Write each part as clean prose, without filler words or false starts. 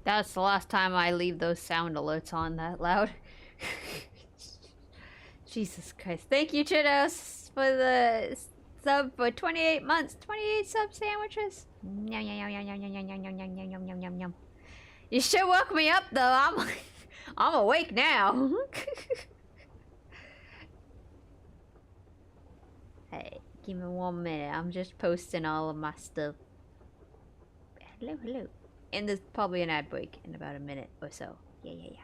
That's the last time I leave those sound alerts on that loud. Jesus Christ. Thank you, Chidos, for the sub for 28 months. 28 sub sandwiches. Yum, yum, yum, yum, yum, yum, yum, yum, yum, yum, yum, yum, yum, yum. You should woke me up, though. I'm awake now. Hey, give me 1 minute. I'm just posting all of my stuff. Hello, hello. And there's probably an ad break in about a minute or so. Yeah, yeah, yeah.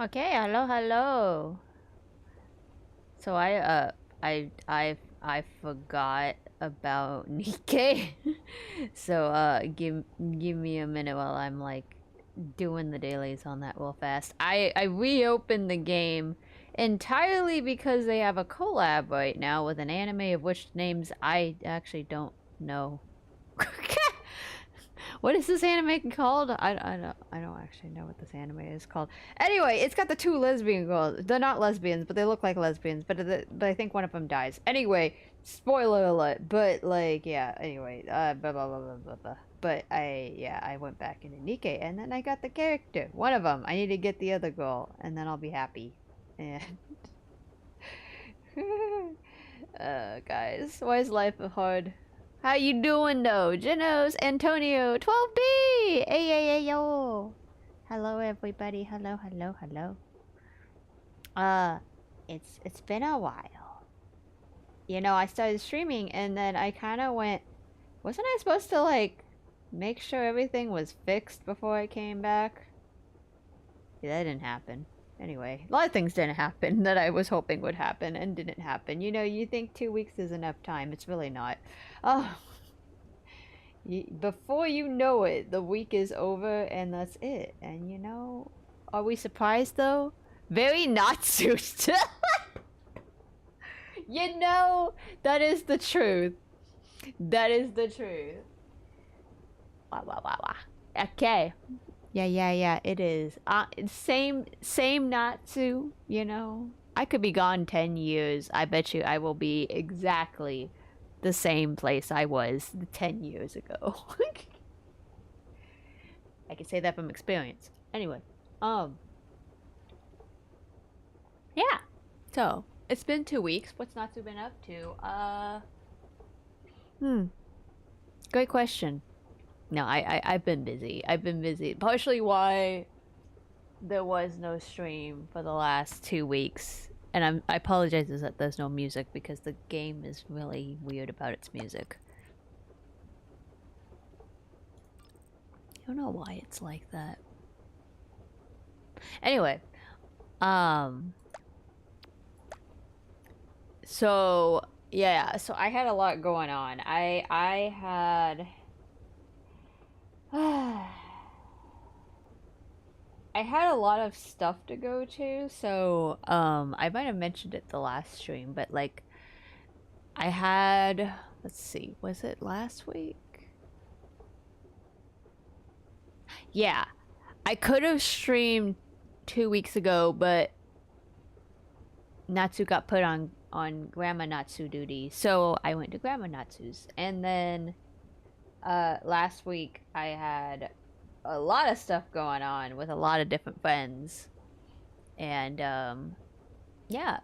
Okay, hello, hello. So I forgot about Nikkei. So give me a minute while I'm like doing the dailies on that real fast. I reopened the game entirely because they have a collab right now with an anime of which names I actually don't know. What is this anime called? I don't actually know what this anime is called. Anyway, it's got the two lesbian girls. They're not lesbians, but they look like lesbians. But I think one of them dies. Anyway, spoiler alert. But like, yeah. Anyway, blah blah blah blah blah blah. But I went back into Nikkei, and then I got the character. One of them. I need to get the other girl, and then I'll be happy. And guys, why is life hard? How you doing though? Genos, Antonio, 12B! Hey, hey, hey, yo! Hello, everybody. Hello, hello, hello. It's been a while. You know, I started streaming and then I kind of went... Wasn't I supposed to, like, make sure everything was fixed before I came back? Yeah, that didn't happen. Anyway, a lot of things didn't happen that I was hoping would happen and didn't happen. You know, you think 2 weeks is enough time. It's really not. Oh, before you know it, the week is over and that's it. And you know, are we surprised though? Very not suit. You know, that is the truth. That is the truth. Wah, wah, wah, wah. Okay. Yeah, it is. Same Natsu, you know. I could be gone 10 years. I bet you I will be exactly the same place I was 10 years ago. I can say that from experience. Anyway, yeah. So, it's been 2 weeks. What's Natsu been up to? Great question. No, I've been busy. I've been busy. Partially why there was no stream for the last 2 weeks. And I apologize that there's no music because the game is really weird about its music. I don't know why it's like that. Anyway, so yeah, so I had a lot going on. I had I had a lot of stuff to go to, so I might have mentioned it the last stream, but like I had, let's see, was it last week? Yeah. I could have streamed 2 weeks ago, but Natsu got put on Grandma Natsu duty, so I went to Grandma Natsu's. And then last week I had a lot of stuff going on with a lot of different friends. And yeah.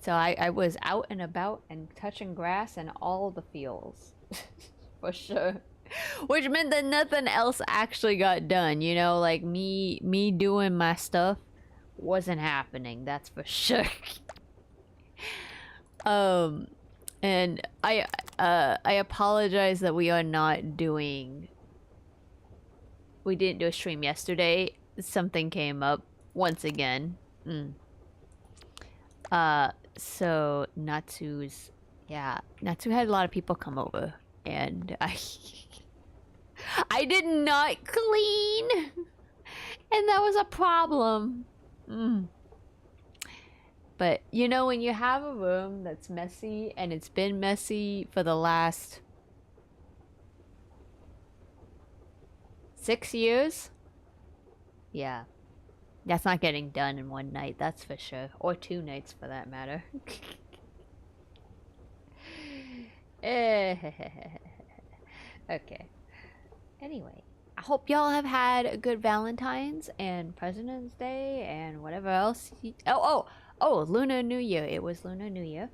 So I was out and about and touching grass and all the feels. For sure. Which meant that nothing else actually got done, you know, like me doing my stuff wasn't happening, that's for sure. And I apologize that we are not doing... We didn't do a stream yesterday. Something came up once again. So Natsu's... Yeah, Natsu had a lot of people come over. And I did not clean! And that was a problem. But, you know, when you have a room that's messy, and it's been messy for the last 6 years? Yeah. That's not getting done in one night, that's for sure. Or 2 nights, for that matter. Okay. Anyway, I hope y'all have had a good Valentine's and President's Day and whatever else. Oh, Lunar New Year. It was Lunar New Year.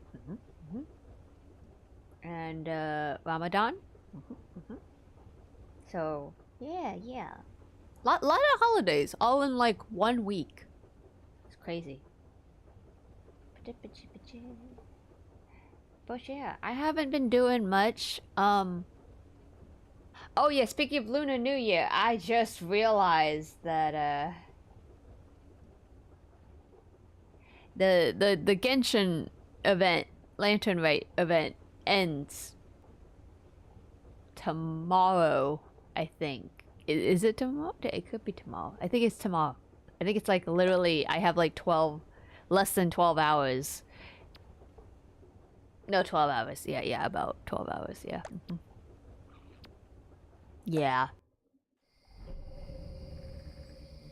And Ramadan. So yeah. Lot of holidays, all in like 1 week. It's crazy. But yeah, I haven't been doing much. Oh yeah, speaking of Lunar New Year, I just realized that The Genshin event, Lantern Rite event, ends tomorrow, I think. Is it tomorrow? It could be tomorrow. I think it's tomorrow. I think it's like literally, I have like 12, less than 12 hours. No, 12 hours. Yeah, about 12 hours, yeah. Yeah.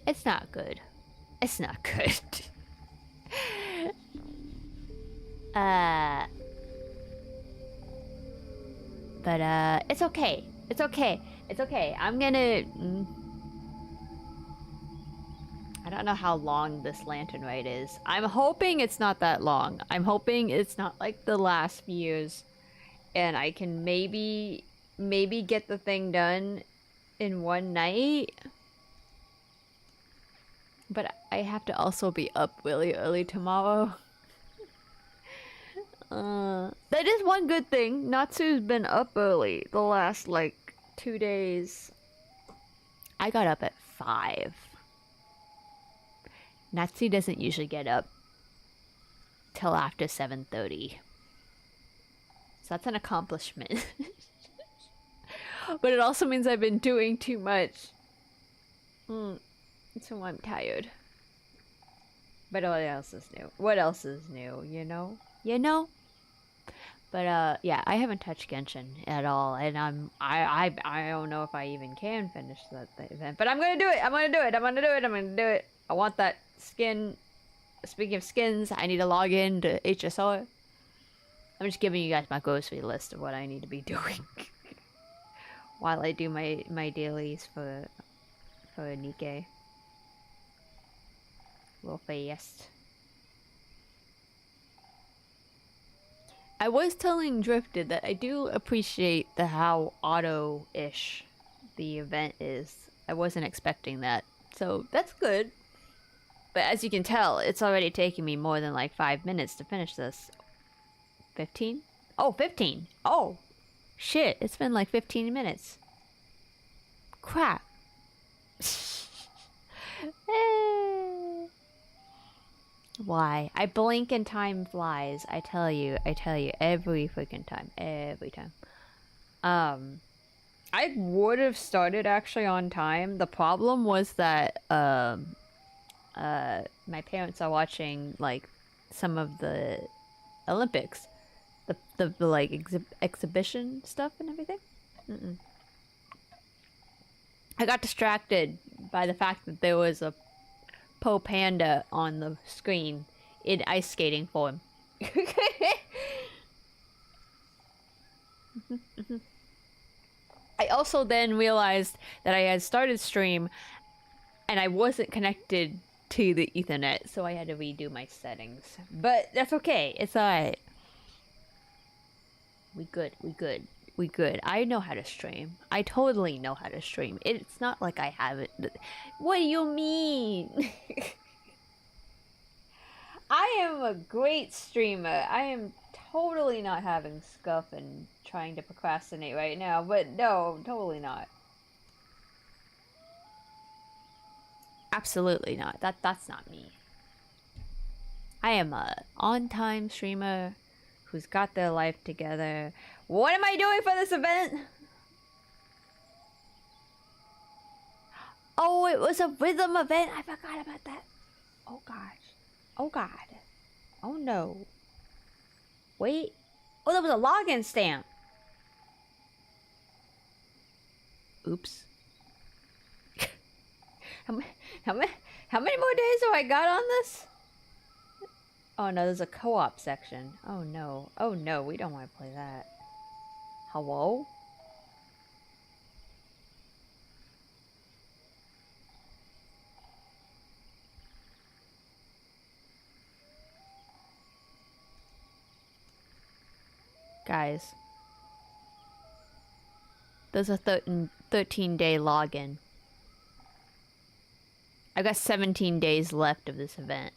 It's not good. It's not good. But it's okay. It's okay. It's okay. I'm gonna... I don't know how long this lantern rite is. I'm hoping it's not that long. I'm hoping it's not like the last few years. And I can maybe get the thing done in one night. But I have to also be up really early tomorrow. That is one good thing. Natsu's been up early the last, like, 2 days. I got up at 5. Natsu doesn't usually get up till after 7:30. So that's an accomplishment. But it also means I've been doing too much. So I'm tired. But what else is new? What else is new, you know? You know? But yeah, I haven't touched Genshin at all, and I don't know if I even can finish that event. But I'm gonna do it. I'm gonna do it. I'm gonna do it. I'm gonna do it. I want that skin. Speaking of skins, I need to log in to HSR. I'm just giving you guys my grocery list of what I need to be doing while I do my dailies for Nikkei. Real fast. I was telling Drifted that I do appreciate how auto-ish the event is. I wasn't expecting that, so that's good. But as you can tell, it's already taking me more than like 5 minutes to finish this. 15? Oh, 15! Oh! Shit, it's been like 15 minutes. Crap. Why? I blink and time flies. I tell you, every freaking time. Every time. I would have started actually on time. The problem was that, my parents are watching, like, some of the Olympics. The like, exhibition stuff and everything. I got distracted by the fact that there was a Po Panda on the screen in ice skating form. I also then realized that I had started stream and I wasn't connected to the Ethernet, so I had to redo my settings. But that's okay. It's alright. We good. I know how to stream. I totally know how to stream. It's not like I haven't. What do you mean? I am a great streamer. I am totally not having scuff and trying to procrastinate right now, but no, totally not. Absolutely not. That's not me. I am a on-time streamer who's got their life together. What am I doing for this event? Oh, it was a rhythm event. I forgot about that. Oh gosh. Oh god. Oh no. Wait. Oh, that was a login stamp. Oops. How many more days have I got on this? Oh no, there's a co-op section. Oh no. Oh no, we don't want to play that. Hello? Guys. There's a 13-day login. I've got 17 days left of this event.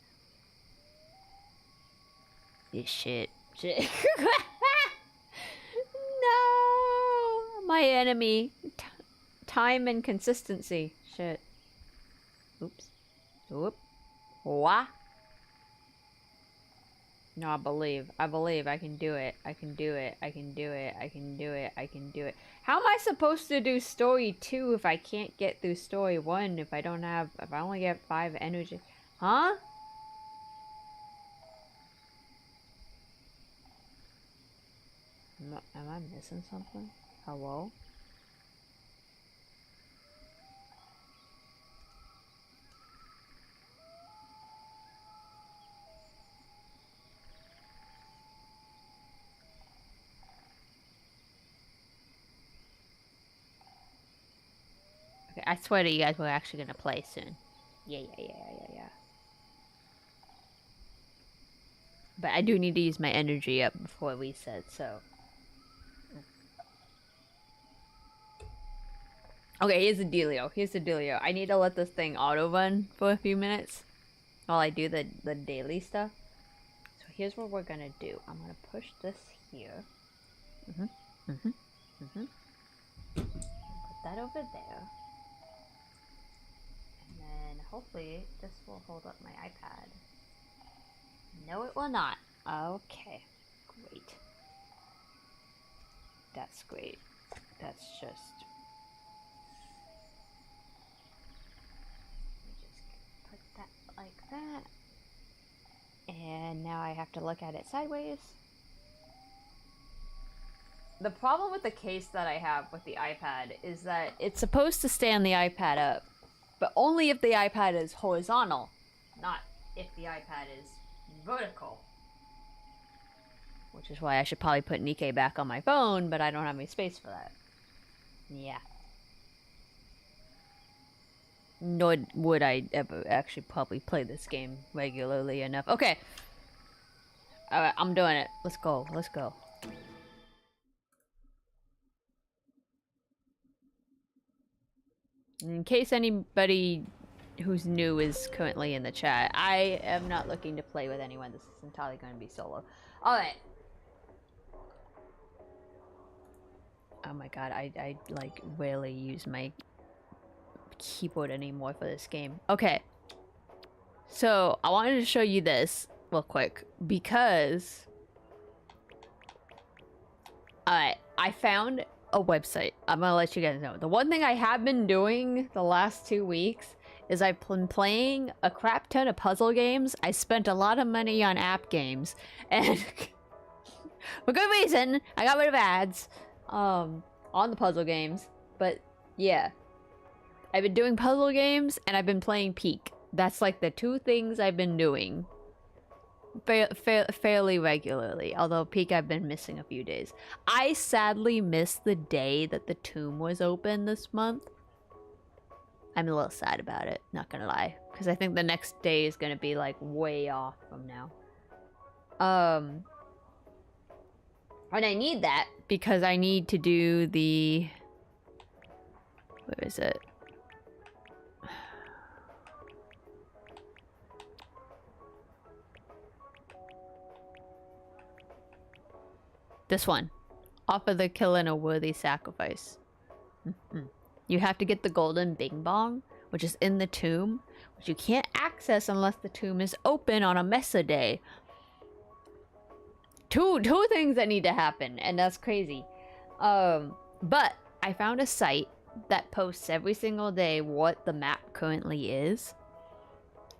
This shit. No! My enemy. Time and consistency. Shit. Oops. Whoop. Wah. No, I believe. I believe I can do it. I can do it. I can do it. I can do it. I can do it. How am I supposed to do story 2 if I can't get through story 1 if I don't have, if I only get 5 energy? Huh? Am I missing something? Hello? Okay, I swear to you guys we're actually gonna play soon. Yeah. But I do need to use my energy up before we said so. Okay, here's the dealio. Here's the dealio. I need to let this thing auto run for a few minutes while I do the daily stuff. So here's what we're gonna do. I'm gonna push this here. Put that over there. And then hopefully this will hold up my iPad. No, it will not. Okay, great. That's great. That's just... Let me just put that like that. And now I have to look at it sideways. The problem with the case that I have with the iPad is that it's supposed to stay on the iPad up, but only if the iPad is horizontal, not if the iPad is vertical. Which is why I should probably put Nikkei back on my phone, but I don't have any space for that. Yeah. Nor would I ever actually probably play this game regularly enough. Okay. Alright, I'm doing it. Let's go. Let's go. In case anybody who's new is currently in the chat, I am not looking to play with anyone. This is entirely going to be solo. Alright. Oh my god, I like rarely use my keyboard anymore for this game. Okay. So, I wanted to show you this real quick because I found a website. I'm gonna let you guys know. The one thing I have been doing the last 2 weeks is I've been playing a crap ton of puzzle games. I spent a lot of money on app games, and for good reason, I got rid of ads on the puzzle games. But yeah, I've been doing puzzle games and I've been playing Peak. That's like the 2 things I've been doing fairly regularly, although Peak I've been missing a few days. I sadly missed the day that the tomb was open this month. I'm a little sad about it, not gonna lie, because I think the next day is gonna be like way off from now. And I need that because I need to do the... Where is it? This one. Offer the killer a worthy sacrifice. You have to get the golden bing bong, which is in the tomb, which you can't access unless the tomb is open on a Mesa day. Two things that need to happen, and that's crazy. But I found a site that posts every single day what the map currently is.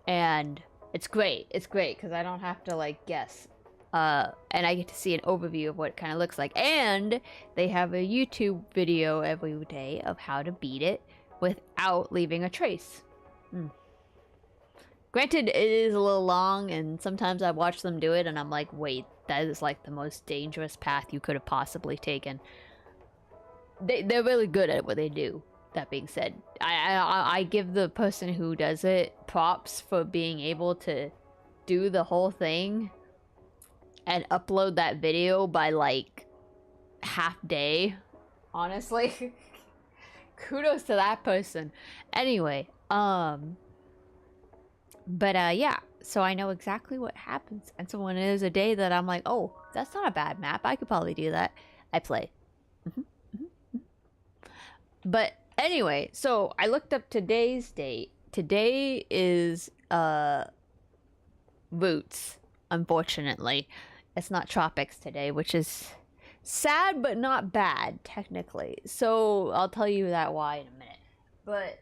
And it's great. It's great because I don't have to like guess. And I get to see an overview of what it kind of looks like. And they have a YouTube video every day of how to beat it without leaving a trace. Granted, it is a little long, and sometimes I watch them do it, and I'm like, wait, that is like the most dangerous path you could have possibly taken. They're really good at what they do. That being said, I give the person who does it props for being able to do the whole thing and upload that video by like half day. Honestly, kudos to that person. Anyway, but yeah, so I know exactly what happens, and so when there's a day that I'm like, oh, that's not a bad map, I could probably do that, I play. But anyway, so I looked up today's date. Today is Roots. unfortunately. It's not tropics today, which is sad but not bad, technically. So I'll tell you that why in a minute. But,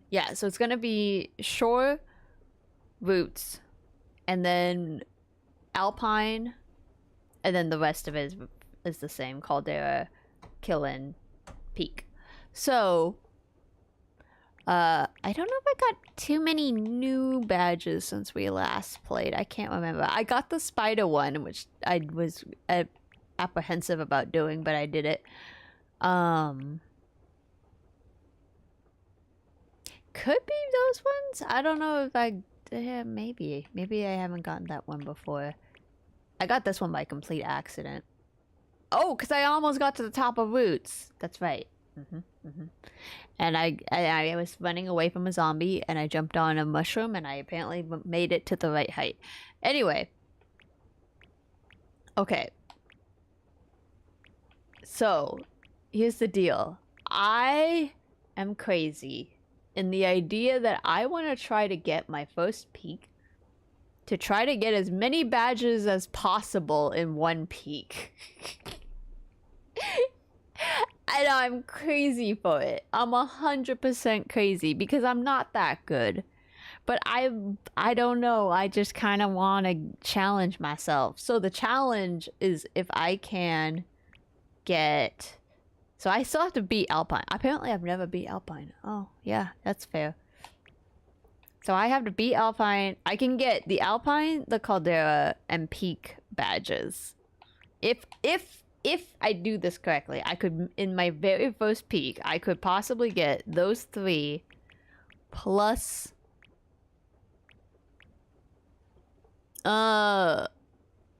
yeah, so it's gonna be shore, roots, and then alpine, and then the rest of it is the same, caldera, Killen, peak. So, I don't know if I got too many new badges since we last played. I can't remember. I got the spider one, which I was apprehensive about doing, but I did it. Could be those ones. I don't know if maybe I haven't gotten that one before. I got this one by complete accident. Oh, because I almost got to the top of roots. That's right. And I was running away from a zombie, and I jumped on a mushroom, and I apparently made it to the right height. Anyway. Okay. So, here's the deal. I am crazy in the idea that I want to try to get my first peak, to try to get as many badges as possible in one peak. And I'm crazy for it. I'm 100% crazy because I'm not that good. But I don't know. I just kind of want to challenge myself. So the challenge is if I can get... So I still have to beat Alpine. Apparently I've never beat Alpine. Oh, yeah, that's fair. So I have to beat Alpine. I can get the Alpine, the Caldera, and Peak badges. If I do this correctly, I could, in my very first peak, I could possibly get those 3 plus...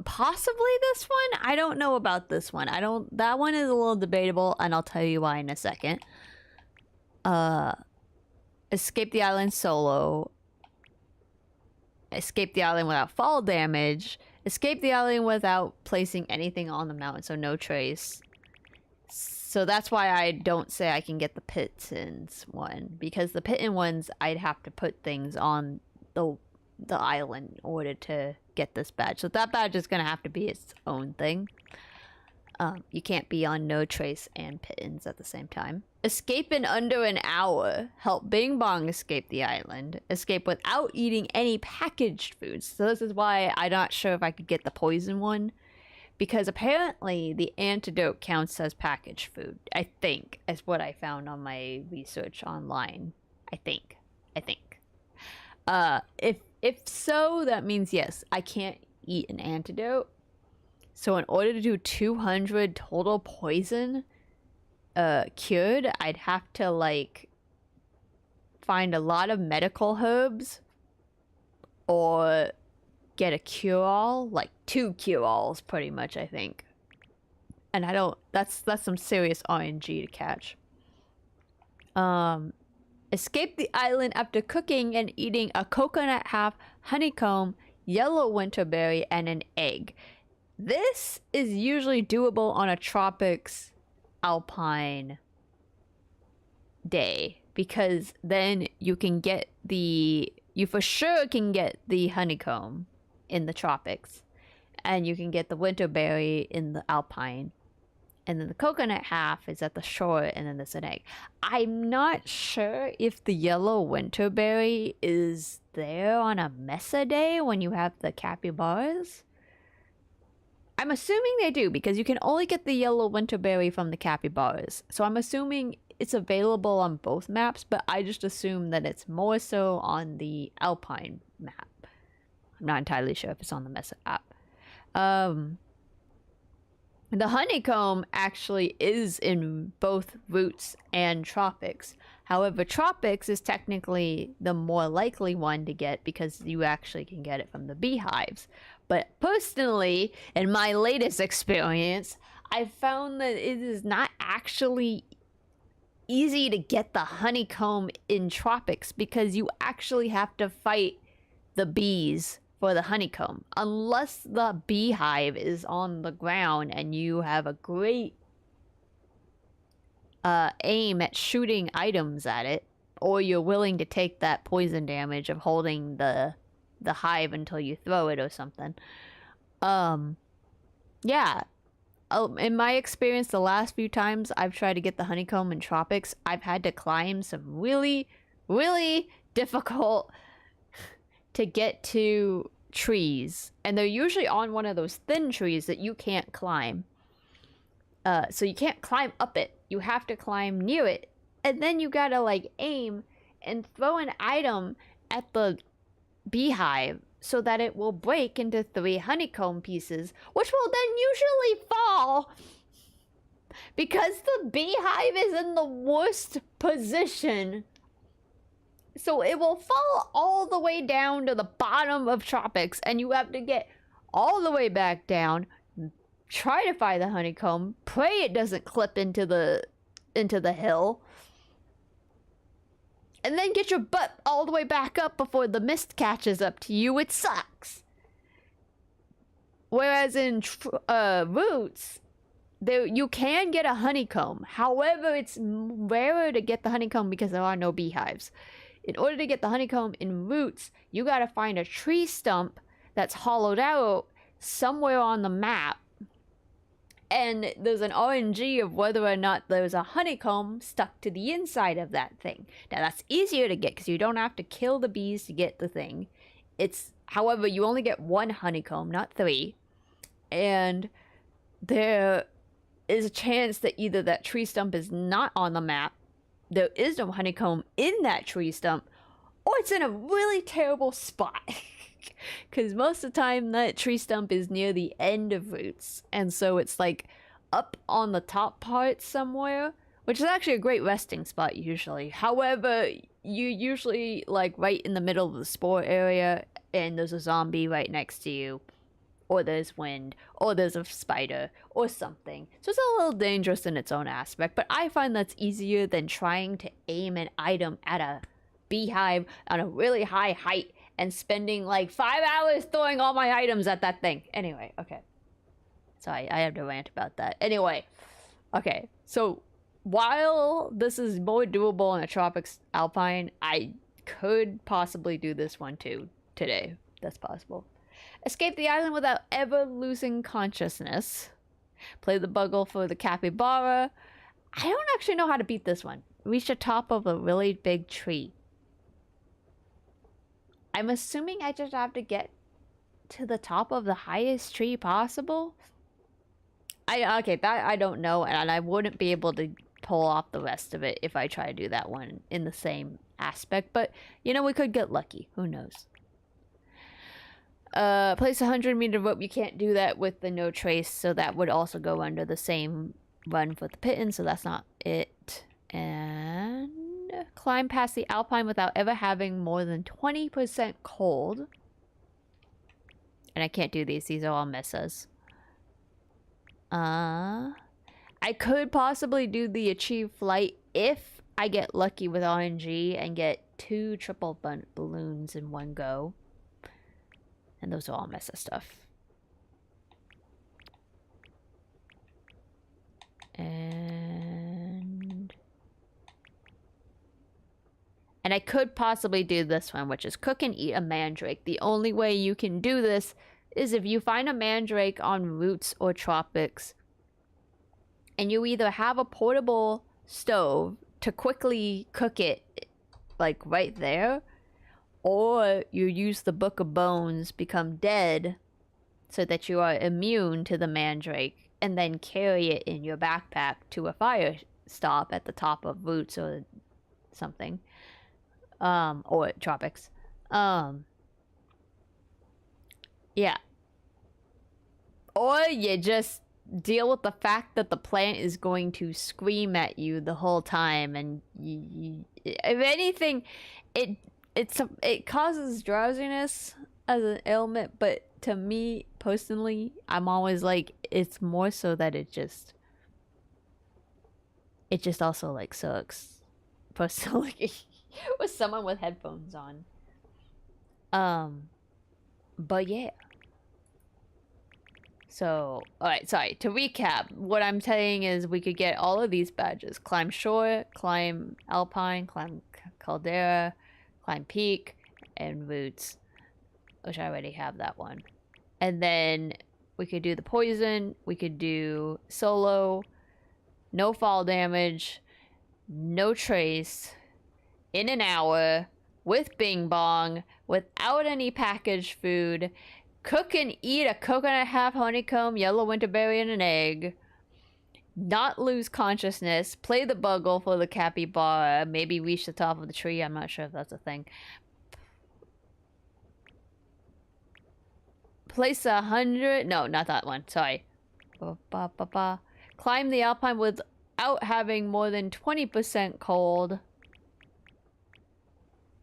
possibly this one? I don't know about this one. That one is a little debatable, and I'll tell you why in a second. Escape the island solo. Escape the island without fall damage. Escape the island without placing anything on the mountain, so no trace. So that's why I don't say I can get the Pittons one, because the Pitton ones, I'd have to put things on the island in order to get this badge. So that badge is going to have to be its own thing. You can't be on no trace and Pittons at the same time. Escape in under an hour. Help Bing Bong escape the island. Escape without eating any packaged foods. So this is why I'm not sure if I could get the poison one. Because apparently the antidote counts as packaged food. I think, is what I found on my research online. I think. If so, that means yes, I can't eat an antidote. So in order to do 200 total poison cured, I'd have to like find a lot of medical herbs or get a cure-all, like 2 cure-alls pretty much, I think. And I don't, that's some serious RNG to catch. Escape the island after cooking and eating a coconut half, honeycomb, yellow winterberry, and an egg. This is usually doable on a tropics alpine day, because then you can get you for sure can get the honeycomb in the tropics, and you can get the winterberry in the alpine. And then the coconut half is at the shore, and then there's an egg. I'm not sure if the yellow winterberry is there on a mesa day when you have the capybaras. I'm assuming they do, because you can only get the yellow winterberry from the capybaras. So I'm assuming it's available on both maps, but I just assume that it's more so on the alpine map. I'm not entirely sure if it's on the mesa app. The honeycomb actually is in both roots and tropics. However, tropics is technically the more likely one to get because you actually can get it from the beehives. But personally, in my latest experience, I found that it is not actually easy to get the honeycomb in tropics because you actually have to fight the bees for the honeycomb. Unless the beehive is on the ground and you have a great aim at shooting items at it, or you're willing to take that poison damage of holding the the hive until you throw it or something. Yeah. In my experience, the last few times I've tried to get the honeycomb in tropics, I've had to climb some really, really difficult to get to trees. And they're usually on one of those thin trees that you can't climb. So you can't climb up it. You have to climb near it. And then you gotta like aim and throw an item at the beehive so that it will break into 3 honeycomb pieces, which will then usually fall because the beehive is in the worst position. So it will fall all the way down to the bottom of tropics, and you have to get all the way back down, try to find the honeycomb, pray it doesn't clip into the hill, and then get your butt all the way back up before the mist catches up to you. It sucks. Whereas in roots, you can get a honeycomb. However, it's rarer to get the honeycomb because there are no beehives. In order to get the honeycomb in roots, you gotta find a tree stump that's hollowed out somewhere on the map. And there's an RNG of whether or not there's a honeycomb stuck to the inside of that thing. Now that's easier to get because you don't have to kill the bees to get the thing. However, you only get 1 honeycomb, not 3. And there is a chance that either that tree stump is not on the map, there is no honeycomb in that tree stump, or it's in a really terrible spot. Because most of the time that tree stump is near the end of roots, and so it's like up on the top part somewhere, which is actually a great resting spot usually. However, you usually like right in the middle of the spore area, and there's a zombie right next to you, or there's wind, or there's a spider or something. So it's a little dangerous in its own aspect, but I find that's easier than trying to aim an item at a beehive on a really high height and spending like 5 hours throwing all my items at that thing. Anyway, okay. Sorry, I have to rant about that. Anyway, okay. So while this is more doable in the tropics alpine, I could possibly do this one too today. That's possible. Escape the island without ever losing consciousness. Play the bugle for the capybara. I don't actually know how to beat this one. Reach the top of a really big tree. I'm assuming I just have to get to the top of the highest tree possible. Okay, that I don't know, and I wouldn't be able to pull off the rest of it if I try to do that one in the same aspect. But you know, we could get lucky. Who knows? Place a 100-meter rope. You can't do that with the no trace, so that would also go under the same run for the pittance. So that's not it. And climb past the alpine without ever having more than 20% cold. And I can't do these. These are all misses. I could possibly do the achieve flight if I get lucky with RNG and get 2 triple balloons in one go. And those are all mesa stuff. And I could possibly do this one, which is cook and eat a mandrake. The only way you can do this is if you find a mandrake on roots or tropics, and you either have a portable stove to quickly cook it, like right there, or you use the Book of Bones, become dead, so that you are immune to the mandrake, and then carry it in your backpack to a fire stop at the top of roots or something. Or tropics. Yeah. Or you just deal with the fact that the plant is going to scream at you the whole time, and if anything, it causes drowsiness as an ailment, but to me personally, I'm always like, it's more so that it just also like sucks personally. With someone with headphones on. But yeah. So, alright, sorry. To recap, what I'm saying is we could get all of these badges. Climb shore, climb alpine, climb caldera, climb peak, and roots. which I already have that one. And then we could do the poison. We could do solo, no fall damage, no trace, in an hour, with Bing Bong, without any packaged food, cook and eat a coconut half honeycomb, yellow winterberry, and an egg, not lose consciousness, play the bugle for the capybara, maybe reach the top of the tree, I'm not sure if that's a thing. Place 100, no, not that one, sorry. Climb the alpine without having more than 20% cold.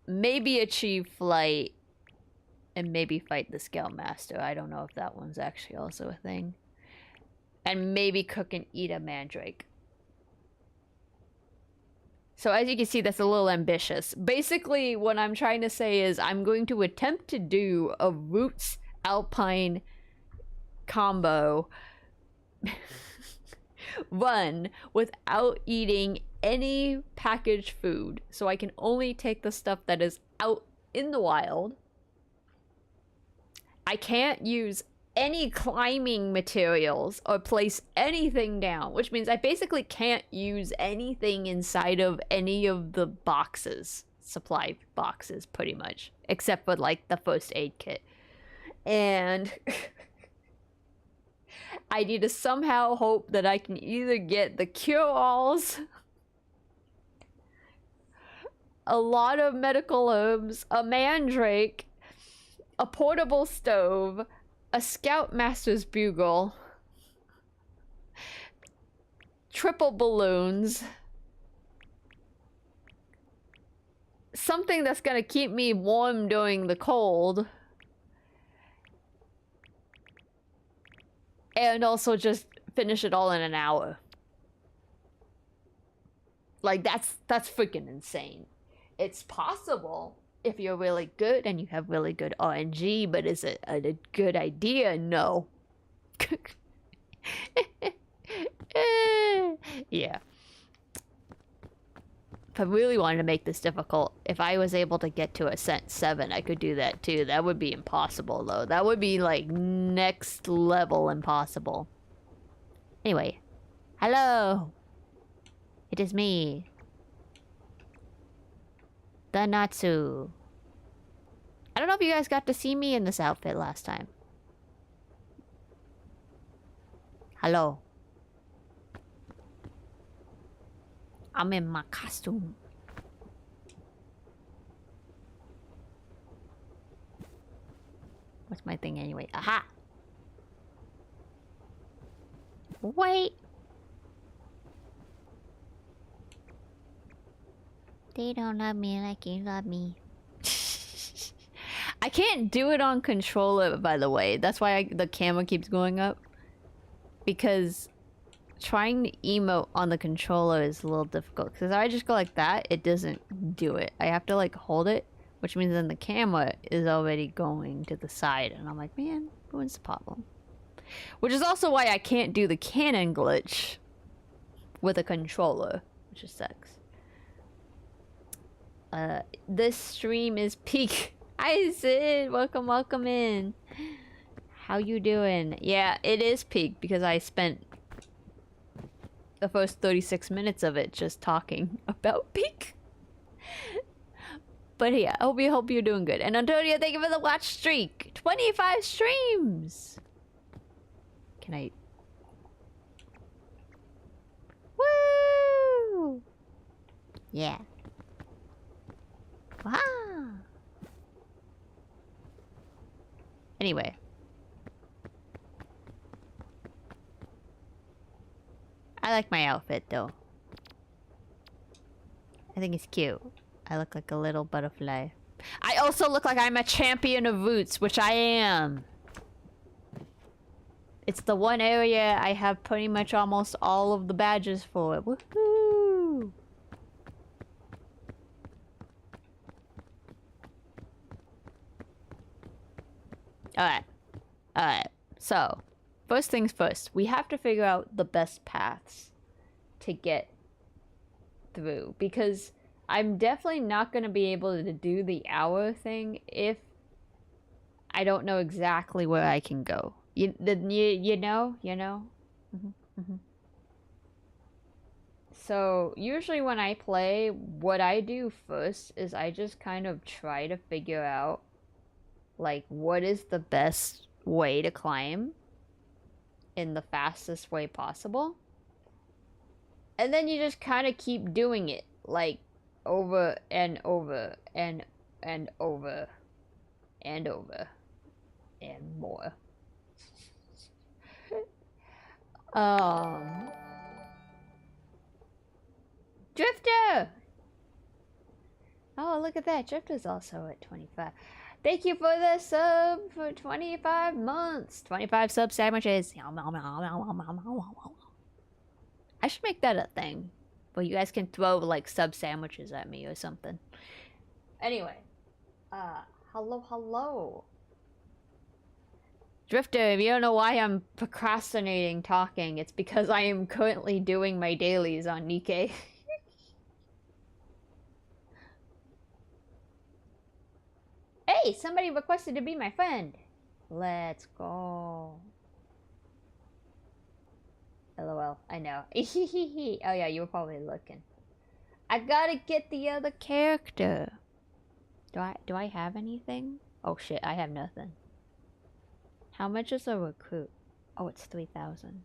Maybe achieve flight. And maybe fight the Scoutmaster. I don't know if that one's actually also a thing. And maybe cook and eat a mandrake. So as you can see, that's a little ambitious. Basically, what I'm trying to say is I'm going to attempt to do a Roots Alpine combo run without eating any packaged food. So I can only take the stuff that is out in the wild. I can't use any climbing materials or place anything down, which means I basically can't use anything inside of any of the boxes, supply boxes, pretty much, except for like the first aid kit. And I need to somehow hope that I can either get the cure-alls, a lot of medical herbs, a mandrake, a portable stove, a Scoutmaster's bugle, triple balloons, something that's gonna keep me warm during the cold, and also just finish it all in an hour. Like, that's freaking insane. It's possible if you're really good and you have really good RNG, but is it a good idea? No. Yeah. If I really wanted to make this difficult, if I was able to get to Ascent 7, I could do that too. That would be impossible, though. That would be, like, next level impossible. Anyway. Hello! It is me. The Natsu. I don't know if you guys got to see me in this outfit last time. Hello. I'm in my costume. What's my thing anyway? Aha! Wait! They don't love me like you love me. I can't do it on controller, by the way. That's why the camera keeps going up. Because trying to emote on the controller is a little difficult. Because if I just go like that, it doesn't do it. I have to like hold it, which means then the camera is already going to the side. And I'm like, man, what's the problem? Which is also why I can't do the cannon glitch with a controller, which just sucks. This stream is peak. Hi Sid, welcome in. How you doing? Yeah, it is peak because I spent the first 36 minutes of it just talking about peak. But yeah, I hope you're doing good. And Antonio, thank you for the watch streak. 25 streams. Can I? Woo! Yeah. Wow. Anyway. I like my outfit though. I think it's cute. I look like a little butterfly. I also look like I'm a champion of Roots, which I am. It's the one area I have pretty much almost all of the badges for. Woohoo! Alright, so first things first, we have to figure out the best paths to get through, because I'm definitely not going to be able to do the hour thing if I don't know exactly where I can go. You know? So usually when I play, what I do first is I just kind of try to figure out like what is the best way to climb in the fastest way possible. And then you just kind of keep doing it like over and over and over and over and more. Drifter! Oh, look at that. Drifter's also at 25. Thank you for the sub for 25 months. 25 sub sandwiches. I should make that a thing. But you guys can throw like sub sandwiches at me or something. Anyway. Hello. Drifter, if you don't know why I'm procrastinating talking, it's because I am currently doing my dailies on Nikkei. Hey, somebody requested to be my friend. Let's go. LOL, I know. Oh yeah, you were probably looking. I gotta get the other character. Do I have anything? Oh shit, I have nothing. How much is a recruit? Oh, it's 3,000.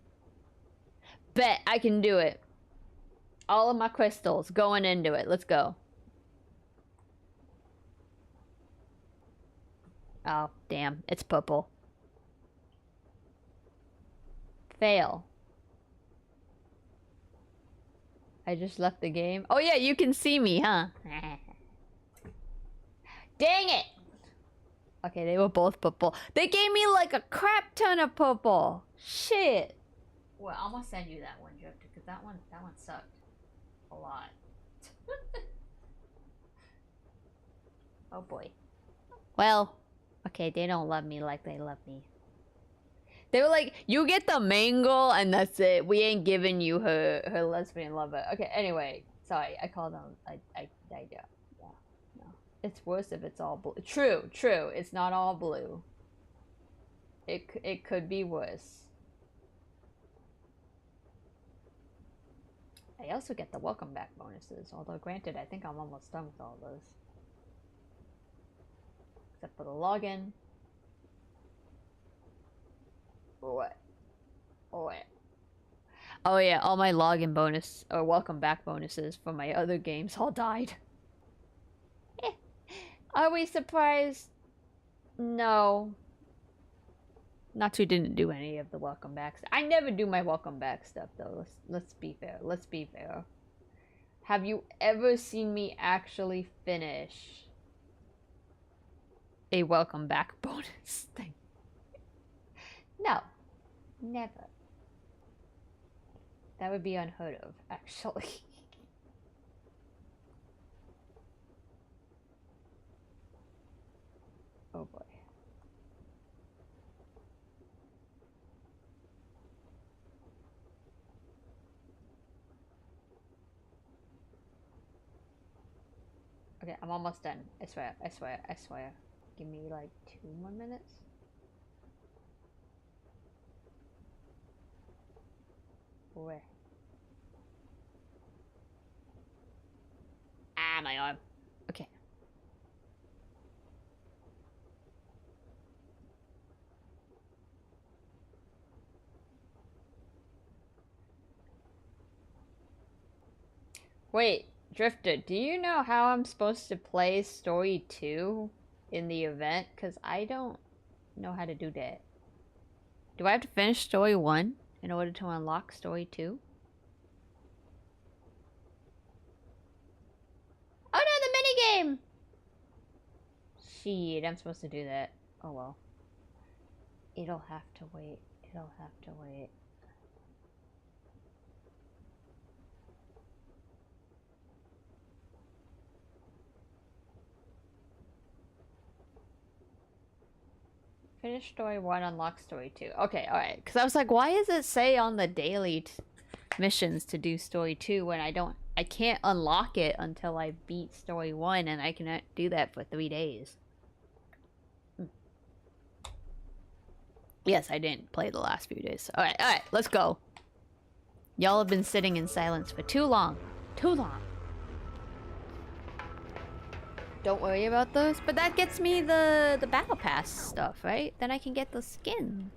Bet I can do it. All of my crystals going into it. Let's go. Oh, damn. It's purple. Fail. I just left the game. Oh yeah, you can see me, huh? Dang it! Okay, they were both purple. They gave me like a crap ton of purple. Shit. Well, I'm gonna send you that one, Drifter, because that one sucked a lot. Oh boy. Well, okay, they don't love me like they love me. They were like, you get the main girl and that's it. We ain't giving you her lesbian lover. Okay, anyway, sorry, I called them. Yeah. No. It's worse if it's all blue. True. It's not all blue. It could be worse. I also get the welcome back bonuses, although granted, I think I'm almost done with all those. Except for the login. What? Oh yeah, all my login bonus or welcome back bonuses from my other games all died. Are we surprised? No. Natsu didn't do any of the welcome backs. I never do my welcome back stuff though. Let's be fair. Have you ever seen me actually finish a welcome back bonus thing? No. Never. That would be unheard of, actually. Oh boy. Okay, I'm almost done. I swear. Give me like 2 more minutes. Where? Ah, my arm. Okay. Wait, Drifter, do you know how I'm supposed to play story 2 in the event? Because I don't know how to do that. Do I have to finish story 1 in order to unlock story 2? Oh no, the minigame! Shit, I'm supposed to do that. Oh well. It'll have to wait. Finish story 1, unlock story 2. Okay, alright. Because I was like, why does it say on the daily missions to do story 2 when I can't unlock it until I beat story 1 and I cannot do that for 3 days. Yes, I didn't play the last few days. Alright, let's go. Y'all have been sitting in silence for too long. Too long. Don't worry about those. But that gets me the battle pass stuff, right? Then I can get the skin.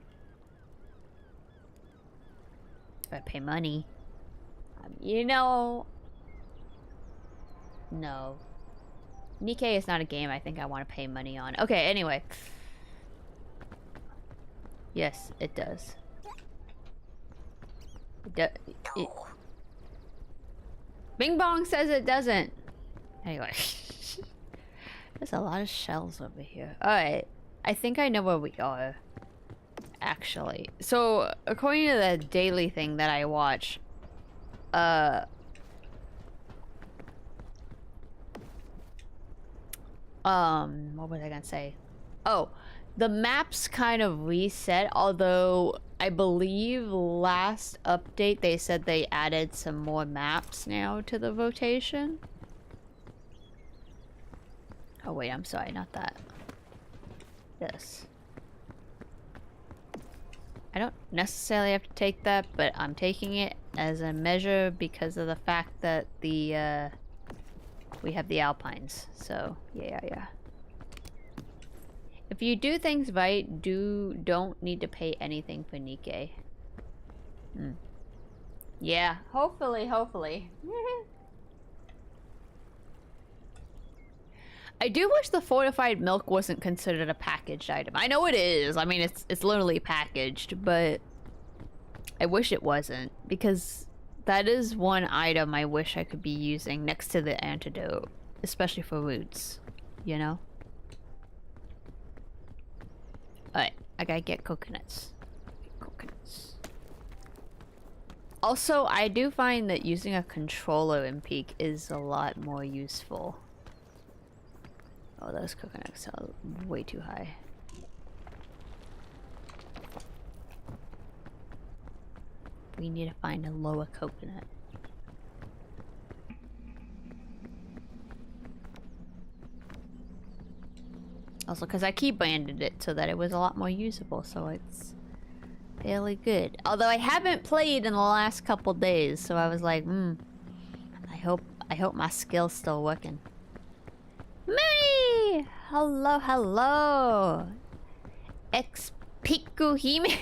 If I pay money. You know... No. Nikkei is not a game I think I want to pay money on. Okay, anyway. Yes, it does. Bing Bong says it doesn't. Anyway. There's a lot of shells over here. Alright. I think I know where we are. Actually. So, according to the daily thing that I watch, what was I gonna say? Oh, the maps kind of reset, although I believe last update they said they added some more maps now to the rotation. Oh wait, I'm sorry, not that. This. I don't necessarily have to take that, but I'm taking it as a measure because of the fact that the we have the Alpines. So yeah. If you do things right, don't need to pay anything for Nikkei. Yeah, hopefully. I do wish the fortified milk wasn't considered a packaged item. I know it is. I mean, it's literally packaged, but I wish it wasn't, because that is one item I wish I could be using next to the antidote, especially for roots, you know? Alright, I gotta get coconuts. Also, I do find that using a controller in Peak is a lot more useful. Oh, those coconuts are way too high. We need to find a lower coconut. Also, because I key banded it so that it was a lot more usable, so it's fairly good. Although I haven't played in the last couple days, so I was like, I hope my skill's still working. Mooney! Hello. Expikuhime.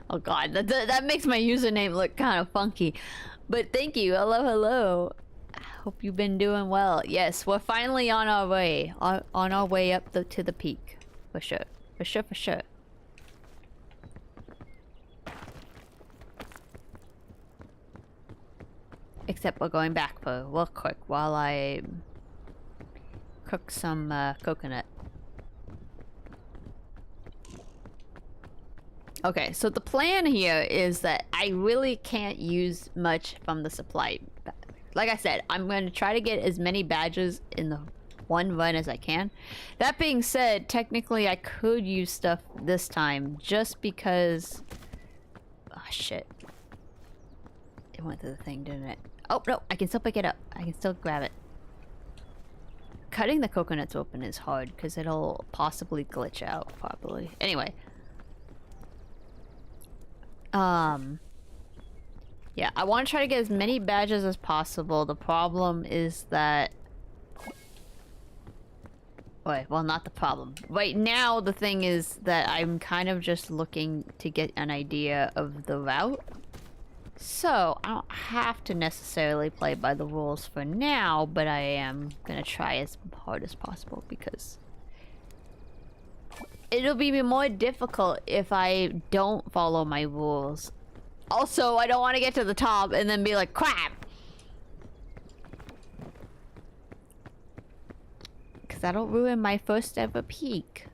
Oh god, that makes my username look kind of funky. But thank you. Hello. Hope you've been doing well. Yes, we're finally on our way. On our way up to the peak. For sure. Except we're going back for real quick while I cook some coconut. Okay, so the plan here is that I really can't use much from the supply. Like I said, I'm going to try to get as many badges in the one run as I can. That being said, technically I could use stuff this time just because... Oh shit. It went through the thing, didn't it? Oh no, I can still pick it up. I can still grab it. Cutting the coconuts open is hard because it'll possibly glitch out probably. Anyway. Yeah, I want to try to get as many badges as possible. The problem is that... Wait, well, not the problem. Right now, the thing is that I'm kind of just looking to get an idea of the route. So, I don't have to necessarily play by the rules for now, but I am gonna try as hard as possible because... It'll be more difficult if I don't follow my rules. Also, I don't want to get to the top and then be like, crap! Because that'll ruin my first ever peak.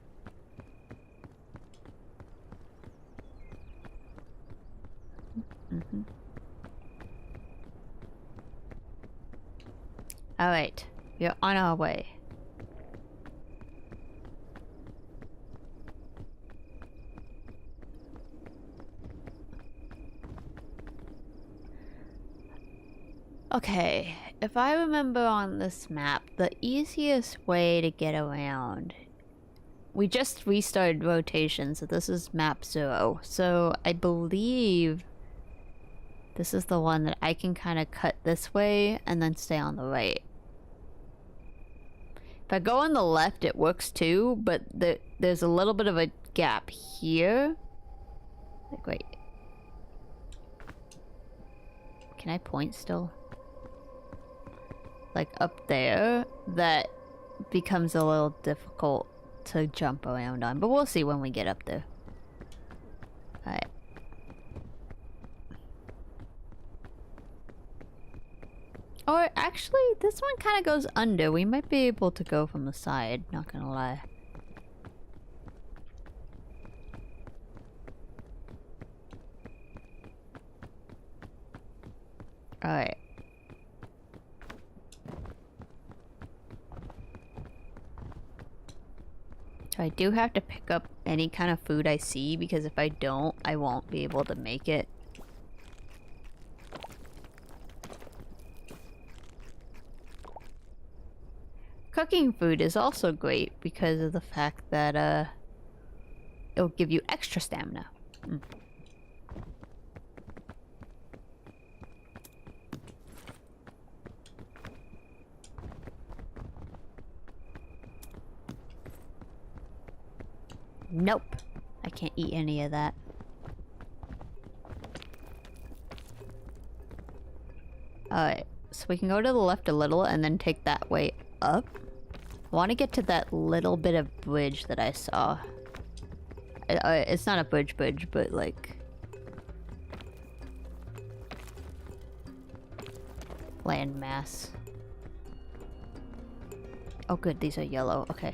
Alright, we're on our way. Okay, if I remember on this map, the easiest way to get around we just restarted rotation, so this is map 0. So I believe this is the one that I can kind of cut this way and then stay on the right. If I go on the left, it works too, but there's a little bit of a gap here. Like, wait. Can I point still? Like up there, that becomes a little difficult to jump around on, but we'll see when we get up there. Alright. Or actually, this one kind of goes under. We might be able to go from the side, not gonna lie. Alright. So I do have to pick up any kind of food I see, because if I don't, I won't be able to make it. Cooking food is also great because of the fact that it'll give you extra stamina. Nope. I can't eat any of that. Alright, so we can go to the left a little and then take that way up. I want to get to that little bit of bridge that I saw. It's not a bridge, but like... landmass. Oh good, these are yellow. Okay.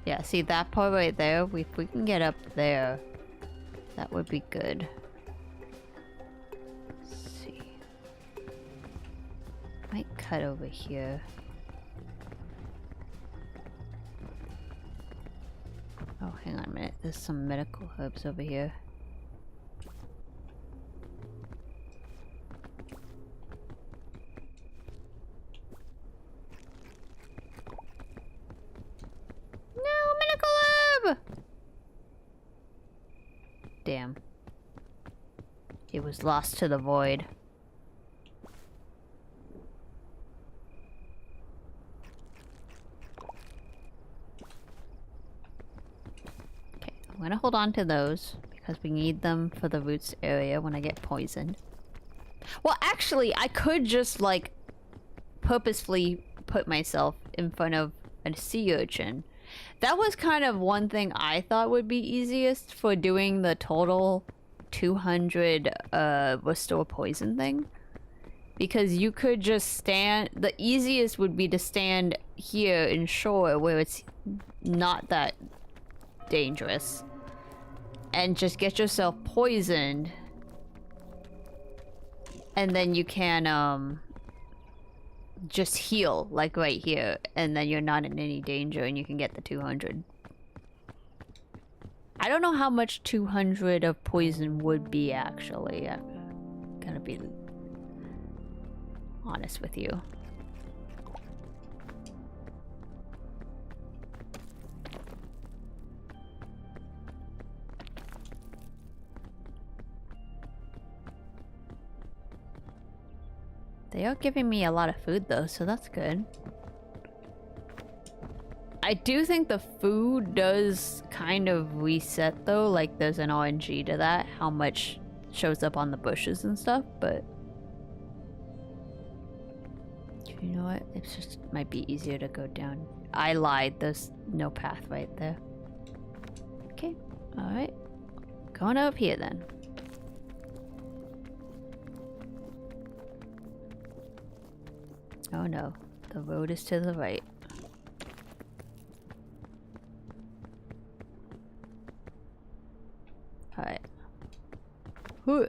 Yeah, see that part right there? If we can get up there, that would be good. Let's see. Might cut over here. Oh, hang on a minute. There's some medical herbs over here. Damn. It was lost to the void. Okay, I'm gonna hold on to those because we need them for the roots area when I get poisoned. Well, actually, I could just, like, purposefully put myself in front of a sea urchin. That was kind of one thing I thought would be easiest for doing the total 200 restore poison thing. Because you could just stand... The easiest would be to stand here in shore where it's not that dangerous. And just get yourself poisoned. And then you can, just heal, like right here, and then you're not in any danger and you can get the 200. I don't know how much 200 of poison would be, actually. I'm gonna be honest with you. They are giving me a lot of food though, so that's good. I do think the food does kind of reset though, like there's an RNG to that, how much shows up on the bushes and stuff, but... You know what? It just might be easier to go down. I lied, there's no path right there. Okay, alright. Going up here then. Oh no, the road is to the right. Alright. Whoo!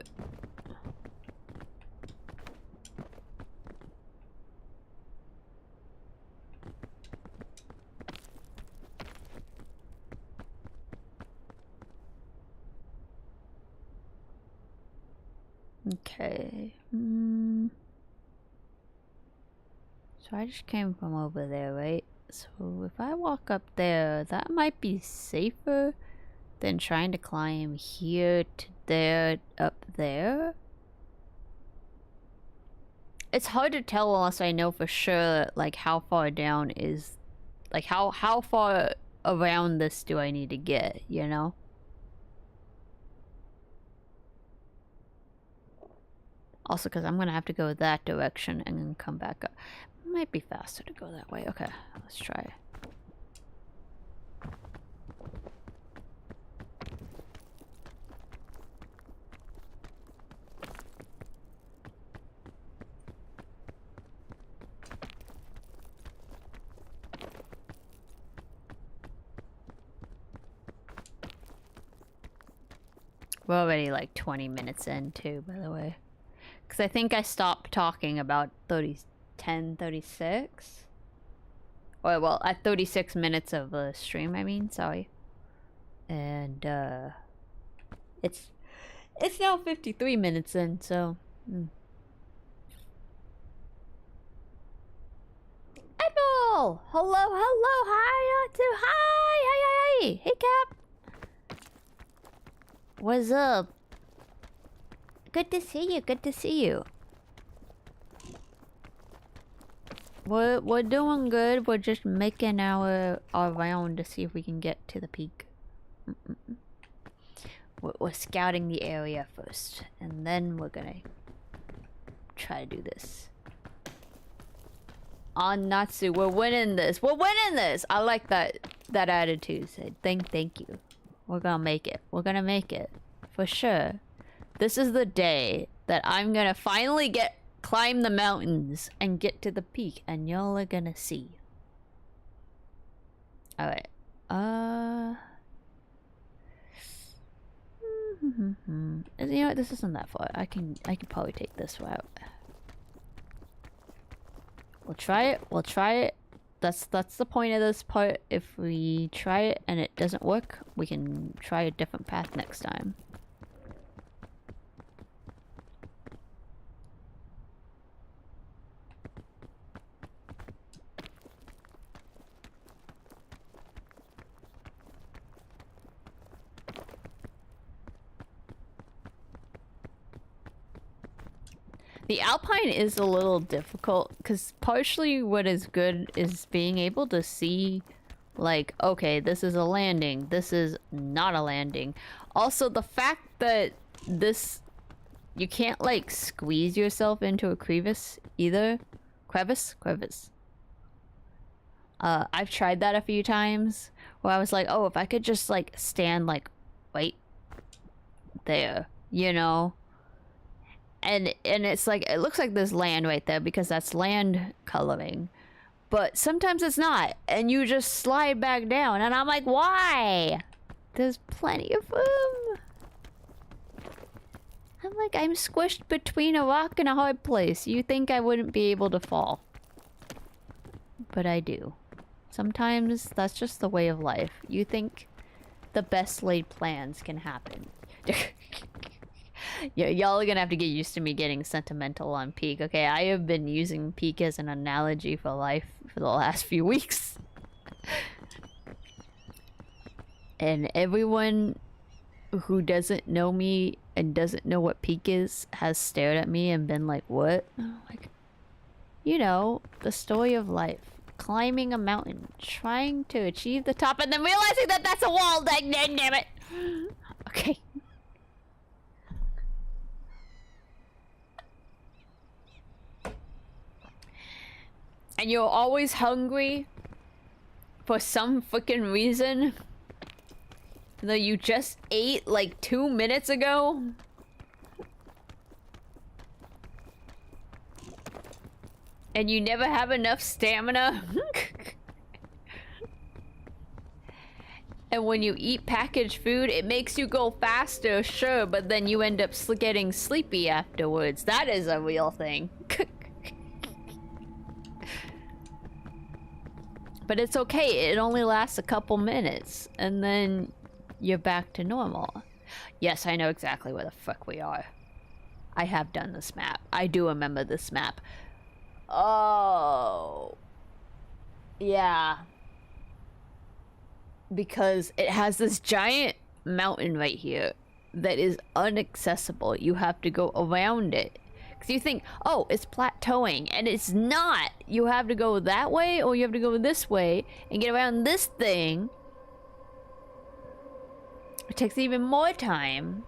Okay. So I just came from over there, right? So if I walk up there, that might be safer than trying to climb here to there, up there. It's hard to tell unless I know for sure, like, how far down is... Like, how far around this do I need to get, you know? Also, because I'm gonna have to go that direction and then come back up. Might be faster to go that way. Okay, let's try. We're already like 20 minutes in too, by the way. Because I think I stopped talking about 10:36. Or, well, at 36 minutes of the stream, I mean, sorry. And, it's now 53 minutes in, so... Apple! Hello, hi, Natsu, hi! Hey, Cap! What's up? Good to see you. We're doing good. We're just making our round to see if we can get to the peak. We're scouting the area first, and then we're gonna try to do this. On Natsu, we're winning this. I like that attitude. Said thank you. We're gonna make it. For sure. This is the day that I'm gonna finally climb the mountains and get to the peak, and y'all are gonna see. Alright. You know what? This isn't that far. I can probably take this route. We'll try it. That's the point of this part. If we try it and it doesn't work, we can try a different path next time. The Alpine is a little difficult because partially what is good is being able to see, like, okay, this is a landing, this is not a landing. Also, the fact that you can't, like, squeeze yourself into a crevice either. Crevice? I've tried that a few times where I was like, oh, if I could just, like, stand, like, right there, you know? And it's like, it looks like there's land right there because that's land coloring. But sometimes it's not, and you just slide back down, and I'm like, why? There's plenty of room. I'm like, I'm squished between a rock and a hard place. You think I wouldn't be able to fall. But I do. Sometimes that's just the way of life. You think the best laid plans can happen. Yeah, y'all are gonna have to get used to me getting sentimental on Peak, okay? I have been using Peak as an analogy for life for the last few weeks. And everyone who doesn't know me and doesn't know what Peak is has stared at me and been like, what? Like, you know, the story of life. Climbing a mountain, trying to achieve the top, and then realizing that that's a wall. Damn it. Okay. And you're always hungry for some freaking reason. Though you just ate like 2 minutes ago. And you never have enough stamina. And when you eat packaged food, it makes you go faster, sure, but then you end up getting sleepy afterwards. That is a real thing. But it's okay, it only lasts a couple minutes, and then you're back to normal. Yes, I know exactly where the fuck we are. I have done this map. I do remember this map. Oh. Yeah. Because it has this giant mountain right here that is inaccessible. You have to go around it. Because you think, oh, it's plateauing, and it's not. You have to go that way, or you have to go this way and get around this thing. It takes even more time.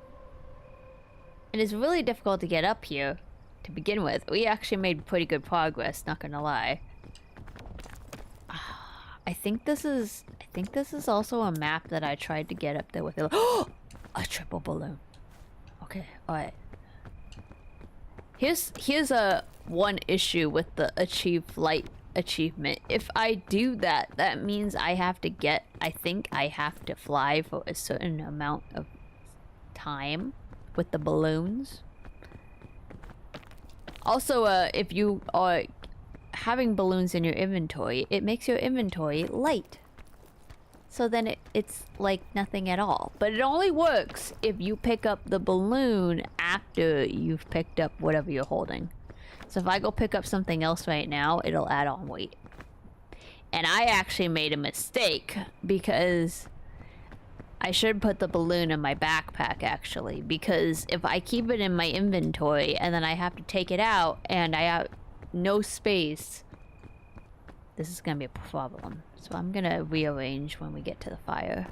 And it's really difficult to get up here to begin with. We actually made pretty good progress, not gonna lie. I think this is also a map that I tried to get up there with a triple balloon. Okay, alright. Here's a one issue with the achieve flight achievement. If I do that, that means I think I have to fly for a certain amount of time with the balloons. Also, if you are having balloons in your inventory, it makes your inventory light. So then it's like nothing at all. But it only works if you pick up the balloon after you've picked up whatever you're holding. So if I go pick up something else right now, it'll add on weight. And I actually made a mistake because I should put the balloon in my backpack actually, because if I keep it in my inventory and then I have to take it out and I have no space, this is gonna be a problem. So I'm gonna rearrange when we get to the fire.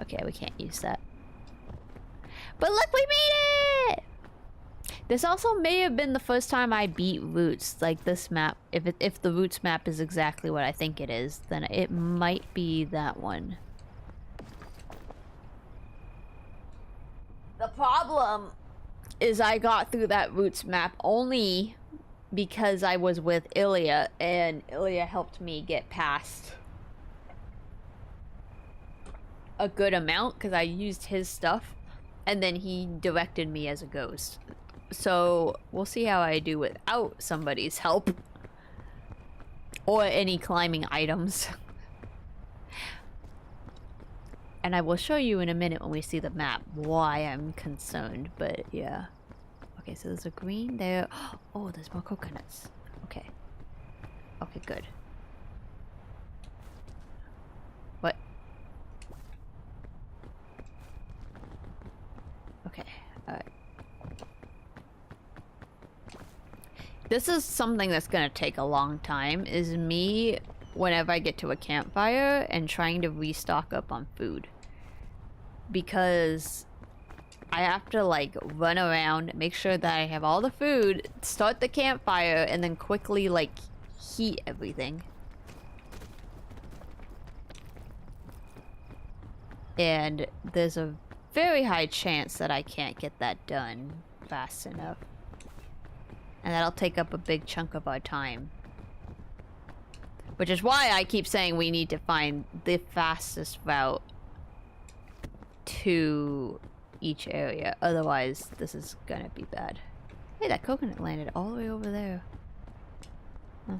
Okay, we can't use that. But look, we made it! This also may have been the first time I beat Roots, like this map. If the Roots map is exactly what I think it is, then it might be that one. The problem is I got through that Roots map only because I was with Ilya, and Ilya helped me get past a good amount because I used his stuff, and then he directed me as a ghost. So we'll see how I do without somebody's help or any climbing items. And I will show you in a minute when we see the map why I'm concerned, but yeah. Okay, so there's a green there. Oh, there's more coconuts. Okay. Okay, good. What? Okay, alright. This is something that's gonna take a long time, is me, whenever I get to a campfire, and trying to restock up on food. Because I have to like run around, make sure that I have all the food, start the campfire, and then quickly like heat everything. And there's a very high chance that I can't get that done fast enough. And that'll take up a big chunk of our time. Which is why I keep saying we need to find the fastest route to each area. Otherwise, this is gonna be bad. Hey, that coconut landed all the way over there. Huh.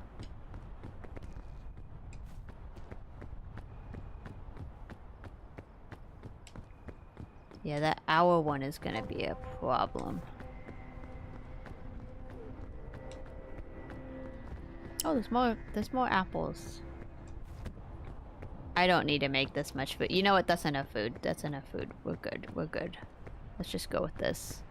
Yeah, that hour one is gonna be a problem. Oh, there's more apples. I don't need to make this much food. You know what? That's enough food. That's enough food. We're good. We're good. Let's just go with this.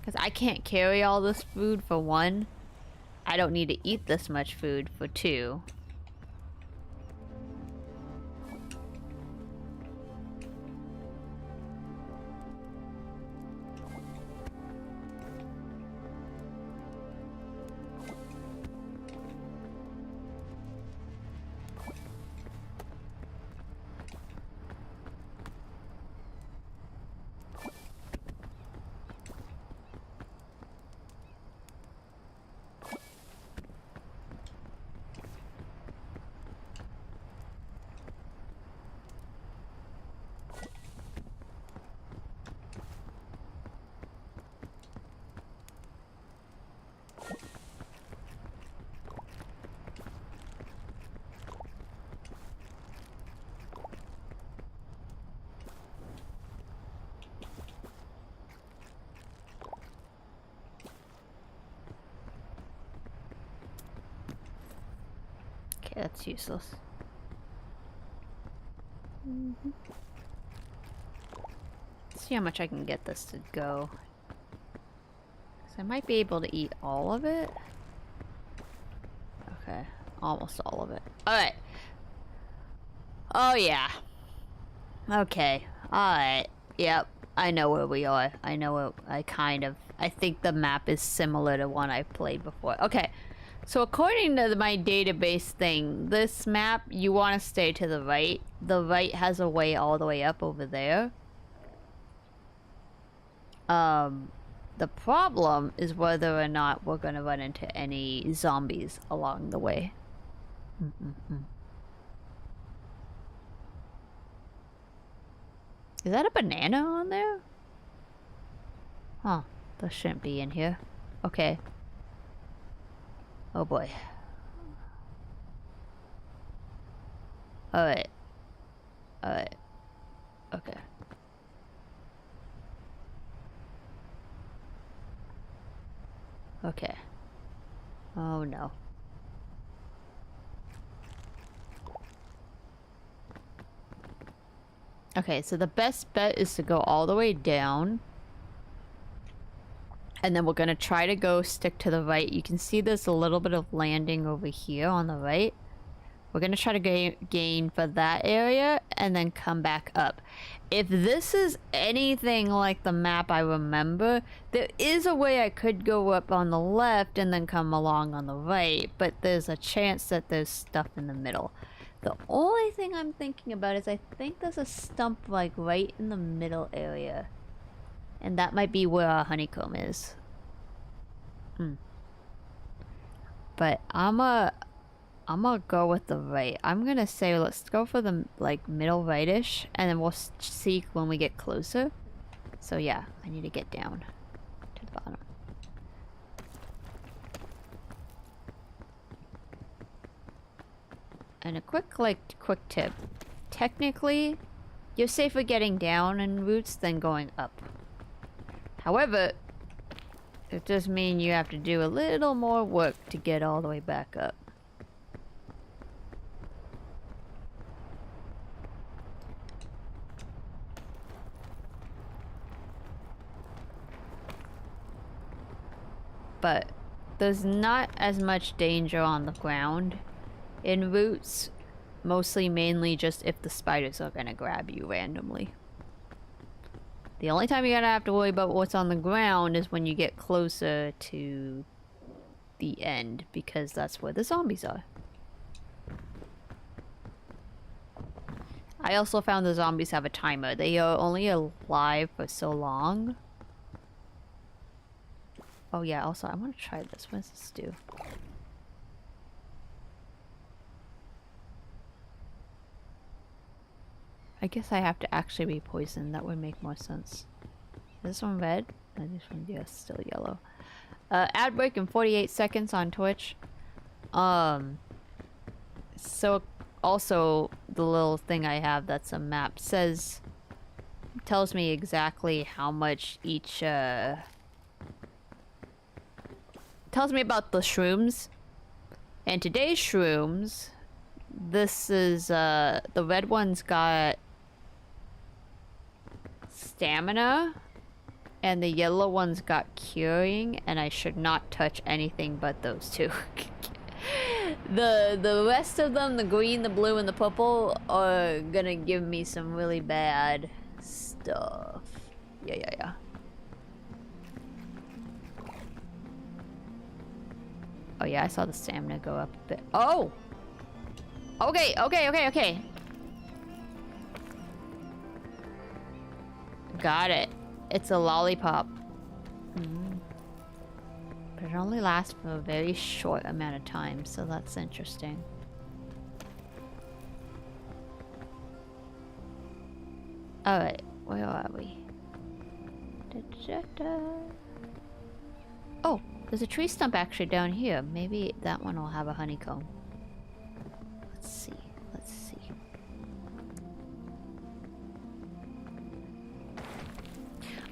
Because I can't carry all this food for one. I don't need to eat this much food for two. that's useless. Let's see how much I can get this to go. So I might be able to eat all of it. Okay, almost all of it. Alright. Oh yeah. Okay, alright. Yep, I know where we are. I know where I think the map is similar to one I played before. Okay, so according to my database thing, this map, you want to stay to the right. The right has a way all the way up over there. The problem is whether or not we're gonna run into any zombies along the way. Is that a banana on there? Huh. That shouldn't be in here. Okay. Oh boy. Alright. Alright. Okay. Okay. Oh no. Okay, so the best bet is to go all the way down. And then we're gonna try to go stick to the right. You can see there's a little bit of landing over here on the right. We're gonna try to gain for that area and then come back up. If this is anything like the map I remember, there is a way I could go up on the left and then come along on the right, but there's a chance that there's stuff in the middle. The only thing I'm thinking about is I think there's a stump like right in the middle area. And that might be where our honeycomb is. But I'm gonna go with the right. I'm gonna say let's go for the like middle rightish, and then we'll see when we get closer. So yeah, I need to get down to the bottom. And a quick tip. Technically, you're safer getting down in roots than going up. However, it does mean you have to do a little more work to get all the way back up. But there's not as much danger on the ground in roots, mainly just if the spiders are gonna grab you randomly. The only time you're gonna have to worry about what's on the ground is when you get closer to the end, because that's where the zombies are. I also found the zombies have a timer. They are only alive for so long. Oh yeah, also I want to try this. What does this do? I guess I have to actually be poisoned. That would make more sense. Is this one red? No, this one, yeah, still yellow. Ad break in 48 seconds on Twitch. So also the little thing I have that's a map tells me exactly how much each tells me about the shrooms. And today's shrooms, this is the red one's got stamina and the yellow one's got curing, and I should not touch anything but those two. The rest of them, the green, the blue, and the purple, are gonna give me some really bad stuff. Yeah. Oh yeah, I saw the stamina go up a bit. Oh! Okay. Got it. It's a lollipop. But it only lasts for a very short amount of time, so that's interesting. Alright, where are we? Oh, there's a tree stump actually down here. Maybe that one will have a honeycomb. Let's see.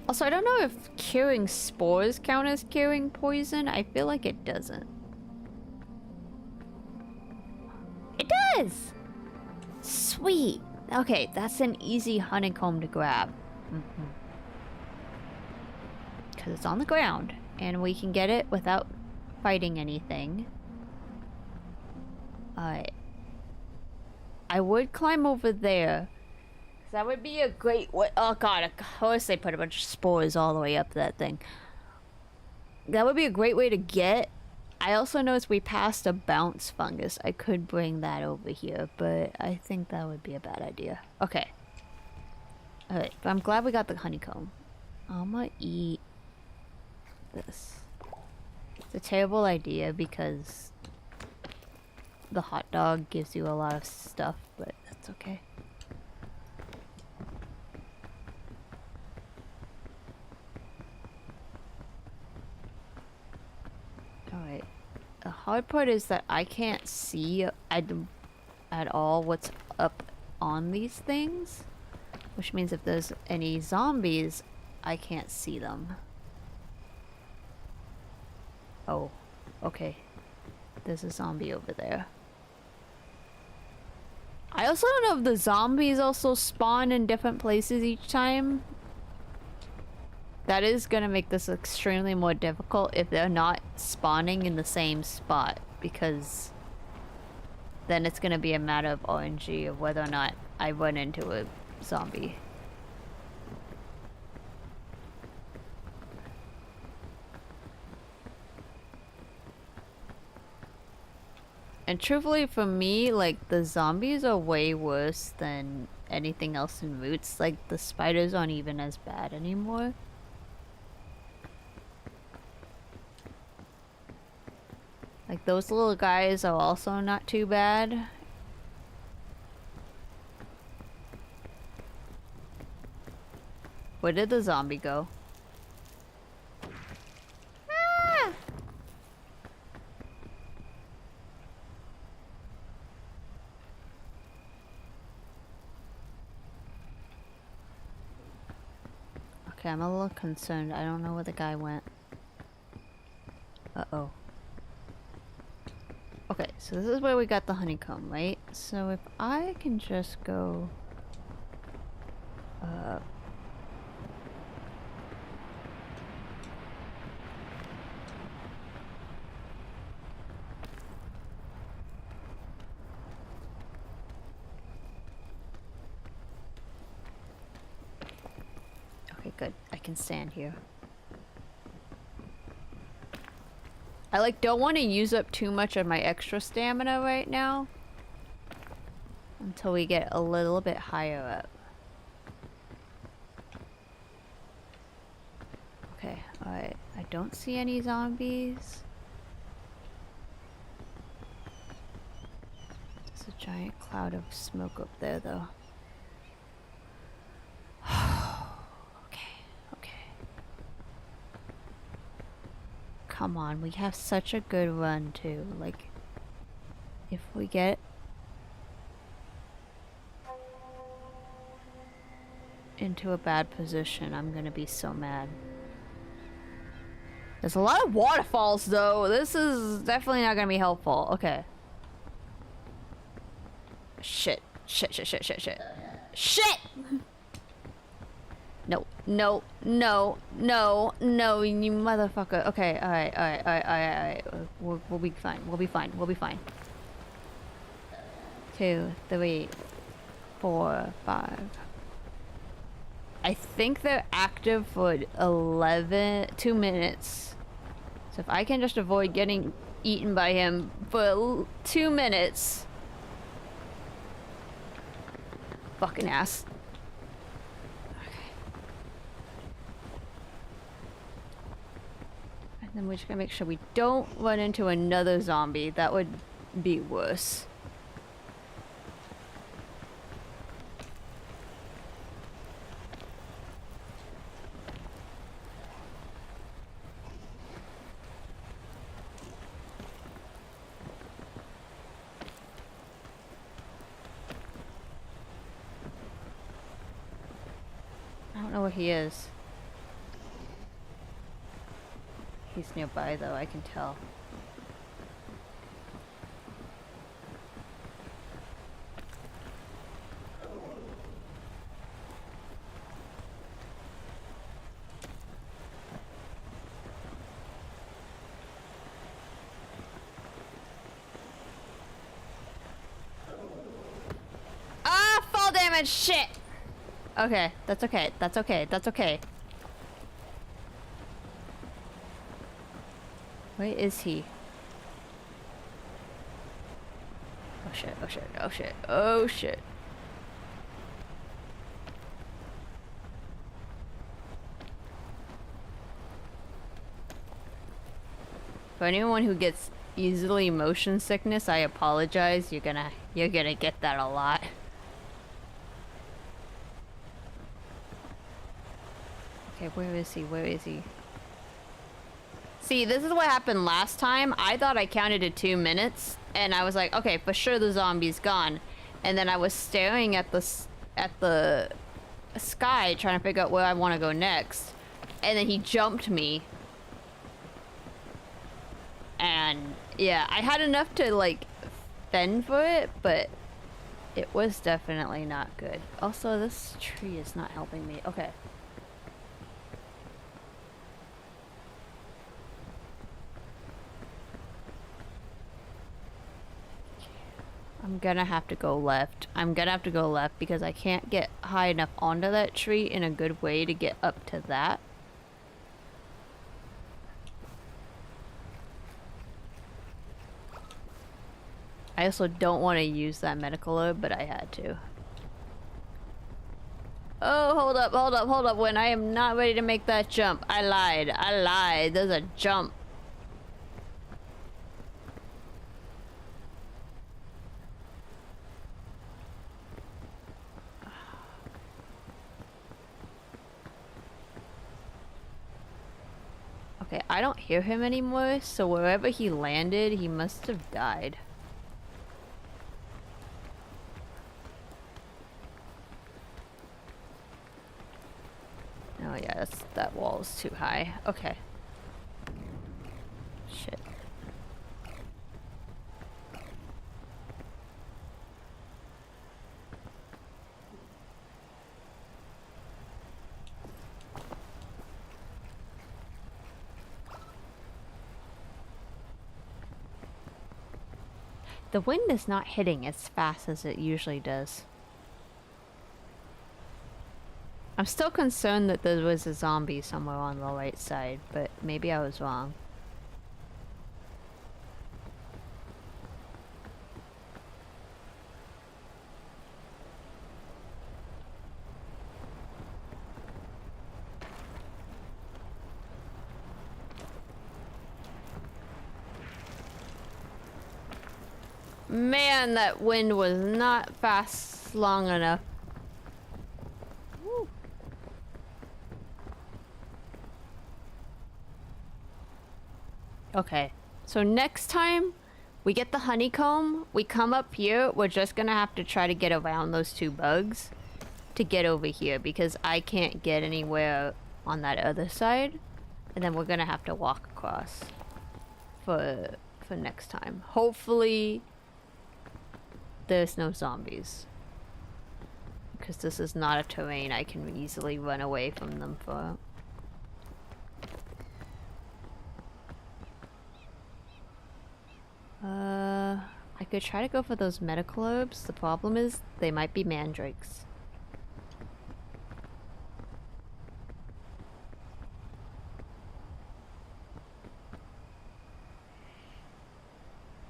Also, I don't know if curing spores count as curing poison. I feel like it doesn't. It is! Sweet! Okay, that's an easy honeycomb to grab. Because it's on the ground, and we can get it without fighting anything. Alright. I would climb over there. Because that would be a great way. Oh god, of course they put a bunch of spores all the way up that thing. That would be a great way to get. I also noticed we passed a bounce fungus. I could bring that over here, but I think that would be a bad idea. Okay. Alright, but I'm glad we got the honeycomb. I'm gonna eat this. It's a terrible idea because the hot dog gives you a lot of stuff, but that's okay. Alright. The hard part is that I can't see at all what's up on these things. Which means if there's any zombies, I can't see them. Oh, okay. There's a zombie over there. I also don't know if the zombies also spawn in different places each time. That is gonna make this extremely more difficult if they're not spawning in the same spot, because then it's gonna be a matter of RNG of whether or not I run into a zombie. And truthfully for me, like, the zombies are way worse than anything else in Roots. Like, the spiders aren't even as bad anymore. Like, those little guys are also not too bad. Where did the zombie go? Ah! Okay, I'm a little concerned. I don't know where the guy went. Uh-oh. Okay, so this is where we got the honeycomb, right? So if I can just go... Okay, good. I can stand here. I like don't want to use up too much of my extra stamina right now until we get a little bit higher up. Okay, alright. I don't see any zombies. There's a giant cloud of smoke up there though. Come on, we have such a good run too. Like, if we get into a bad position, I'm gonna be so mad. There's a lot of waterfalls though. This is definitely not gonna be helpful. Okay. Shit. Shit, shit, shit, shit, shit. Shit! No, no, no, no, no, you motherfucker. Okay, alright. We'll be fine. We'll be fine. We'll be fine. 2, 3, 4, 5. I think they're active for 2 minutes. So if I can just avoid getting eaten by him for 2 minutes. Fucking ass. And we're just gonna make sure we don't run into another zombie. That would be worse. I don't know where he is. He's nearby though, I can tell. it, shit! Okay, that's okay, that's okay, that's okay. Where is he? Oh shit, oh shit, oh shit, oh shit. For anyone who gets easily motion sickness, I apologize. You're gonna get that a lot. Okay, where is he? Where is he? See, this is what happened last time. I thought I counted to 2 minutes, and I was like, okay, for sure the zombie's gone. And then I was staring at the sky, trying to figure out where I want to go next. And then he jumped me. And yeah, I had enough to like fend for it, but it was definitely not good. Also, this tree is not helping me. Okay. I'm gonna have to go left. I'm gonna have to go left because I can't get high enough onto that tree in a good way to get up to that. I also don't want to use that medical herb, but I had to. Oh, hold up, hold up, hold up. When I am not ready to make that jump. I lied. I lied. There's a jump. Okay, I don't hear him anymore, so wherever he landed, he must have died. Oh yeah, that wall is too high. Okay. Shit. The wind is not hitting as fast as it usually does. I'm still concerned that there was a zombie somewhere on the right side, but maybe I was wrong. Man, that wind was not fast long enough. Woo. Okay, so next time we get the honeycomb, we come up here, we're just gonna have to try to get around those two bugs to get over here because I can't get anywhere on that other side. And then we're gonna have to walk across for next time. Hopefully there's no zombies. Because this is not a terrain I can easily run away from them for. I could try to go for those medical herbs. The problem is they might be mandrakes.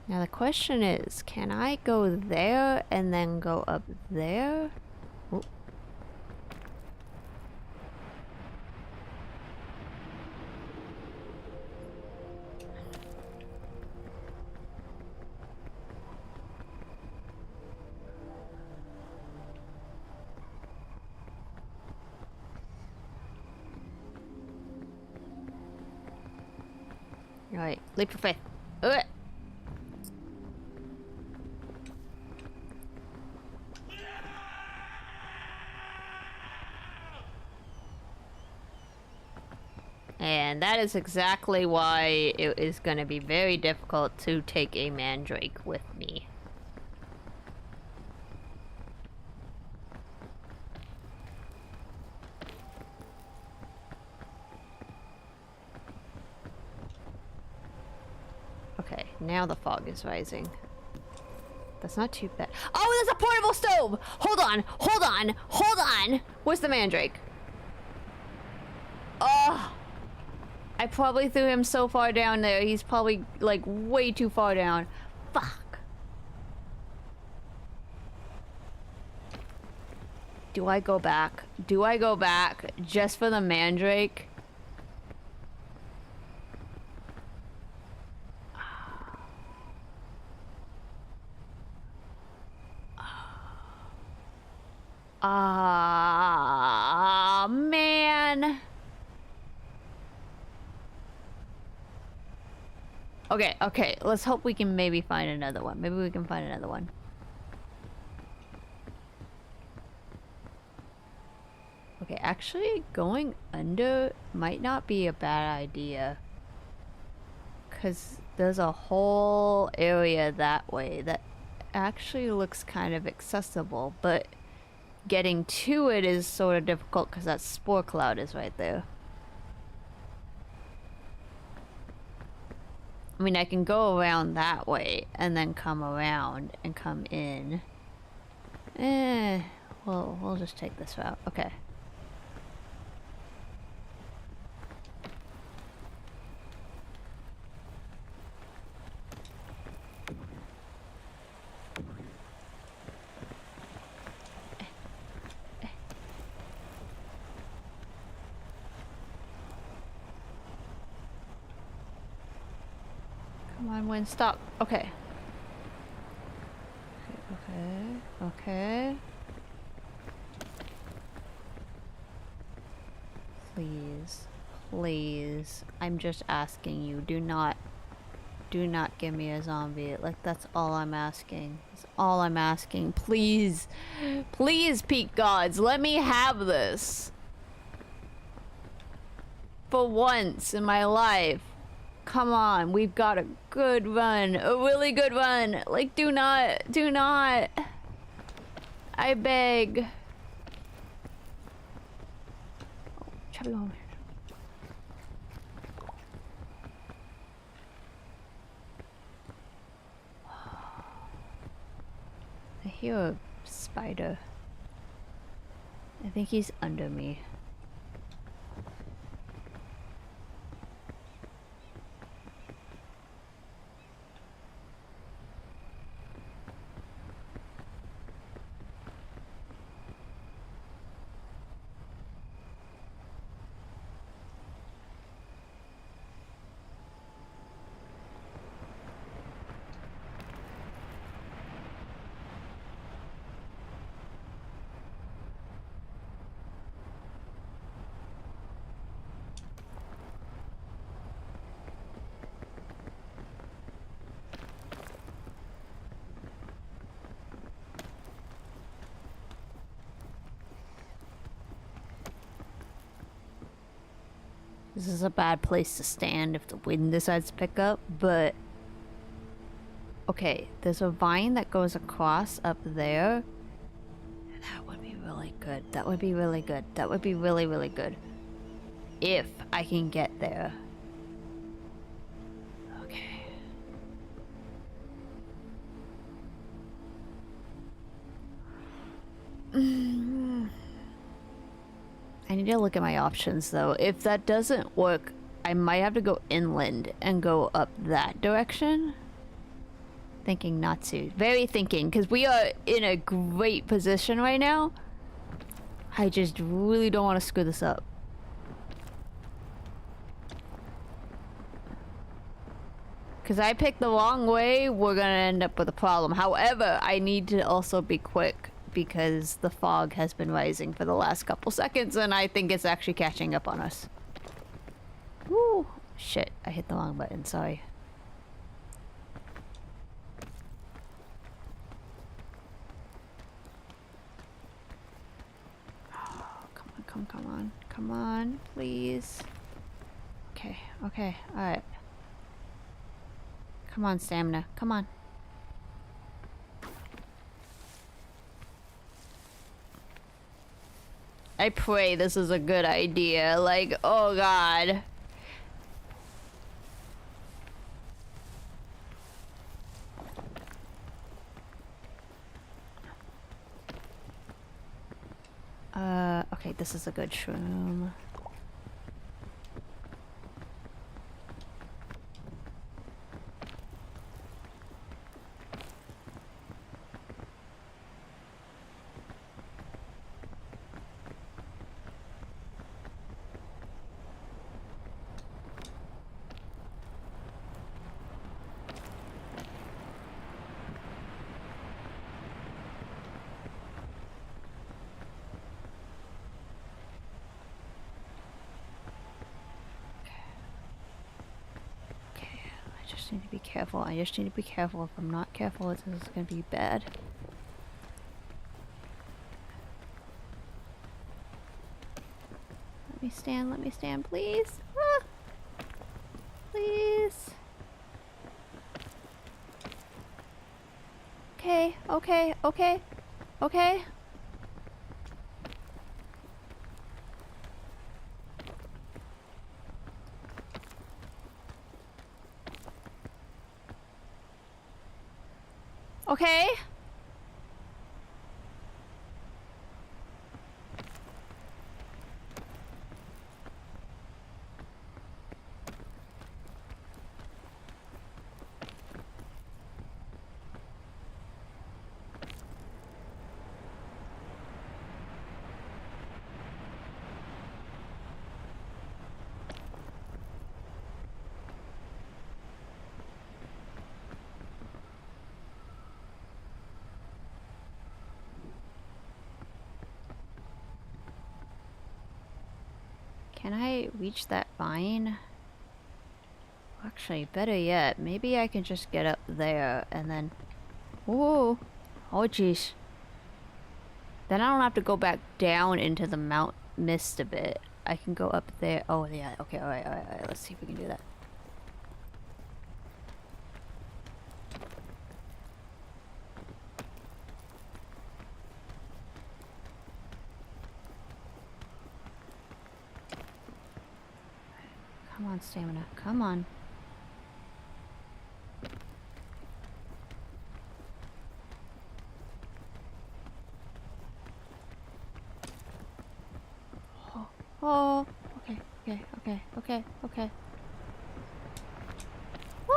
Now the question is, can I go there and then go up there? Oh. Right, leap of faith. Ugh. And that is exactly why it is going to be very difficult to take a mandrake with me. Okay, now the fog is rising. The That's not too bad. Oh, there's a portable stove! Hold on, hold on, hold on! Where's the mandrake? Oh! I probably threw him so far down there. He's probably, like, way too far down. Fuck. Do I go back? Do I go back just for the mandrake? Ah, man. Okay, okay. Let's hope we can maybe find another one. Maybe we can find another one. Okay, actually, going under might not be a bad idea. Because there's a whole area that way that actually looks kind of accessible, but getting to it is sort of difficult because that spore cloud is right there. I mean, I can go around that way and then come around and come in. Well, we'll just take this route. Okay. Come on, Win, stop. Okay. Okay, okay. Please, please. I'm just asking you. Do not give me a zombie. Like, that's all I'm asking. That's all I'm asking. Please, please, peak gods, let me have this. For once in my life. Come on, we've got a good run. A really good run. Like, do not. I beg. Oh, chubby moment. I hear a spider. I think he's under me. This is a bad place to stand if the wind decides to pick up, but... Okay, there's a vine that goes across up there. That would be really good. That would be really good. That would be really, really good. If I can get there. Okay. I need to look at my options though. If that doesn't work, I might have to go inland and go up that direction. Thinking not to. Very thinking, because we are in a great position right now. I just really don't want to screw this up. Because I picked the wrong way, we're gonna end up with a problem. However, I need to also be quick because the fog has been rising for the last couple seconds and I think it's actually catching up on us. Woo! Shit, I hit the wrong button, sorry. Oh, come on, please. Okay, alright. Come on, stamina, come on. I pray this is a good idea. Like, oh god. Okay, this is a good shroom. Need to be careful. I just need to be careful. If I'm not careful, this is gonna be bad. Let me stand, please. Ah! Please. Okay, okay, okay, okay. Okay. Can I reach that vine? Actually, better yet, maybe I can just get up there and then... Ooh! Oh jeez. Then I don't have to go back down into the mount mist a bit. I can go up there. Oh yeah, okay, alright, let's see if we can do that. Come on, stamina. Come on. Oh, okay. Woo!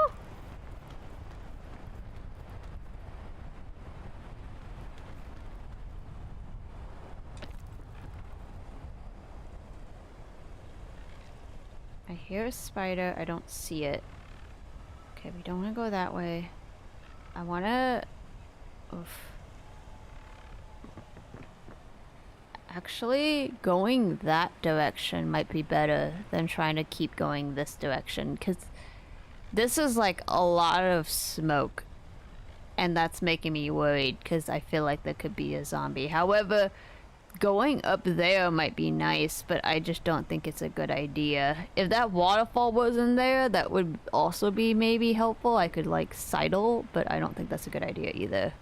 I hear a spider. I don't see it. Okay, we don't want to go that way. I want to... Oof. Actually, going that direction might be better than trying to keep going this direction, because this is like a lot of smoke, and that's making me worried, because I feel like there could be a zombie. However, going up there might be nice, but I just don't think it's a good idea. If that waterfall wasn't there, that would also be maybe helpful. I could like sidle, but I don't think that's a good idea either.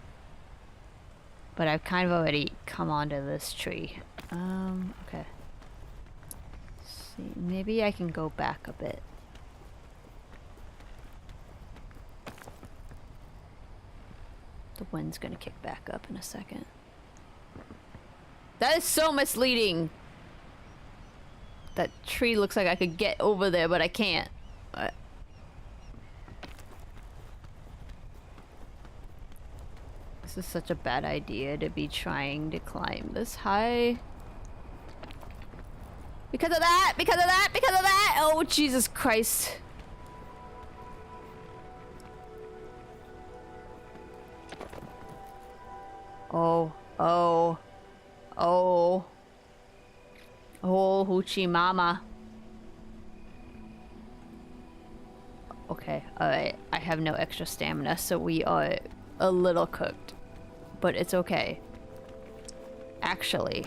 But I've kind of already come onto this tree. Okay. Let's see, maybe I can go back a bit. The wind's gonna kick back up in a second. That is so misleading! That tree looks like I could get over there, but I can't. This is such a bad idea to be trying to climb this high. Because of that! Because of that! Because of that! Oh, Jesus Christ. Oh. Oh. Oh. Oh, hoochie mama. Okay, alright. I have no extra stamina, so we are a little cooked. But it's okay. Actually,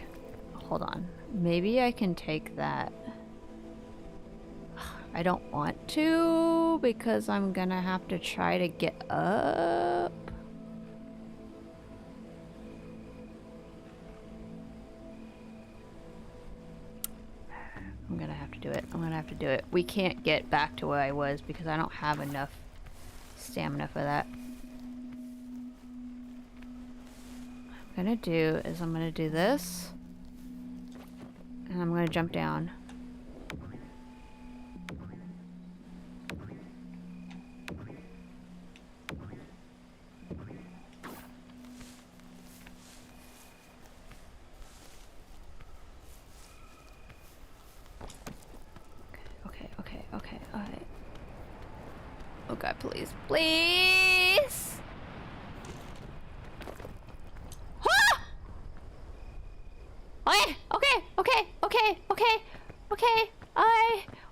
hold on. Maybe I can take that. I don't want to, because I'm gonna have to try to get up. I'm gonna have to do it. I'm gonna have to do it. We can't get back to where I was because I don't have enough stamina for that. What I'm gonna do is I'm gonna do this. And I'm gonna jump down. Okay, alright. Oh god, please. Please! Ah! Okay.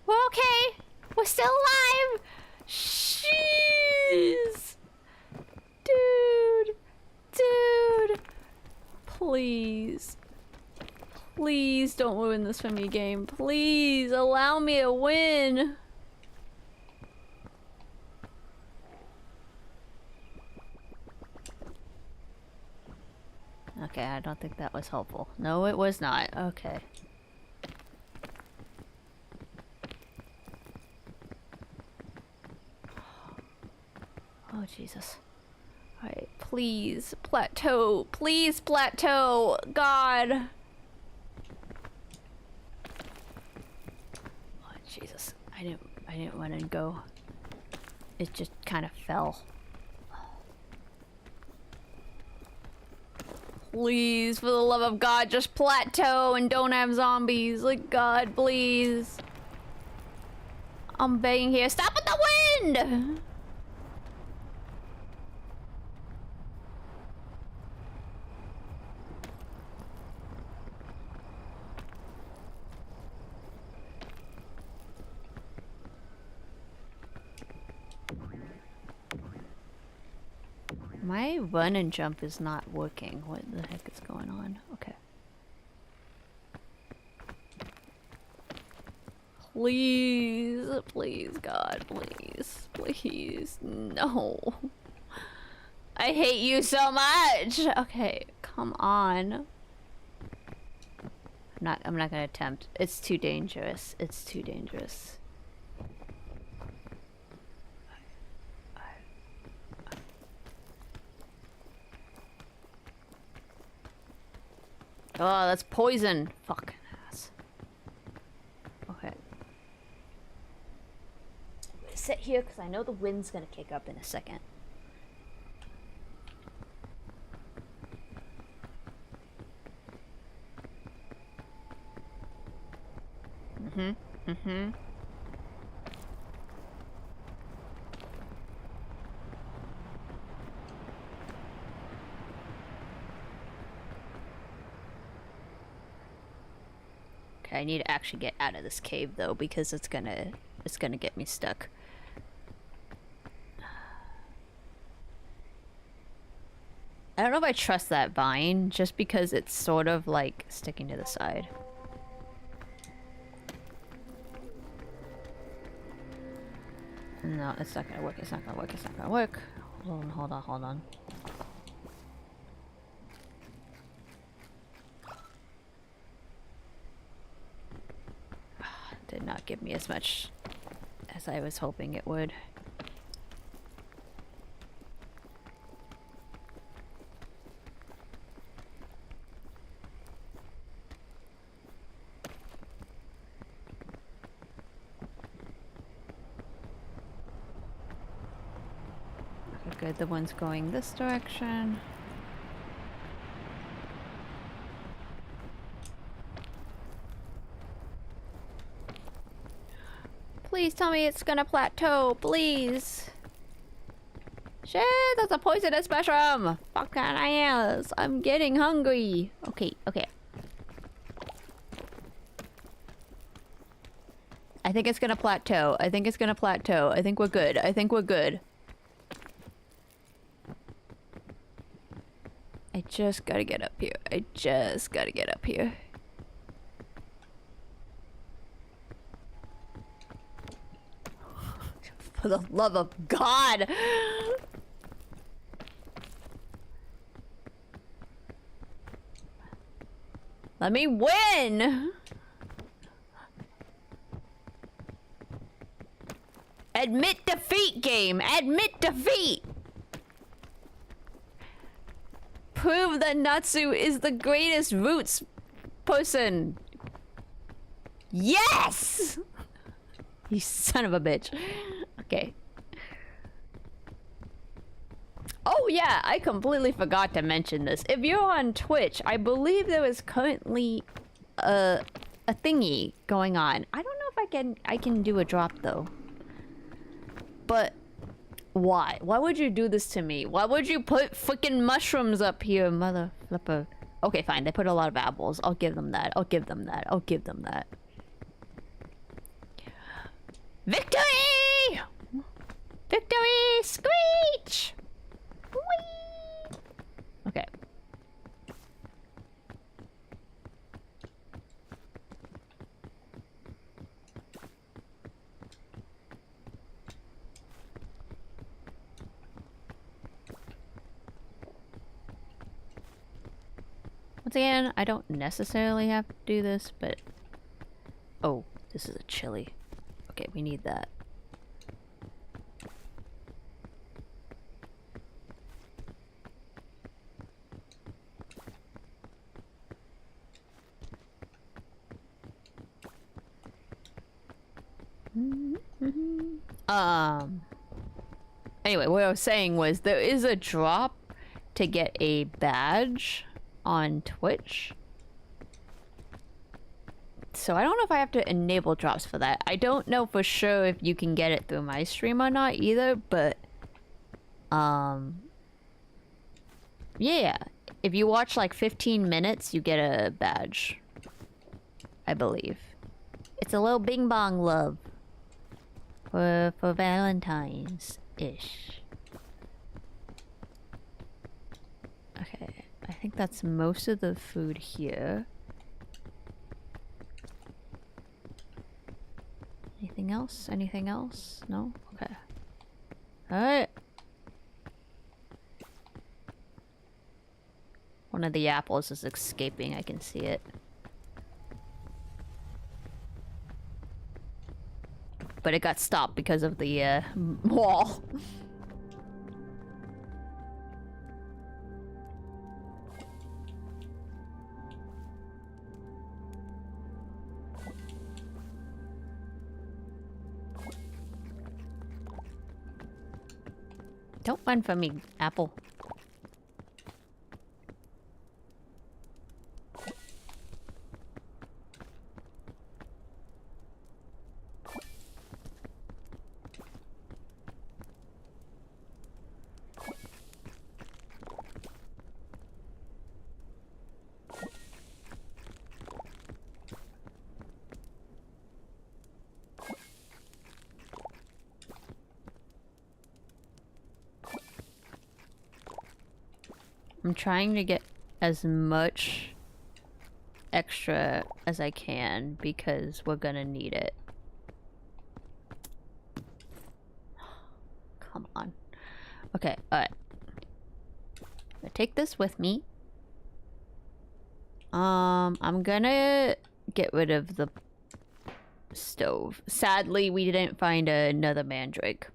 We're okay. We're still alive! Jeez! Dude! Please. Please don't ruin this for me, game. Please allow me a win. Okay, I don't think that was helpful. No, it was not. Okay. Oh, Jesus. Alright, please, plateau. Please, plateau. God. Oh, Jesus. I didn't want to go. It just kind of fell. Please, for the love of God, just plateau and don't have zombies. Like, God, please. I'm begging here. Stop with the wind! My run and jump is not working. What the heck is going on? Okay. Please, please, God, please, please, no. I hate you so much. Okay, come on. I'm not gonna attempt. It's too dangerous. It's too dangerous. Oh, that's poison. Fucking ass. Okay. I'm gonna sit here because I know the wind's gonna kick up in a second. Okay, I need to actually get out of this cave though, because it's gonna get me stuck. I don't know if I trust that vine, just because it's sort of like sticking to the side. No, it's not gonna work, it's not gonna work, it's not gonna work. Hold on. Did not give me as much as I was hoping it would. Okay, good, the one's going this direction. Please tell me it's gonna plateau, please. Shit, that's a poisonous mushroom. Fucking ass. I'm getting hungry. Okay. I think it's gonna plateau. I think we're good. I just gotta get up here. For the love of God! Let me win! Admit defeat, game! Admit defeat! Prove that Natsu is the greatest roots person. Yes! You son of a bitch. Okay. Oh yeah, I completely forgot to mention this. If you're on Twitch, I believe there is currently a thingy going on. I don't know if I can do a drop though. But why? Why would you do this to me? Why would you put freaking mushrooms up here, mother flipper? Okay, fine. They put a lot of apples. I'll give them that. I'll give them that. I'll give them that. Victory! Victory! Screech! Whee! Okay. Once again, I don't necessarily have to do this, but... Oh, this is a chili. Okay, we need that. Anyway, what I was saying was there is a drop to get a badge on Twitch. So I don't know if I have to enable drops for that. I don't know for sure if you can get it through my stream or not either, but yeah, if you watch like 15 minutes, you get a badge, I believe. It's a little bing bong love for Valentine's-ish. Okay, I think that's most of the food here. Anything else? Anything else? No? Okay. Alright. One of the apples is escaping, I can see it. But it got stopped because of the wall. Don't run from me, apple. I'm trying to get as much extra as I can because we're gonna need it. Come on. Okay, alright. I'm gonna take this with me. I'm gonna get rid of the stove. Sadly, we didn't find another mandrake.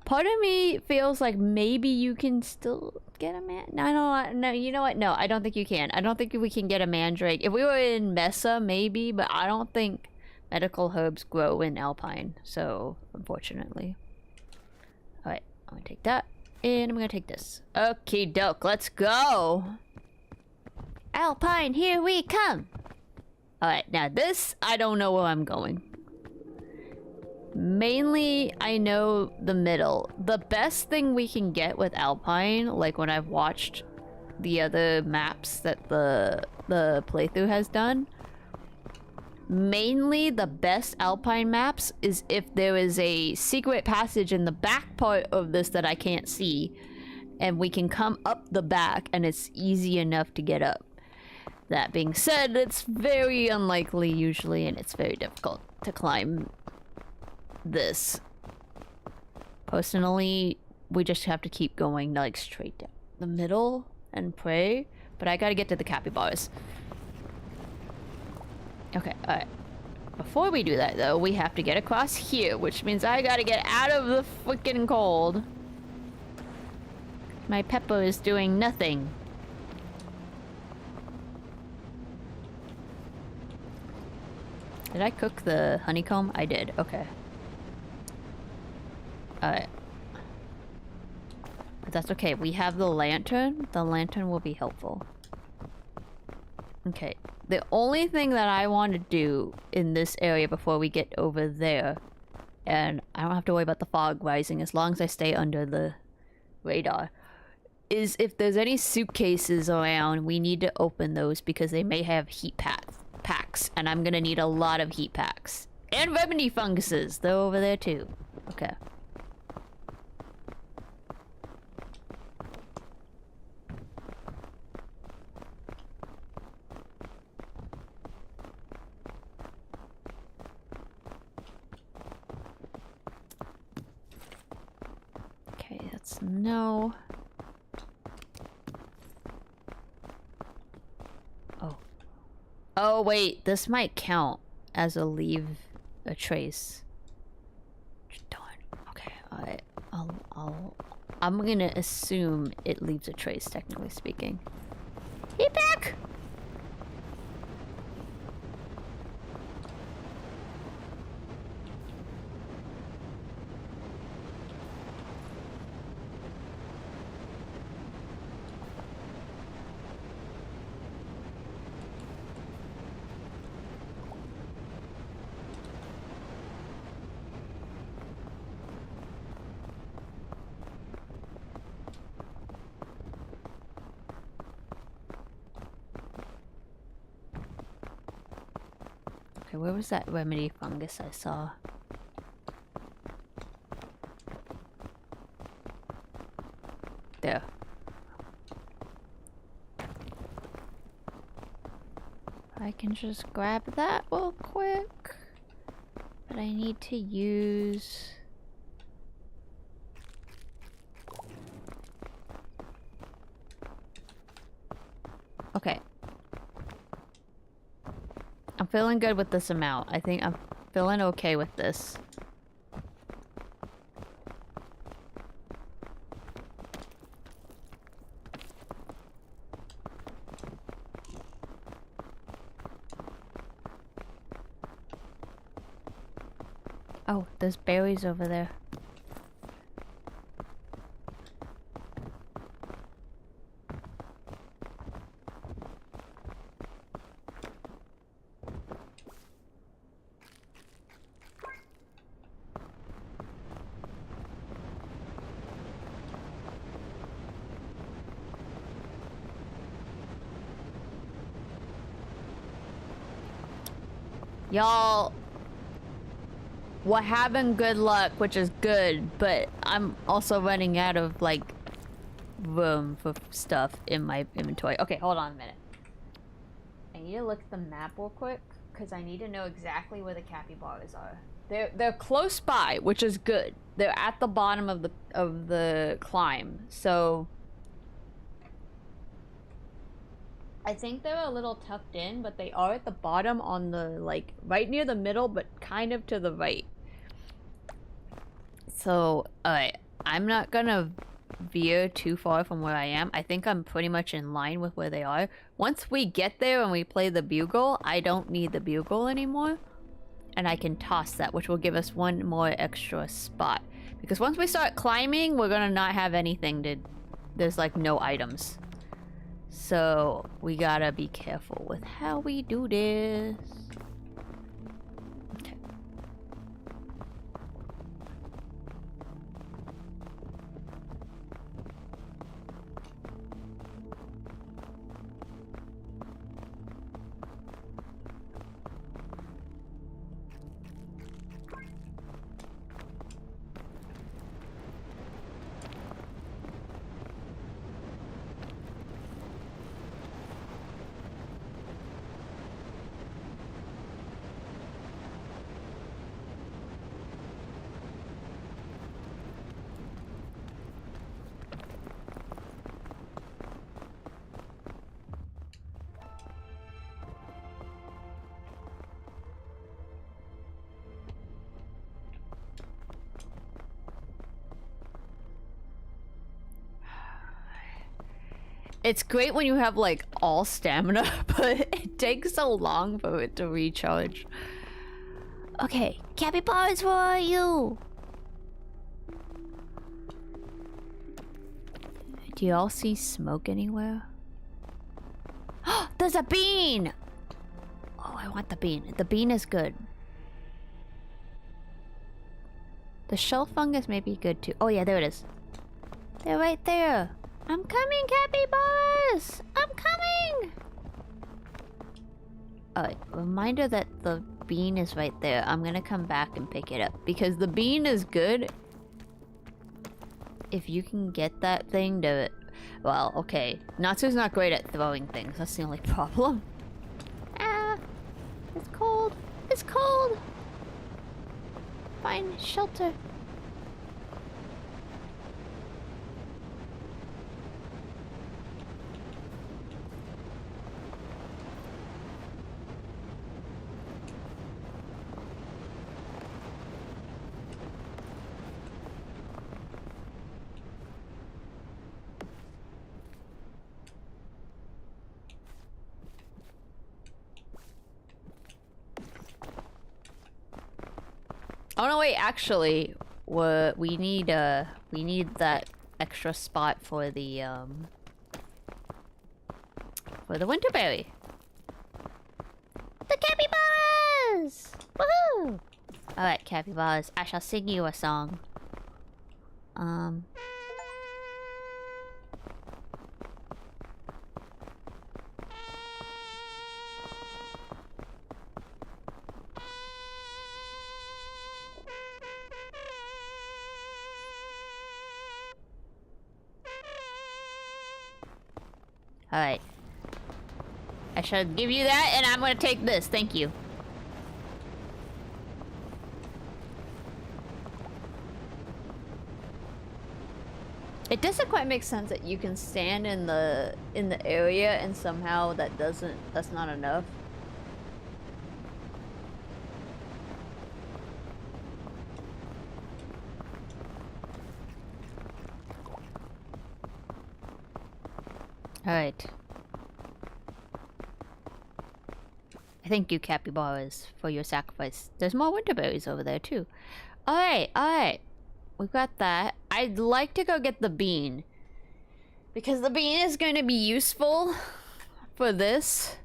Part of me feels like maybe you can still get a no, you know what? No, I don't think you can. I don't think we can get a mandrake. If we were in Mesa, maybe, but I don't think medical herbs grow in Alpine, so unfortunately. Alright, I'm gonna take that, and I'm gonna take this. Okie doke, let's go! Alpine, here we come! Alright, now this, I don't know where I'm going. Mainly, I know the middle. The best thing we can get with Alpine, like when I've watched the other maps that the playthrough has done, mainly the best Alpine maps is if there is a secret passage in the back part of this that I can't see, and we can come up the back and it's easy enough to get up. That being said, it's very unlikely usually, and it's very difficult to climb this. Personally, we just have to keep going like straight down the middle and pray, but I gotta get to the capybaras. Okay, alright. Before we do that though, we have to get across here, which means I gotta get out of the freaking cold. My pepper is doing nothing. Did I cook the honeycomb? I did. Okay. Alright. But that's okay. We have the lantern. The lantern will be helpful. Okay. The only thing that I want to do in this area before we get over there, and I don't have to worry about the fog rising as long as I stay under the radar, is if there's any suitcases around, we need to open those because they may have heat packs, and I'm gonna need a lot of heat packs. And remedy funguses, they're over there too. Okay. Okay, that's no. Oh wait, this might count as a leave a trace. Darn. Okay, I'm gonna assume it leaves a trace, technically speaking. Hey, back! Where was that remedy fungus I saw? There. I can just grab that real quick. But I need to use... Okay. I'm feeling good with this amount. I think I'm feeling okay with this. Oh, there's berries over there. Y'all, we're having good luck, which is good, but I'm also running out of, like, room for stuff in my inventory. Okay, hold on a minute. I need to look at the map real quick, because I need to know exactly where the capybaras are. They're close by, which is good. They're at the bottom of the climb, so... I think they're a little tucked in, but they are at the bottom on the, like, right near the middle, but kind of to the right. So, alright, I'm not gonna veer too far from where I am. I think I'm pretty much in line with where they are. Once we get there and we play the bugle, I don't need the bugle anymore. And I can toss that, which will give us one more extra spot. Because once we start climbing, we're gonna not have anything to... There's, like, no items. So, we gotta be careful with how we do this. Okay. It's great when you have, like, all stamina, but it takes so long for it to recharge. Okay, capybaras, where are you? Do you all see smoke anywhere? There's a bean! Oh, I want the bean. The bean is good. The shell fungus may be good too. Oh yeah, there it is. They're right there. I'm coming, capybaras! I'm coming! Alright, reminder that the bean is right there. I'm gonna come back and pick it up. Because the bean is good. If you can get that thing to... Well, okay. Natsu's not great at throwing things. That's the only problem. Ah! It's cold. It's cold! Find shelter. Oh no, wait, actually, we need that extra spot for the winterberry. The capybaras! Woohoo! Alright, capybaras, I shall sing you a song. Alright. I shall give you that, and I'm gonna take this. Thank you. It doesn't quite make sense that you can stand in the area and somehow that's not enough. Alright. Thank you, capybaras, for your sacrifice. There's more winterberries over there, too. Alright, alright. We've got that. I'd like to go get the bean. Because the bean is going to be useful for this.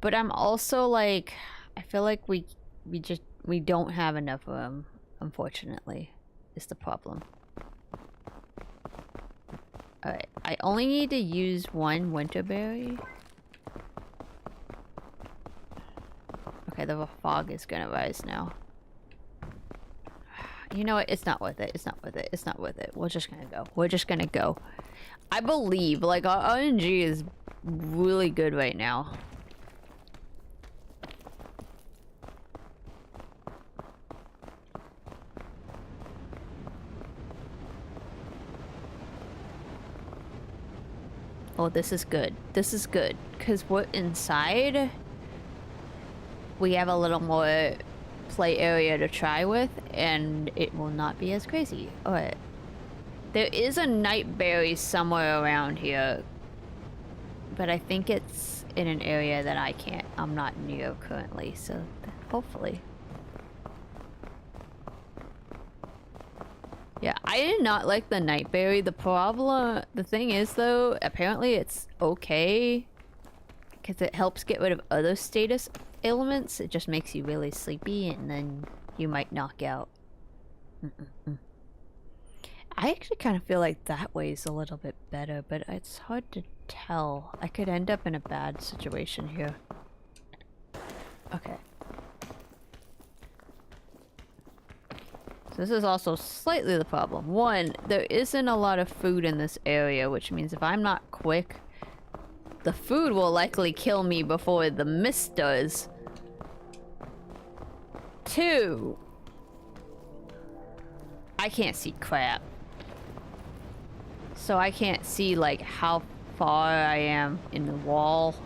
But I'm also like... I feel like we don't have enough of them, unfortunately. Is the problem. Alright, I only need to use one winterberry. Okay, the fog is gonna rise now. You know what? It's not worth it. It's not worth it. It's not worth it. We're just gonna go. We're just gonna go. I believe, like, our RNG is really good right now. Oh, this is good. This is good. Because we're inside. We have a little more play area to try with. And it will not be as crazy. Alright. There is a nightberry somewhere around here. But I think it's in an area that I'm not near currently. So, hopefully. Yeah, I did not like the nightberry. The thing is though, apparently it's okay. Because it helps get rid of other status ailments. It just makes you really sleepy and then you might knock out. I actually kind of feel like that way is a little bit better, but it's hard to tell. I could end up in a bad situation here. Okay. So this is also slightly the problem. One, there isn't a lot of food in this area, which means if I'm not quick, the food will likely kill me before the mist does. Two, I can't see crap. So I can't see like how far I am in the wall.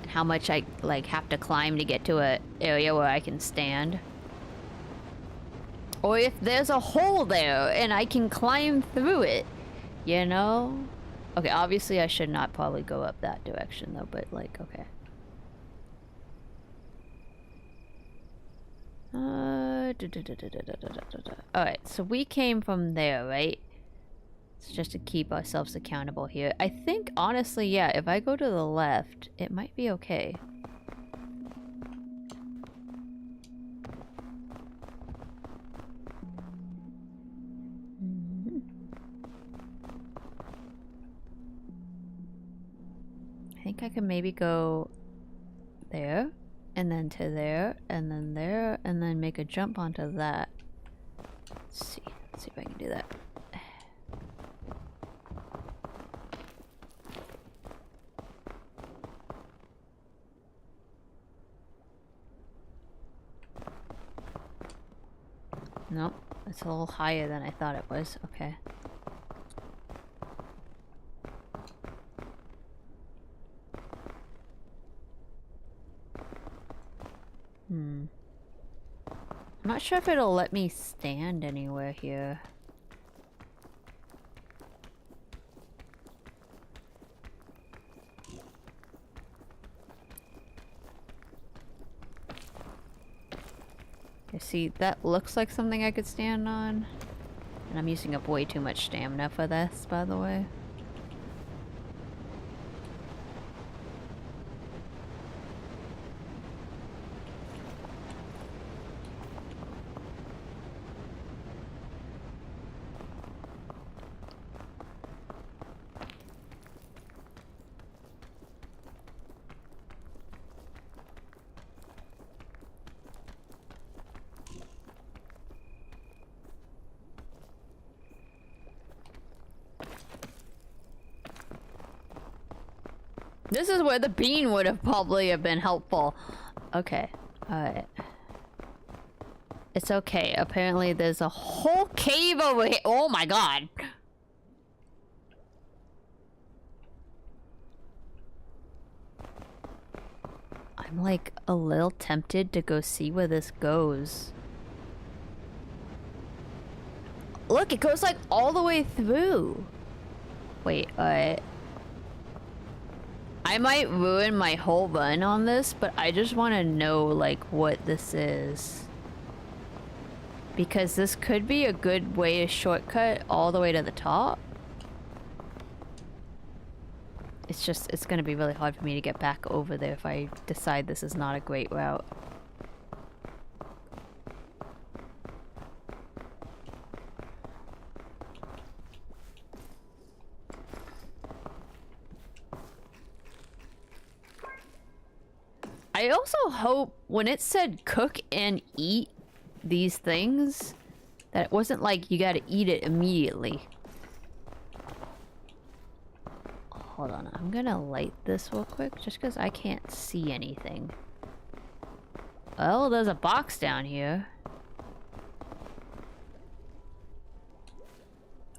And how much I like have to climb to get to an area where I can stand. Or if there's a hole there and I can climb through it, you know? Okay, obviously I should not probably go up that direction though, but like, okay. Alright, so we came from there, right? It's just to keep ourselves accountable here. I think, honestly, yeah, if I go to the left, it might be okay. I think I can maybe go there, and then to there, and then make a jump onto that. Let's see if I can do that. Nope, it's a little higher than I thought it was. Okay. I'm not sure if it'll let me stand anywhere here. You see, that looks like something I could stand on. And I'm using up way too much stamina for this, by the way. This is where the bean would have probably have been helpful. Okay, alright. It's okay. Apparently there's a whole cave over here. Oh my god. I'm like a little tempted to go see where this goes. Look, it goes like all the way through. Wait, alright. I might ruin my whole run on this, but I just want to know, like, what this is. Because this could be a good way to shortcut all the way to the top. It's just, it's going to be really hard for me to get back over there if I decide this is not a great route. I also hope when it said cook and eat these things, that it wasn't like you gotta eat it immediately. Hold on, I'm gonna light this real quick just because I can't see anything. Oh, there's a box down here.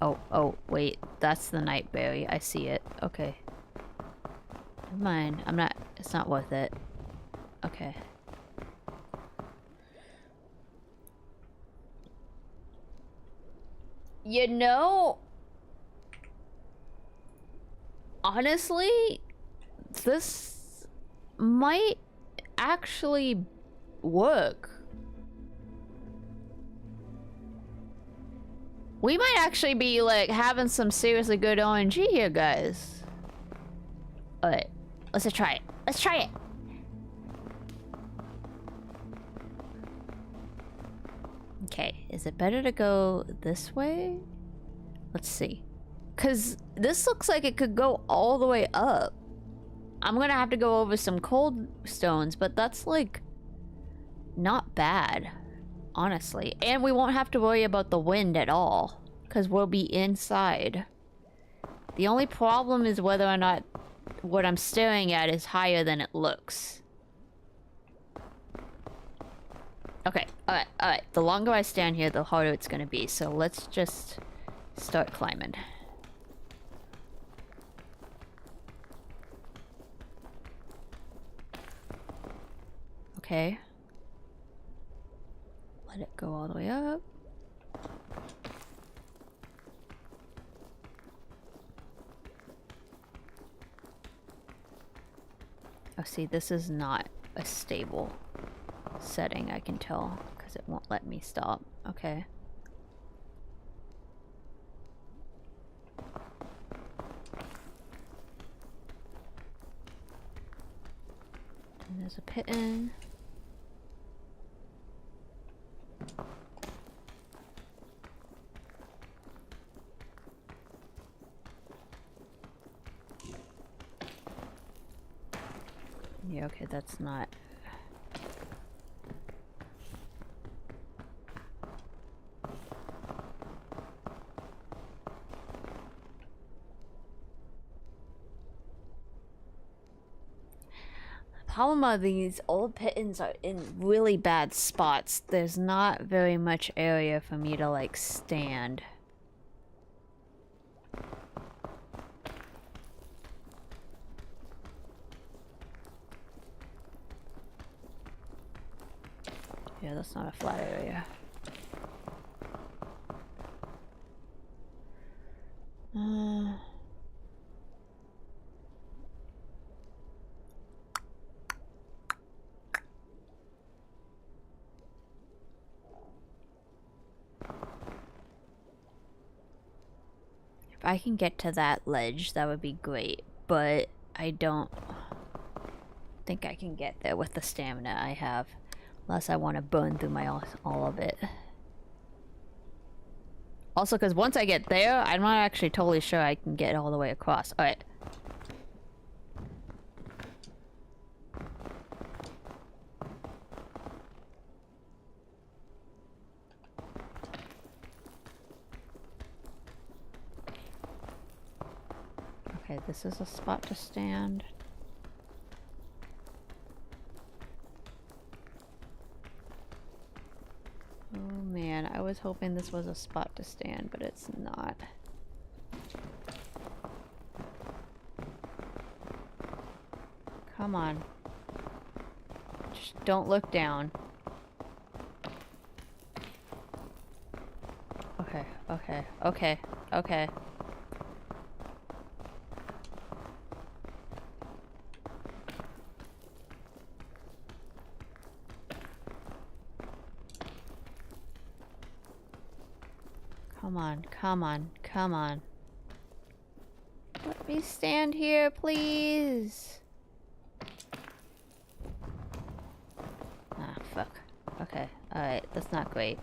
Oh, wait, that's the nightberry. I see it. Okay. Never mind, it's not worth it. Okay. You know, honestly, this might actually work. We might actually be, like, having some seriously good RNG here, guys. Alright, let's just try it. Let's try it! Okay, is it better to go this way? Let's see. Because this looks like it could go all the way up. I'm gonna have to go over some cold stones, but that's, like, not bad, honestly. And we won't have to worry about the wind at all, because we'll be inside. The only problem is whether or not what I'm staring at is higher than it looks. Okay, alright. The longer I stand here, the harder it's gonna be. So let's just start climbing. Okay. Let it go all the way up. Oh, see, this is not a stable setting, I can tell, because because it won't let me stop. Okay. And there's a pigeon. Yeah, okay, that's not... The problem are these old pigeons are in really bad spots. There's not very much area for me to, like, stand. Yeah, that's not a flat area. If I can get to that ledge, that would be great, but I don't think I can get there with the stamina I have. Unless I want to burn through my all of it. Also, because once I get there, I'm not actually totally sure I can get all the way across. Alright. Okay, this is a spot to stand. Oh man, I was hoping this was a spot to stand, but it's not. Come on. Just don't look down. Okay, okay, okay, okay. Come on, come on, come on. Let me stand here, please. Ah, fuck. Okay, alright, that's not great.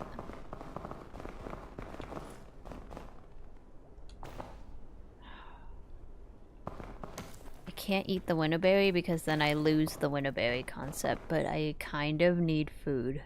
I can't eat the winterberry because then I lose the winterberry concept, but I kind of need food.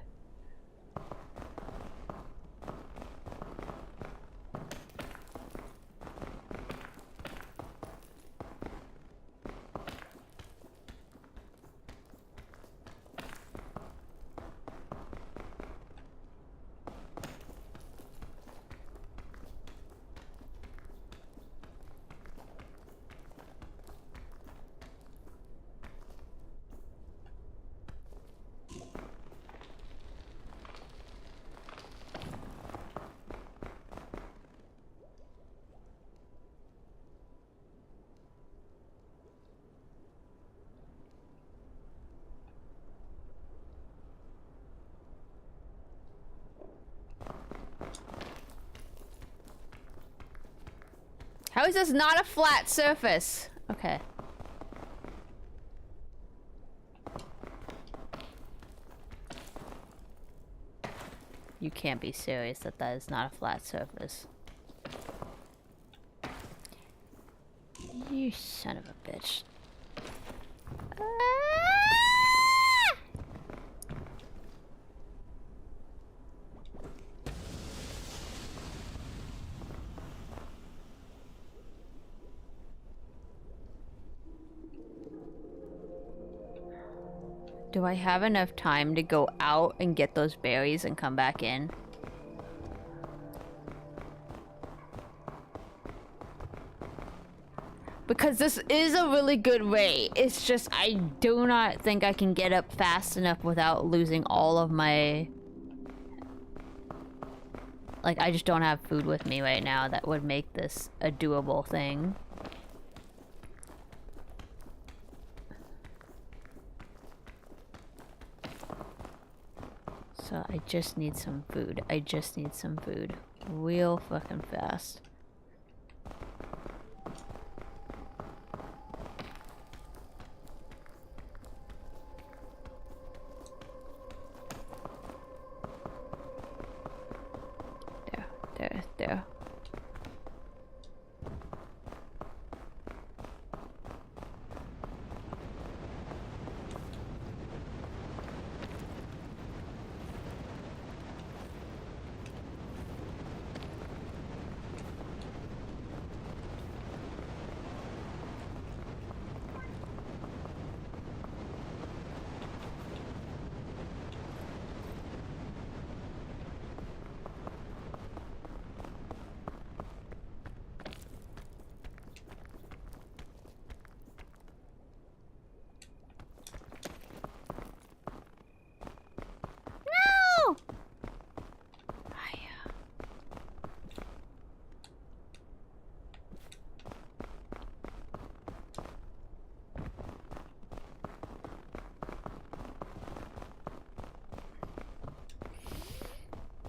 How is this not a flat surface? Okay. You can't be serious that that is not a flat surface. You son of a bitch. Do I have enough time to go out and get those berries and come back in? Because this is a really good rate. It's just I do not think I can get up fast enough without losing all of my... Like, I just don't have food with me right now that would make this a doable thing. So I just need some food. I just need some food. Real fucking fast. There.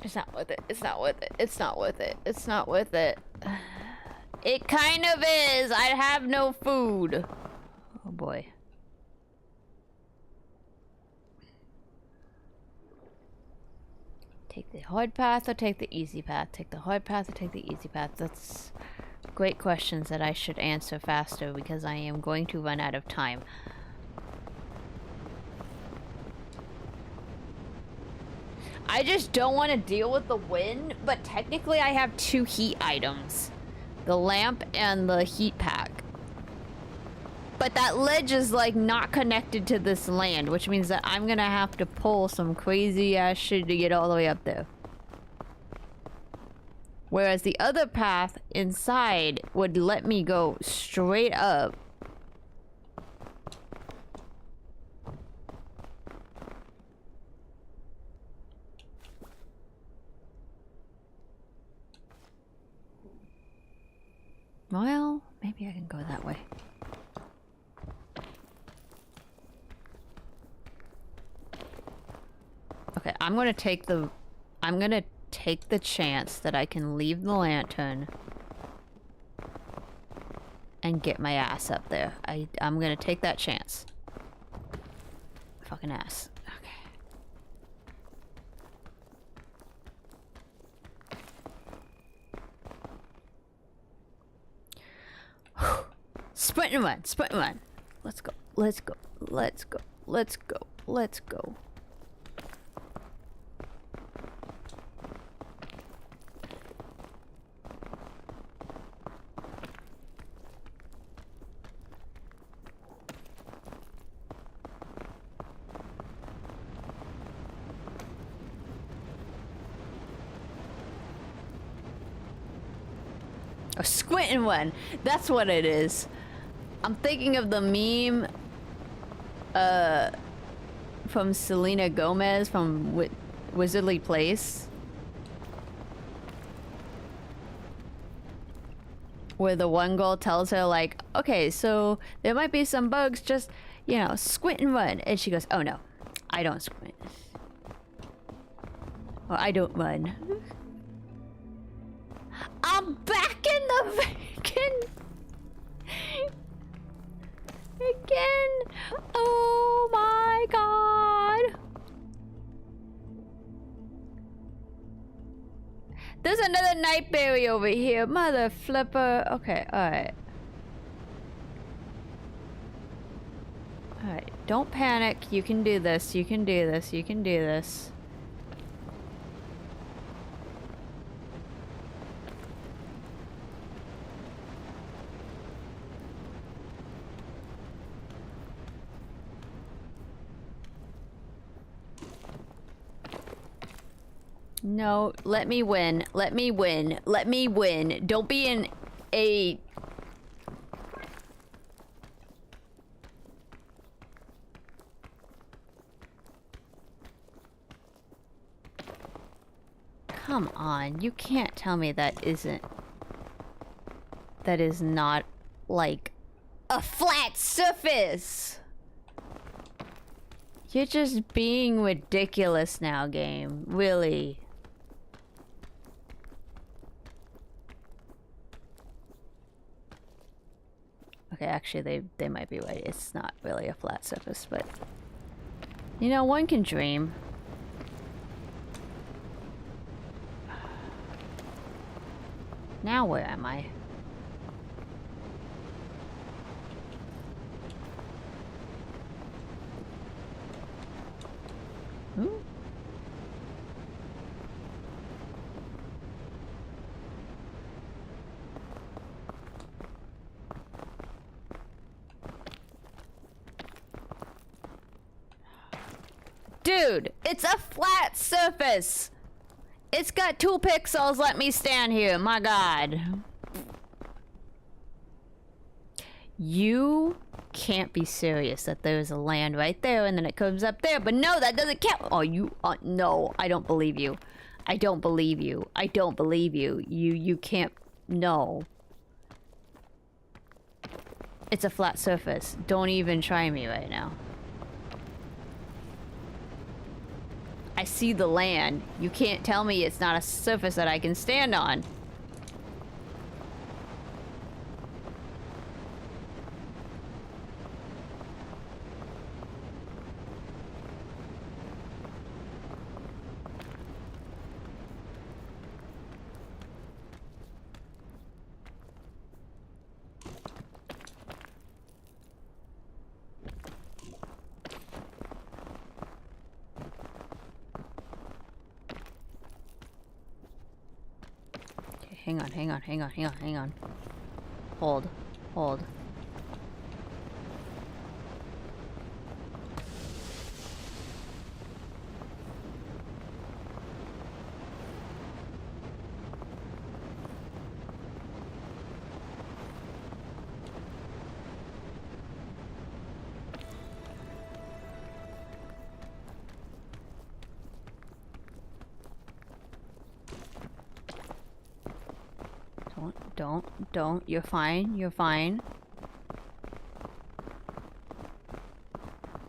It's not worth it. It's not worth it. It's not worth it. It's not worth it. It kind of is. I have no food. Oh boy. Take the hard path or take the easy path? Take the hard path or take the easy path? That's great questions that I should answer faster because I am going to run out of time. I just don't want to deal with the wind, but technically I have 2 heat items. The lamp and the heat pack. But that ledge is like not connected to this land, which means that I'm gonna have to pull some crazy ass shit to get all the way up there. Whereas the other path inside would let me go straight up. Well, maybe I can go that way. Okay, I'm gonna take the chance that I can leave the lantern and get my ass up there. I'm gonna take that chance. Fucking ass. Sprint and run, sprint and run. Let's go, let's go, let's go, let's go, let's go. A squint and run. That's what it is. I'm thinking of the meme from Selena Gomez from Wizardly Place, where the one girl tells her like, okay, so there might be some bugs, just, you know, squint and run. And she goes, oh no, I don't squint. Or I don't run. I'm back in the freaking again. Oh my god. There's another nightberry over here. Mother flipper. Okay, alright. Alright, don't panic. You can do this. You can do this. You can do this. No, let me win. Let me win. Let me win. Don't be in a... Come on, you can't tell me that isn't... That is not, like, a flat surface! You're just being ridiculous now, game. Really. Okay, actually, they might be right. It's not really a flat surface, but... You know, one can dream. Now where am I? Hmm? Dude, it's a flat surface! It's got 2 pixels, let me stand here, my god. You can't be serious that there's a land right there and then it comes up there, but no, that doesn't count. Oh, you, no, I don't believe you. I don't believe you. I don't believe you. You can't, no. It's a flat surface. Don't even try me right now. I see the land. You can't tell me it's not a surface that I can stand on. Hang on. Hold. Don't. You're fine.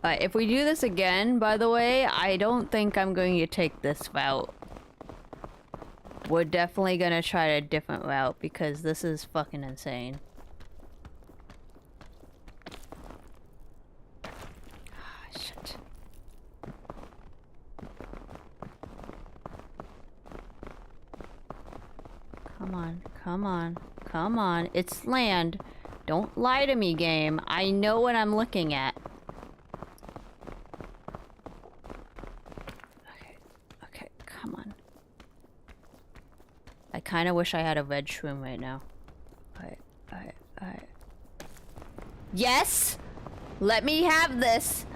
If we do this again, by the way, I don't think I'm going to take this route. We're definitely gonna try a different route because this is fucking insane. Shit. Come on. It's land. Don't lie to me, game. I know what I'm looking at. Okay, come on. I kind of wish I had a red shroom right now. Alright. Yes! Let me have this!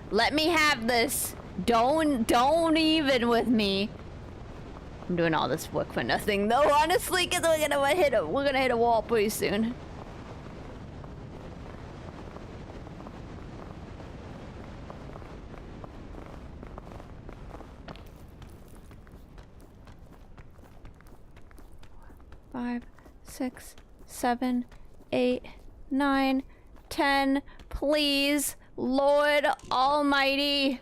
Don't even with me. I'm doing all this work for nothing, though, honestly, because we're gonna hit a wall pretty soon. Five, 6, 7, 8, 9, 10. Please, Lord Almighty.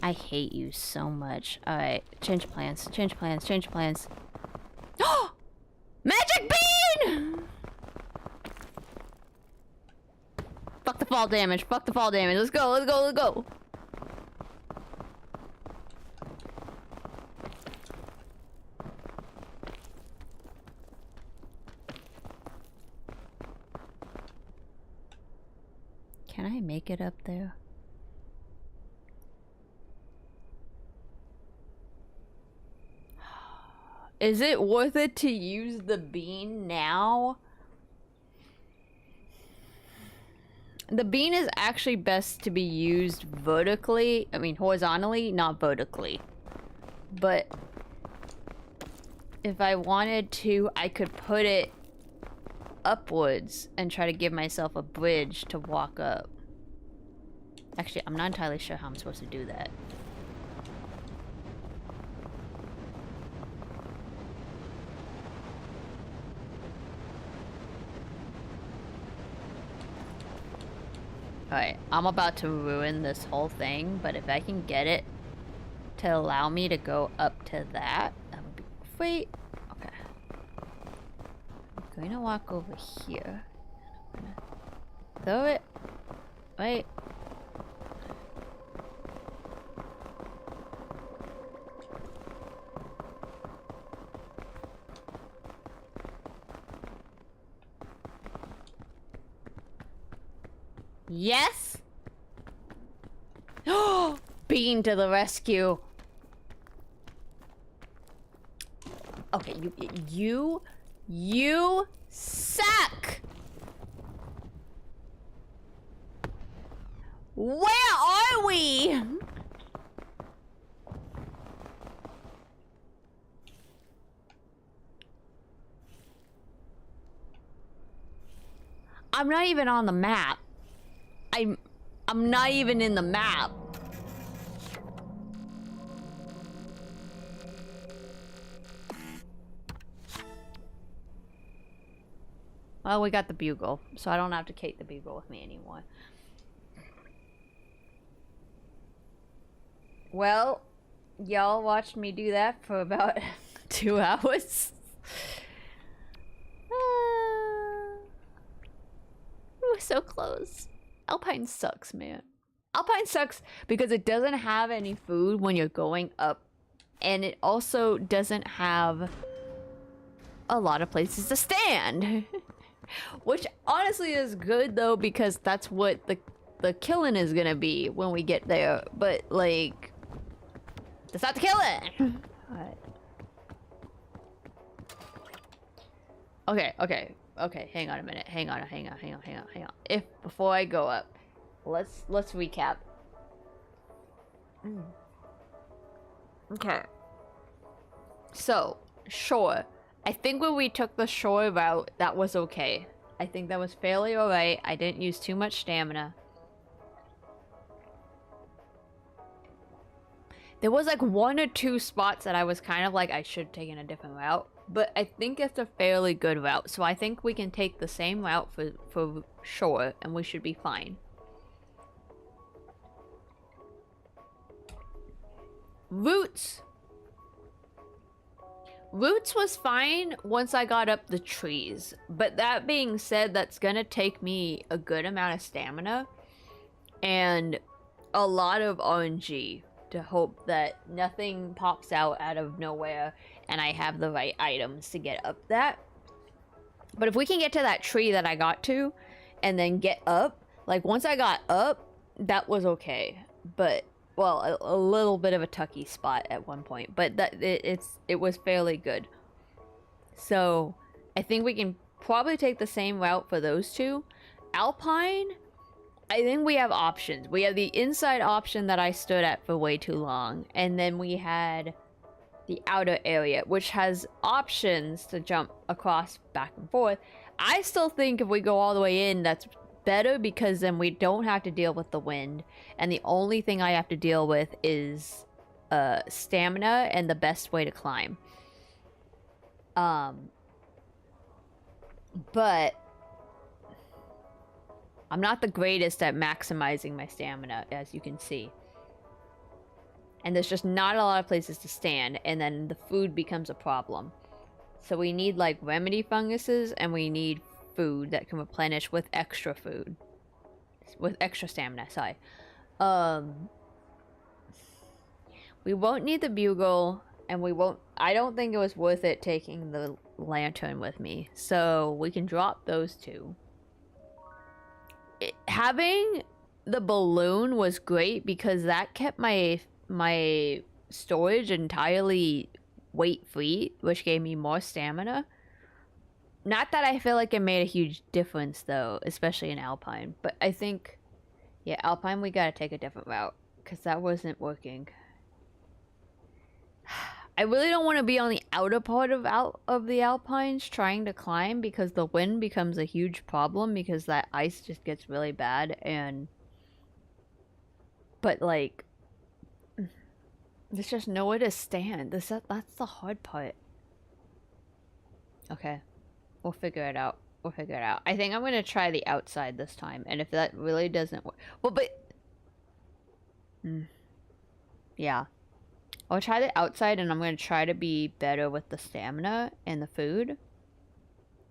I hate you so much. Alright, change plans. Oh! Magic bean! Fuck the fall damage. Let's go. Can I make it up there? Is it worth it to use the bean now? The bean is actually best to be used vertically. I mean, horizontally, not vertically. But if I wanted to, I could put it upwards and try to give myself a bridge to walk up. Actually, I'm not entirely sure how I'm supposed to do that. Alright, I'm about to ruin this whole thing, but if I can get it to allow me to go up to that, that would be great. Okay. I'm going to walk over here. I'm gonna throw it. Wait. Yes! Bean to the rescue. Okay, you suck! Where are we? I'm not even on the map. I'm not even in the map. Well, we got the bugle, so I don't have to take the bugle with me anymore. Well, y'all watched me do that for about 2 hours. We were so close. Alpine sucks, man. Alpine sucks because it doesn't have any food when you're going up, and it also doesn't have a lot of places to stand. Which honestly is good though, because that's what the killing is gonna be when we get there. But like, that's not the killing. Alright. Okay, hang on a minute. Hang on. If before I go up, let's recap. Okay. So, shore. I think when we took the shore route, that was okay. I think that was fairly alright. I didn't use too much stamina. There was like 1 or 2 spots that I was kind of like, I should have taken a different route. But I think it's a fairly good route. So I think we can take the same route for shore and we should be fine. Roots. Roots was fine once I got up the trees. But that being said, that's gonna take me a good amount of stamina. And a lot of RNG. To hope that nothing pops out of nowhere and I have the right items to get up that. But if we can get to that tree that I got to and then get up, like once I got up, that was okay. But, well, a little bit of a tucky spot at one point, but it was fairly good. So I think we can probably take the same route for those two. Alpine, I think we have options. We have the inside option that I stood at for way too long. And then we had the outer area, which has options to jump across back and forth. I still think if we go all the way in, that's better because then we don't have to deal with the wind. And the only thing I have to deal with is stamina and the best way to climb. But I'm not the greatest at maximizing my stamina, as you can see. And there's just not a lot of places to stand, and then the food becomes a problem. So we need, like, remedy funguses, and we need food that can replenish with extra food. With extra stamina, sorry. We won't need the bugle, and we won't... I don't think it was worth it taking the lantern with me. So we can drop those two. Having the balloon was great because that kept my storage entirely weight free, which gave me more stamina. Not that I feel like it made a huge difference though, especially in Alpine. But I think, yeah, Alpine we gotta take a different route because that wasn't working. I really don't want to be on the outer part of the Alpines trying to climb because the wind becomes a huge problem because that ice just gets really bad and... But like... There's just nowhere to stand. That's the hard part. Okay. We'll figure it out. we'll figure it out. I think I'm gonna try the outside this time, and if that really doesn't work, well, but yeah, I'll try the outside, and I'm gonna try to be better with the stamina and the food,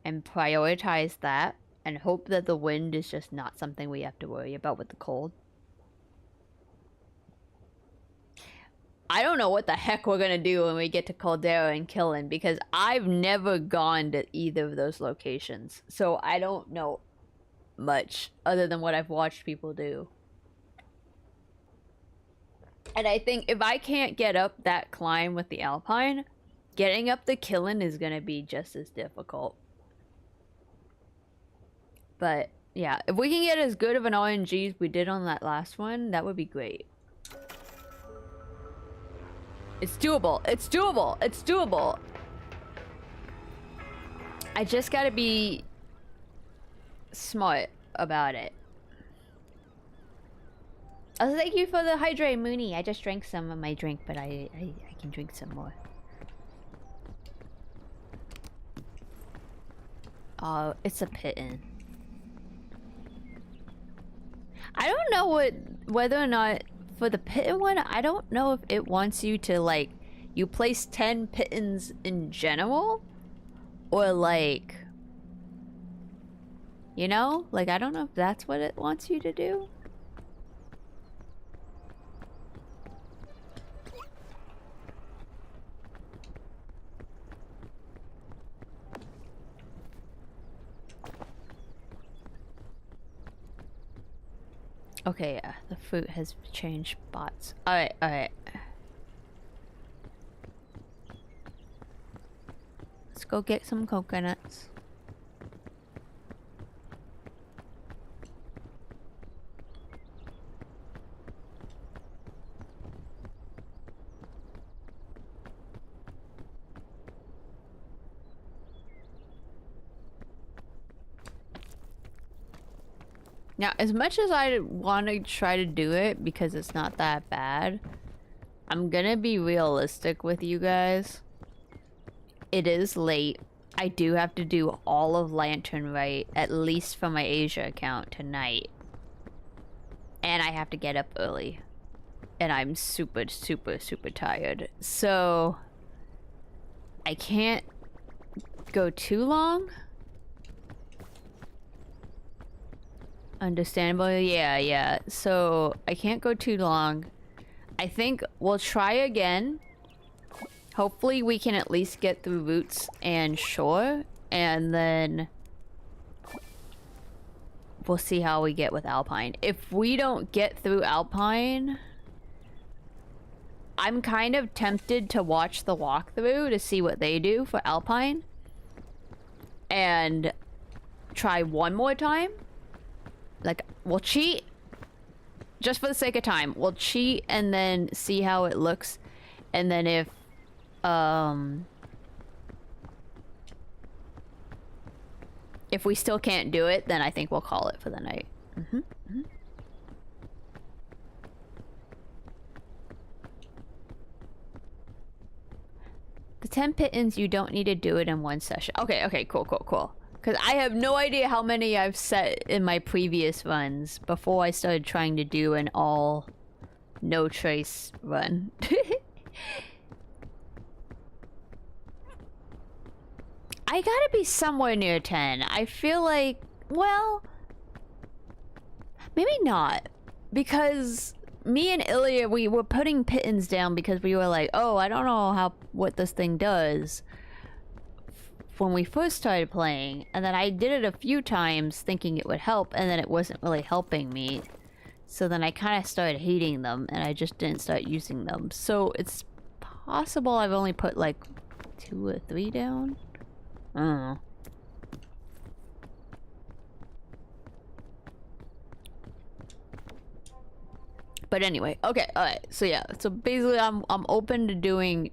and prioritize that, and hope that the wind is just not something we have to worry about with the cold. I don't know what the heck we're gonna do when we get to Caldera and Killen, because I've never gone to either of those locations. So I don't know much other than what I've watched people do. And I think if I can't get up that climb with the Alpine, getting up the Killen is gonna be just as difficult. But yeah, if we can get as good of an RNG as we did on that last one, that would be great. It's doable. It's doable. It's doable. I just gotta be smart about it. Oh, thank you for the hydrate, Mooney. I just drank some of my drink, but I can drink some more. Oh, it's a pitten. I don't know whether or not for the pitten one, I don't know if it wants you to, like, you place 10 pittons in general, or like, you know, like, I don't know if that's what it wants you to do. Okay, yeah, the fruit has changed spots. Alright, alright. Let's go get some coconuts. Now, as much as I want to try to do it because it's not that bad, I'm gonna be realistic with you guys. It is late. I do have to do all of Lantern right, at least for my Asia account tonight. And I have to get up early. And I'm super, super, super tired. So, I can't go too long. Understandable, yeah. So, I can't go too long. I think we'll try again. Hopefully we can at least get through Roots and Shore, and then we'll see how we get with Alpine. If we don't get through Alpine, I'm kind of tempted to watch the walkthrough to see what they do for Alpine. And try one more time. Like, we'll cheat. Just for the sake of time. We'll cheat and then see how it looks. And then if we still can't do it, then I think we'll call it for the night. The 10 pittons, you don't need to do it in one session. Okay, cool. Because I have no idea how many I've set in my previous runs before I started trying to do an all no trace run. I gotta be somewhere near 10. I feel like, well, maybe not. Because me and Ilya, we were putting pittons down because we were like, oh, I don't know what this thing does when we first started playing. And then I did it a few times thinking it would help, and then it wasn't really helping me. So then I kind of started hating them, and I just didn't start using them. So it's possible I've only put like 2 or 3 down. I don't know. But anyway, okay, alright, so yeah, so basically I'm open to doing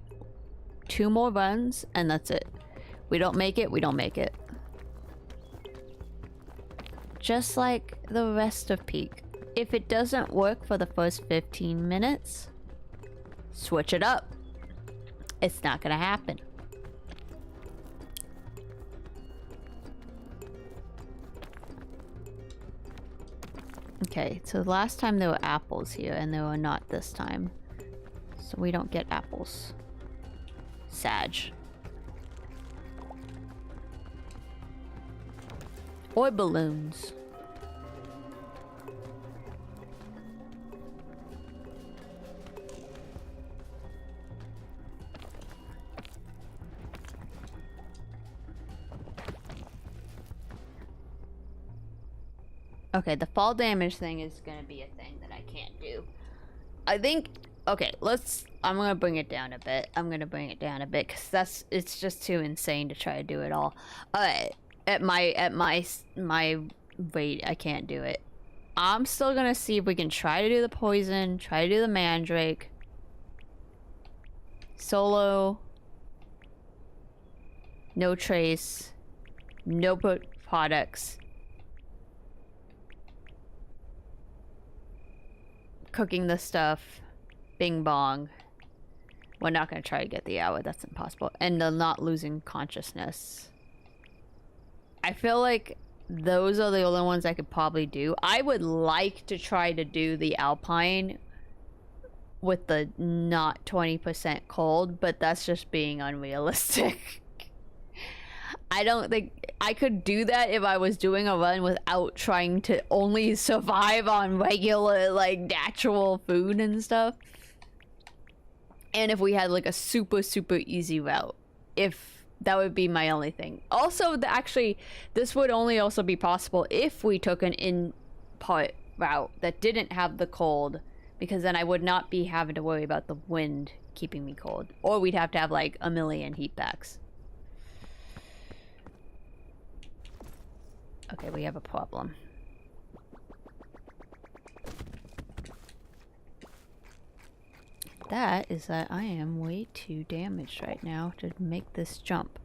2 more runs, and that's it. We don't make it, we don't make it. Just like the rest of Peak. If it doesn't work for the first 15 minutes, switch it up. It's not gonna happen. Okay, so last time there were apples here, and there were not this time. So we don't get apples. Sag. Or balloons. Okay, the fall damage thing is gonna be a thing that I can't do. I think, okay, I'm gonna bring it down a bit. Because it's just too insane to try to do it all. At my rate, I can't do it. I'm still gonna see if we can try to do the poison, try to do the mandrake. Solo. No trace. No products. Cooking the stuff. Bing bong. We're not gonna try to get the hour, that's impossible. And the not losing consciousness. I feel like those are the only ones I could probably do. I would like to try to do the alpine with the not 20% cold, but that's just being unrealistic. I don't think I could do that if I was doing a run without trying to only survive on regular, like, natural food and stuff. And if we had, like, a super, super easy route. If that would be my only thing. Also, actually, this would only also be possible if we took an in-part route that didn't have the cold, because then I would not be having to worry about the wind keeping me cold. Or we'd have to have, like, a million heat packs. Okay, we have a problem. That is that I am way too damaged right now to make this jump.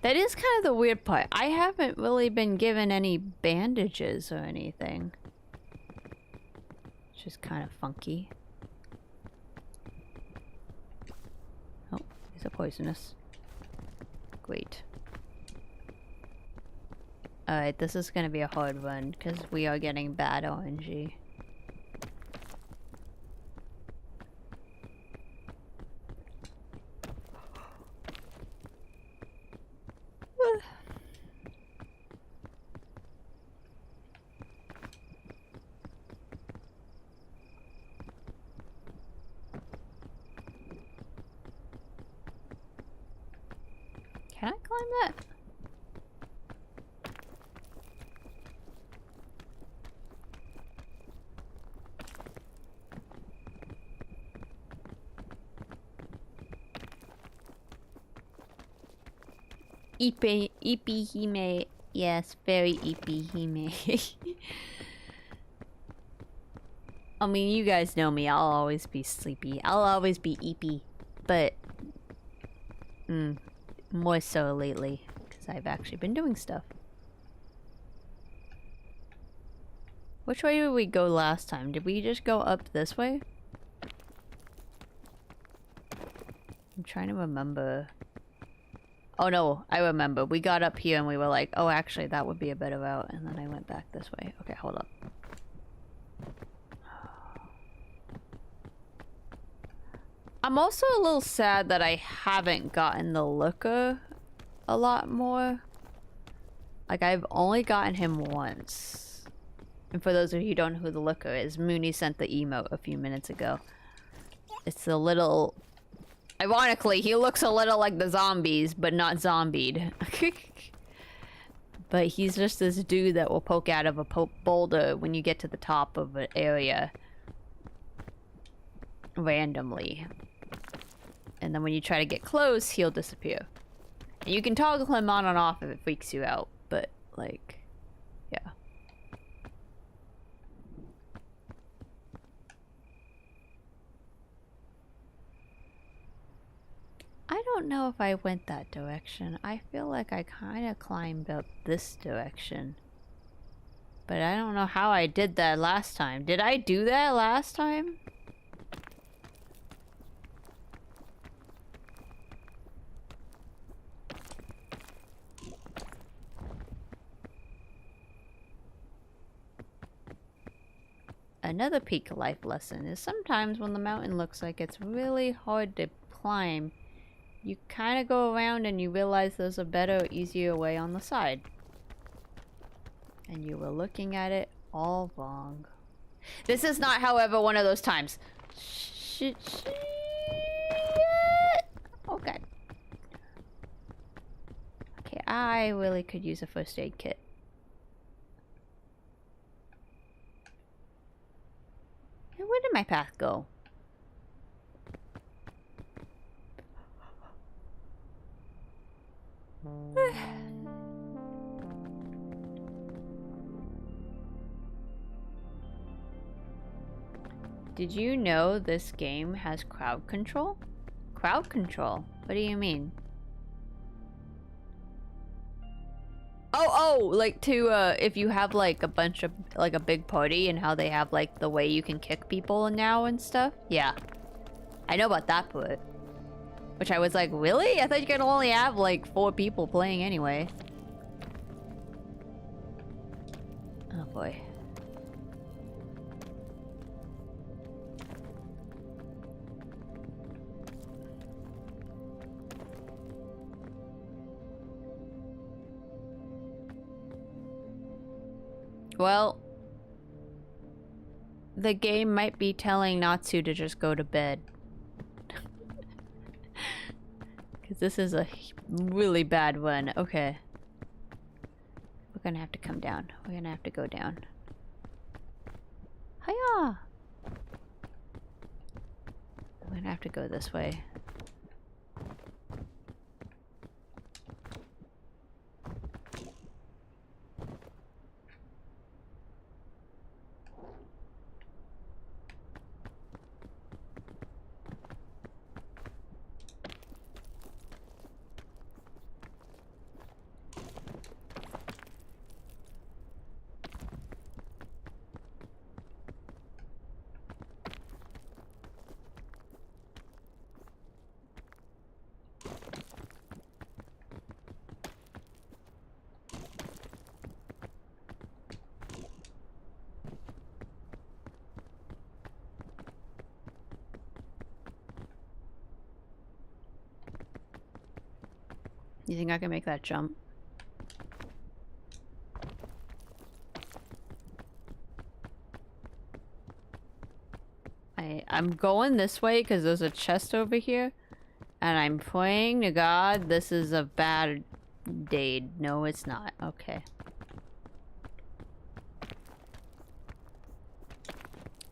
That is kind of the weird part. I haven't really been given any bandages or anything. Which is kind of funky. Oh, these are poisonous. Great. Alright, this is gonna be a hard run, because we are getting bad RNG. Can I climb that? Ippy hime. Yes, very ippy hime. I mean, you guys know me. I'll always be sleepy. I'll always be ippy. But more so lately, because I've actually been doing stuff. Which way did we go last time? Did we just go up this way? I'm trying to remember. Oh no, I remember. We got up here and we were like, oh, actually, that would be a better route. And then I went back this way. Okay, hold up. I'm also a little sad that I haven't gotten the looker a lot more. Like, I've only gotten him once. And for those of you who don't know who the looker is, Mooney sent the emote a few minutes ago. It's a little... Ironically, he looks a little like the zombies, but not zombied. But he's just this dude that will poke out of a boulder when you get to the top of an area. Randomly. And then when you try to get close, he'll disappear. And you can toggle him on and off if it freaks you out, but, like, yeah. I don't know if I went that direction. I feel like I kind of climbed up this direction. But I don't know how I did that last time. Did I do that last time? Another peak life lesson is sometimes when the mountain looks like it's really hard to climb, you kind of go around and you realize there's a better, easier way on the side. And you were looking at it all wrong. This is not, however, one of those times. Shit. Okay. Okay, I really could use a first aid kit. And where did my path go? Did you know this game has crowd control? Crowd control? What do you mean? Oh, like to, if you have like a bunch of, like a big party and how they have like the way you can kick people now and stuff? Yeah. I know about that part. Which I was like, really? I thought you could only have like 4 people playing anyway. Oh boy. Well, the game might be telling Natsu to just go to bed. Because this is a really bad one. Okay. We're gonna have to come down. We're gonna have to go down. Hiya! We're gonna have to go this way. You think I can make that jump? I'm going this way because there's a chest over here. And I'm praying to God this is a bad day. No, it's not. Okay.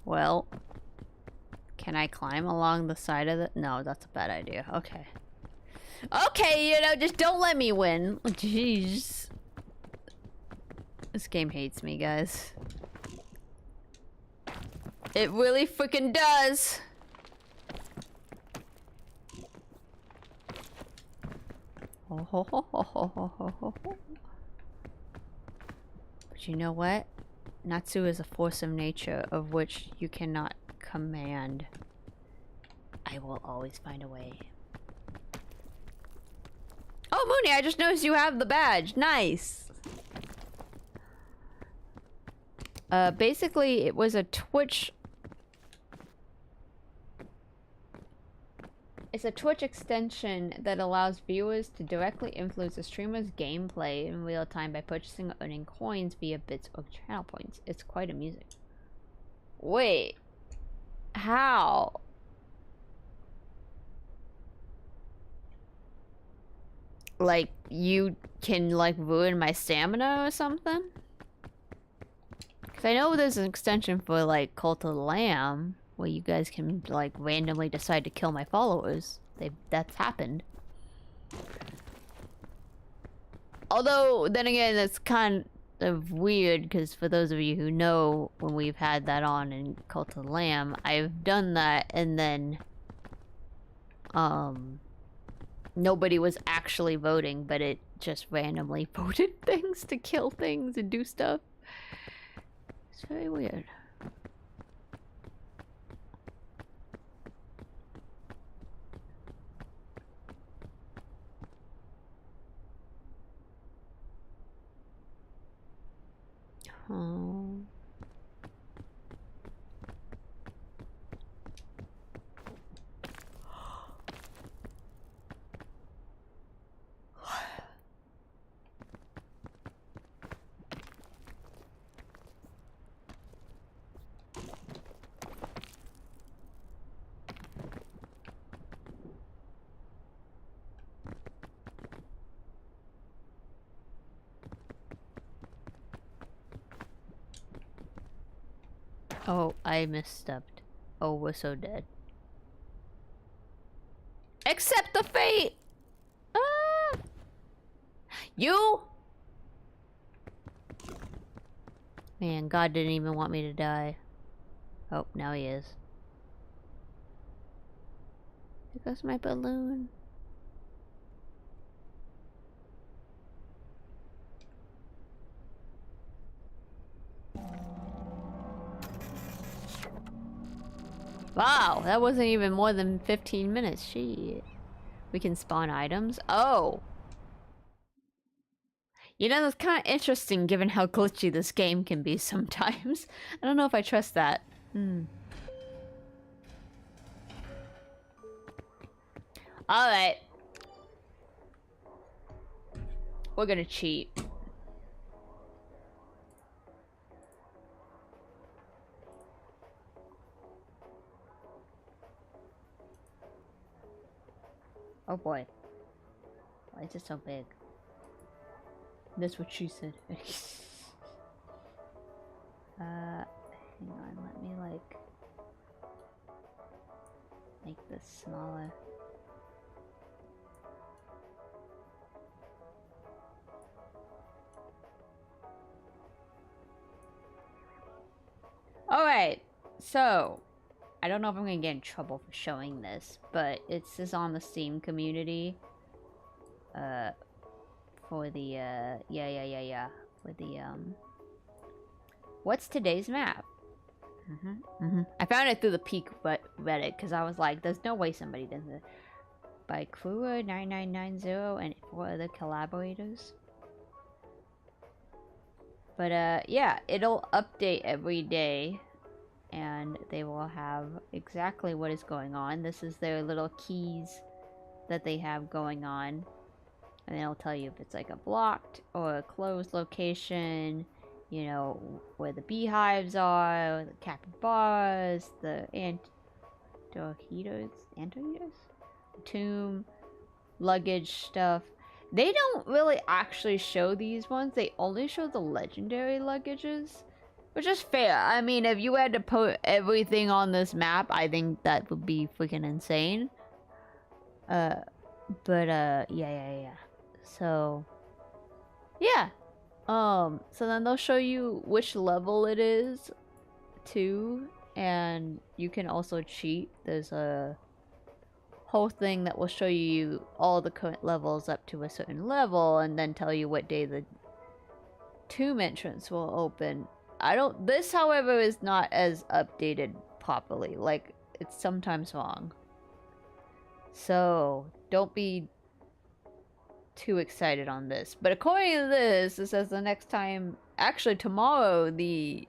Well, can I climb along the side of it? No, that's a bad idea. Okay. Okay, you know, just don't let me win. Jeez. This game hates me, guys. It really freaking does. But you know what? Natsu is a force of nature of which you cannot command. I will always find a way. Oh, Mooney, I just noticed you have the badge. Nice. Basically, it was a Twitch... It's a Twitch extension that allows viewers to directly influence a streamer's gameplay in real time by purchasing or earning coins via bits or channel points. It's quite amusing. Wait. How? Like, you can, like, ruin my stamina or something? Because I know there's an extension for, like, Cult of the Lamb, where you guys can, like, randomly decide to kill my followers. That's happened. Although, then again, that's kind of weird, because for those of you who know, when we've had that on in Cult of the Lamb, I've done that, and then, nobody was actually voting, but it just randomly voted things to kill things and do stuff. It's very weird. Oh. Oh, I misstepped. Oh, we're so dead. Accept the fate! Ah! You? Man, God didn't even want me to die. Oh, now he is. There goes my balloon. Wow, that wasn't even more than 15 minutes. Shit. We can spawn items. Oh! You know, that's kind of interesting given how glitchy this game can be sometimes. I don't know if I trust that. Alright. We're gonna cheat. Oh boy. Why is it so big? That's what she said. Hang on, let me like make this smaller. Alright, so I don't know if I'm gonna get in trouble for showing this, but it's just on the Steam community. For the for the what's today's map? I found it through the peak Reddit because I was like, there's no way somebody does it. By Crewer 9990 and 4 other collaborators. But yeah, it'll update every day and they will have exactly what is going on. This is their little keys that they have going on. And it'll tell you if it's like a blocked or a closed location, you know, where the beehives are, the capybaras, the anteaters, tomb, luggage stuff. They don't really actually show these ones. They only show the legendary luggages, which is fair. I mean, if you had to put everything on this map, I think that would be freaking insane. Yeah. So, yeah. So then they'll show you which level it is, too, and you can also cheat. There's a whole thing that will show you all the current levels up to a certain level, and then tell you what day the tomb entrance will open. This, however, is not as updated properly. Like, it's sometimes wrong. So, don't be too excited on this. But according to this, it says the next time, actually tomorrow, the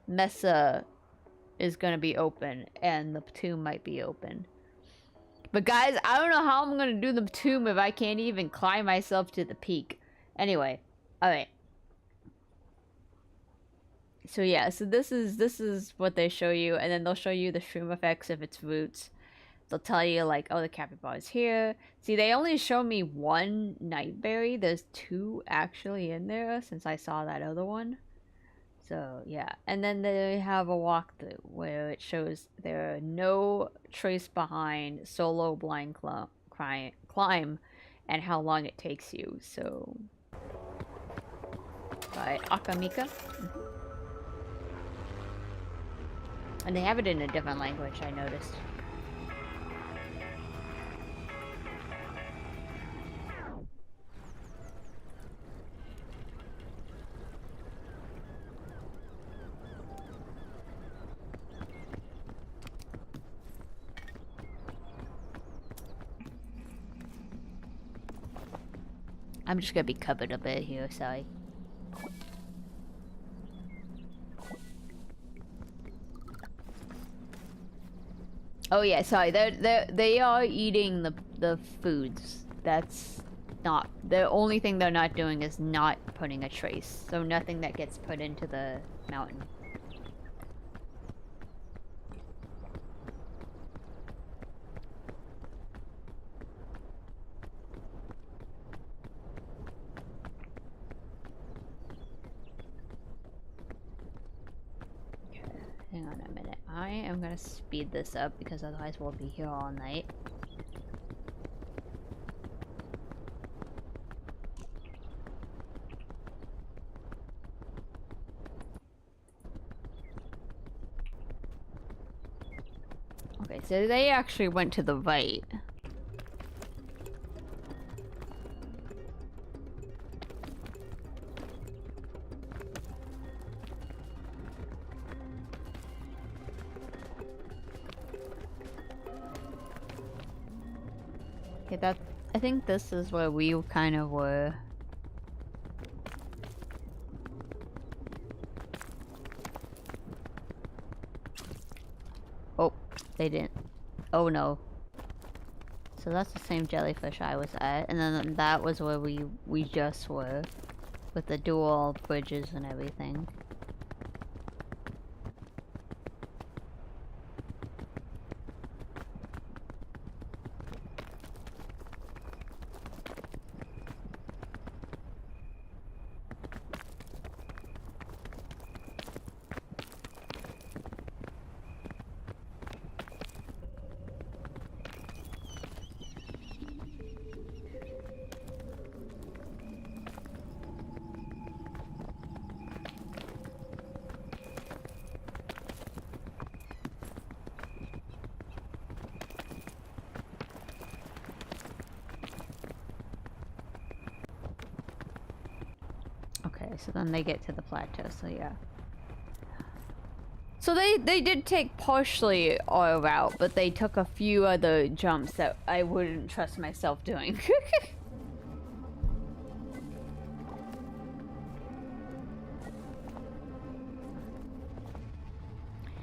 Mesa is gonna be open and the tomb might be open. But guys, I don't know how I'm gonna do the tomb if I can't even climb myself to the peak. Anyway, alright. So yeah, so this is what they show you, and then they'll show you the shroom effects of its roots. They'll tell you, like, oh, the capybara is here. See, they only show me one nightberry. There's 2 actually in there since I saw that other one. So, yeah. And then they have a walkthrough where it shows there are no trace behind solo blind climb and how long it takes you. So, by Akamika. And they have it in a different language, I noticed. I'm just gonna be covered a bit here, sorry. Oh yeah, sorry. They are eating the foods. That's not the only thing they're not doing is not putting a trace. So nothing that gets put into the mountain. Okay, hang on a minute. I am gonna speed this up because otherwise we'll be here all night. Okay, so they actually went to the right. Okay, I think this is where we kind of were. Oh, they didn't. Oh no. So that's the same jellyfish I was at, and then that was where we just were, with the dual bridges and everything. So then they get to the plateau, so yeah. So they did take partially our route, but they took a few other jumps that I wouldn't trust myself doing.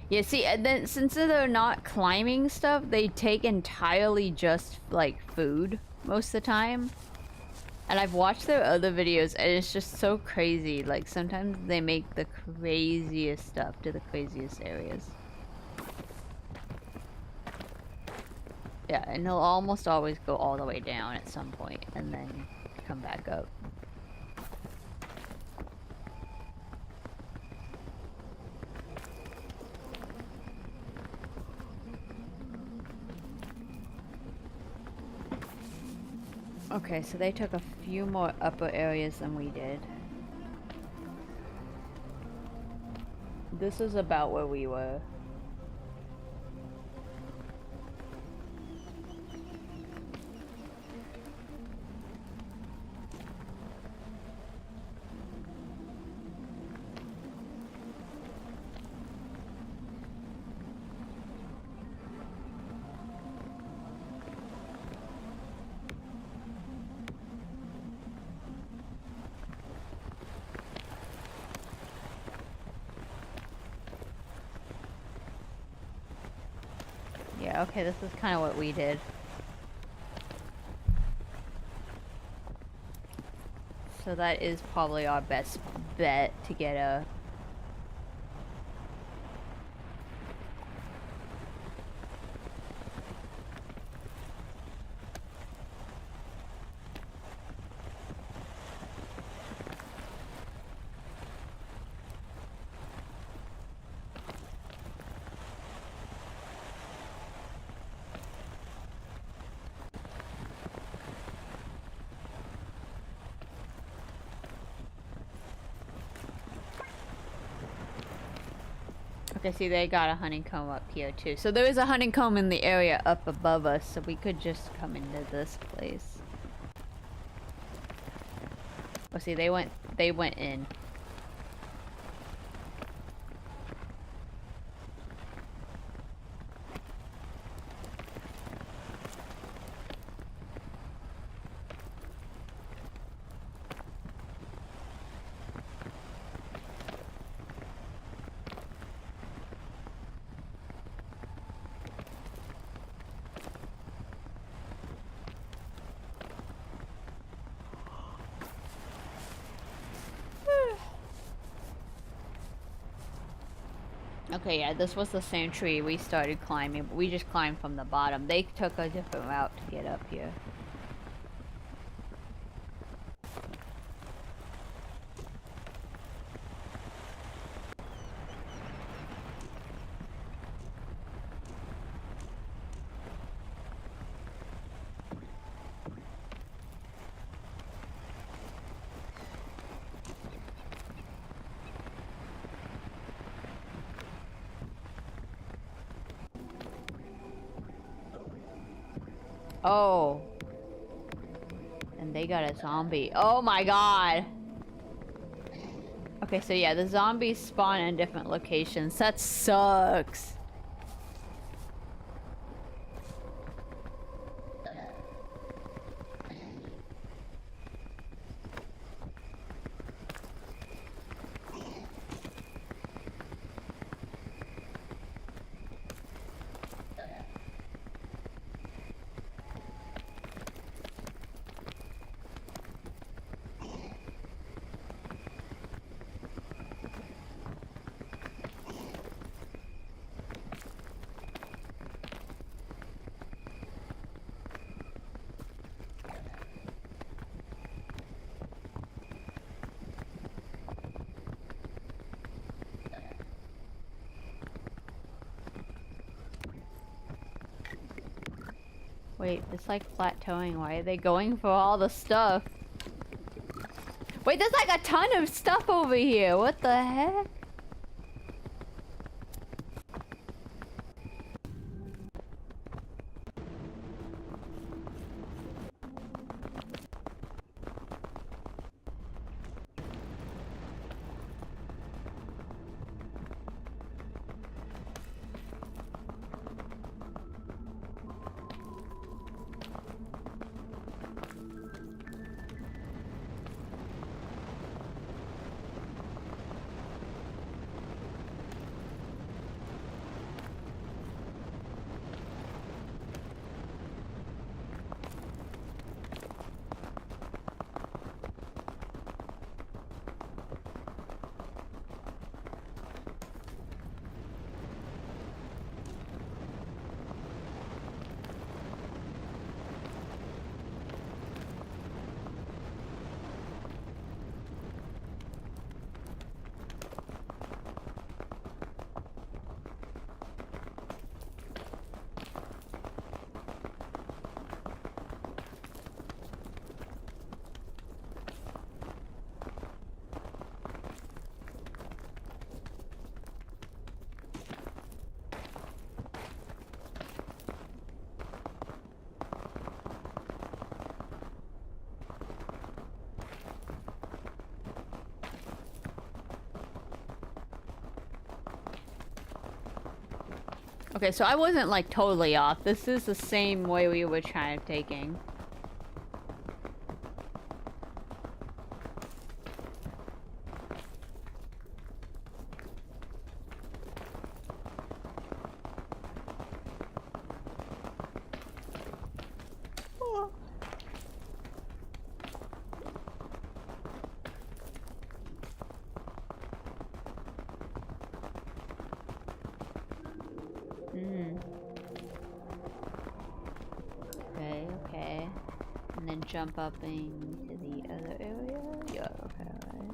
Yeah, see, and then since they're not climbing stuff, they take entirely just, like, food most of the time. And I've watched their other videos, and it's just so crazy. Like, sometimes they make the craziest stuff to the craziest areas. Yeah, and they'll almost always go all the way down at some point, and then come back up. Okay, so they took a few more upper areas than we did. This is about where we were. Yeah, okay, this is kind of what we did. So that is probably our best bet to get a... Okay, see, they got a honeycomb up here too. So there is a honeycomb in the area up above us, so we could just come into this place. Oh, see, they went in. Okay, yeah, this was the same tree we started climbing, but we just climbed from the bottom. They took a different route to get up here. Oh. And they got a zombie. Oh my god. Okay, so yeah, the zombies spawn in different locations. That sucks. Wait, it's like plateauing. Why are they going for all the stuff? Wait, there's like a ton of stuff over here. What the heck? Okay, so I wasn't like totally off. This is the same way we were trying to taking. Okay. And then jump up into the other area? Yeah, okay, right.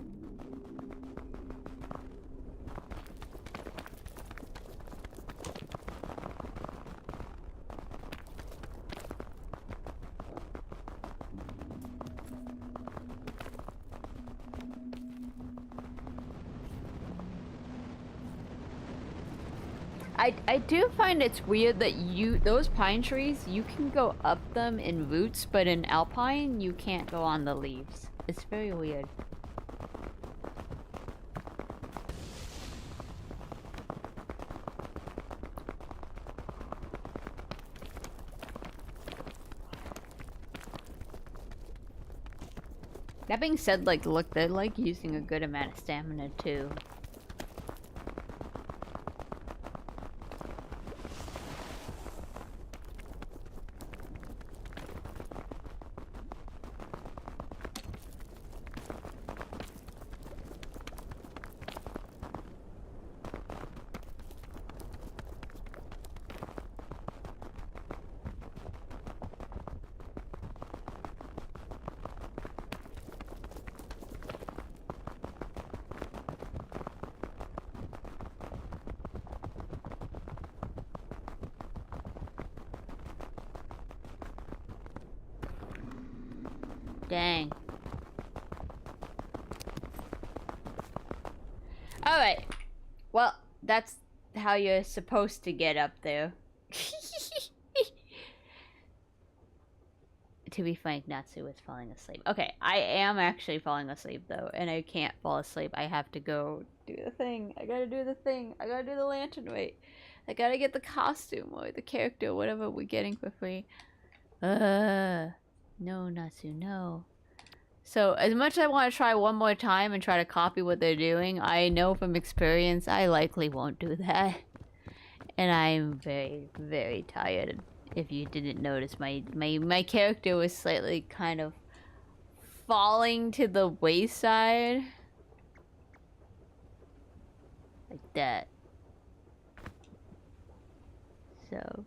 I do find it's weird that those pine trees, you can go up them in roots, but in alpine, you can't go on the leaves. It's very weird. That being said, like, look, they're like using a good amount of stamina too. Dang. Alright. Well, that's how you're supposed to get up there. To be frank, Natsu was falling asleep. Okay, I am actually falling asleep though, and I can't fall asleep. I have to go do the thing. I gotta do the thing. I gotta do the lantern wait. I gotta get the costume or the character, whatever we're getting for free. No, Natsu, no. So, as much as I want to try one more time and try to copy what they're doing, I know from experience I likely won't do that. And I'm very, very tired. If you didn't notice, my character was slightly kind of falling to the wayside. Like that. So,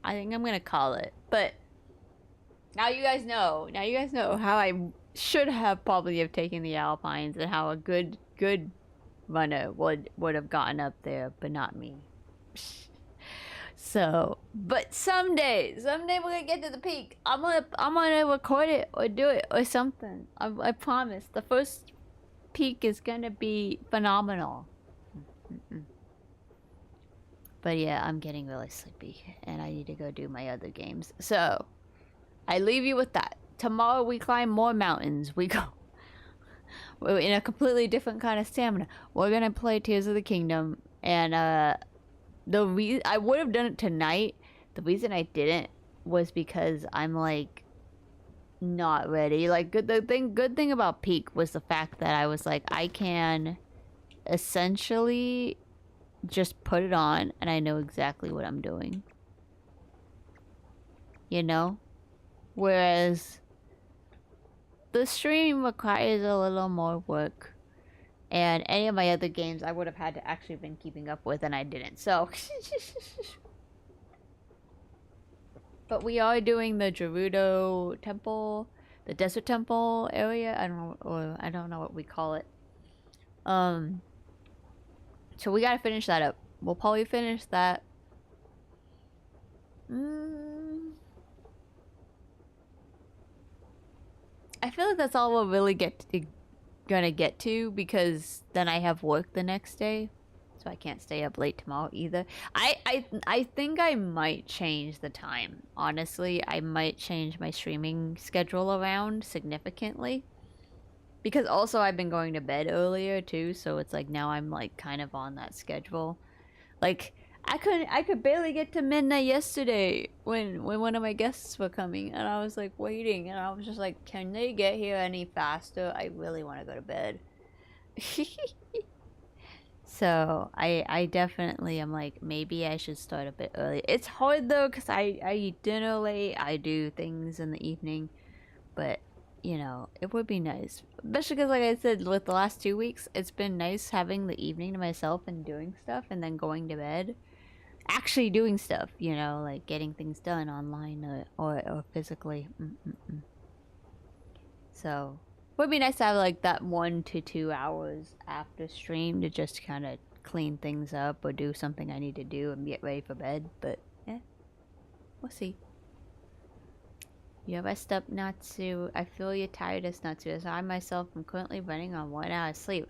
I think I'm gonna call it. But, now you guys know. Now you guys know how I should have probably have taken the Alpines and how a good runner would have gotten up there, but not me. So, but someday we're gonna get to the peak. I'm gonna record it or do it or something. I promise. The first peak is gonna be phenomenal. But yeah, I'm getting really sleepy and I need to go do my other games. So, I leave you with that. Tomorrow we climb more mountains. We're in a completely different kind of stamina. We're gonna play Tears of the Kingdom, and I would have done it tonight. The reason I didn't was because I'm like not ready. Like good thing about Peak was the fact that I was like I can essentially just put it on and I know exactly what I'm doing. You know? Whereas the stream requires a little more work. And any of my other games I would have had to actually been keeping up with and I didn't. So but we are doing the Gerudo Temple, the Desert Temple area. I don't know what we call it. So we gotta finish that up. We'll probably finish that. I feel like that's all we'll really gonna get to because then I have work the next day, so I can't stay up late tomorrow either. I think I might change the time. Honestly, I might change my streaming schedule around significantly because also I've been going to bed earlier too, so it's like now I'm like kind of on that schedule. Like I could barely get to midnight yesterday when one of my guests were coming and I was like waiting and I was just like, can they get here any faster? I really want to go to bed. So I definitely am like, maybe I should start a bit early. It's hard though because I eat dinner late, I do things in the evening, but you know, it would be nice. Especially because like I said, with the last 2 weeks, it's been nice having the evening to myself and doing stuff and then going to bed. Actually doing stuff, you know, like getting things done online or physically. So, would be nice to have like that 1 to 2 hours after stream to just kind of clean things up or do something I need to do and get ready for bed. But, yeah, we'll see. You rest up, Natsu. I feel you're tired as Natsu. As I myself am currently running on 1 hour sleep.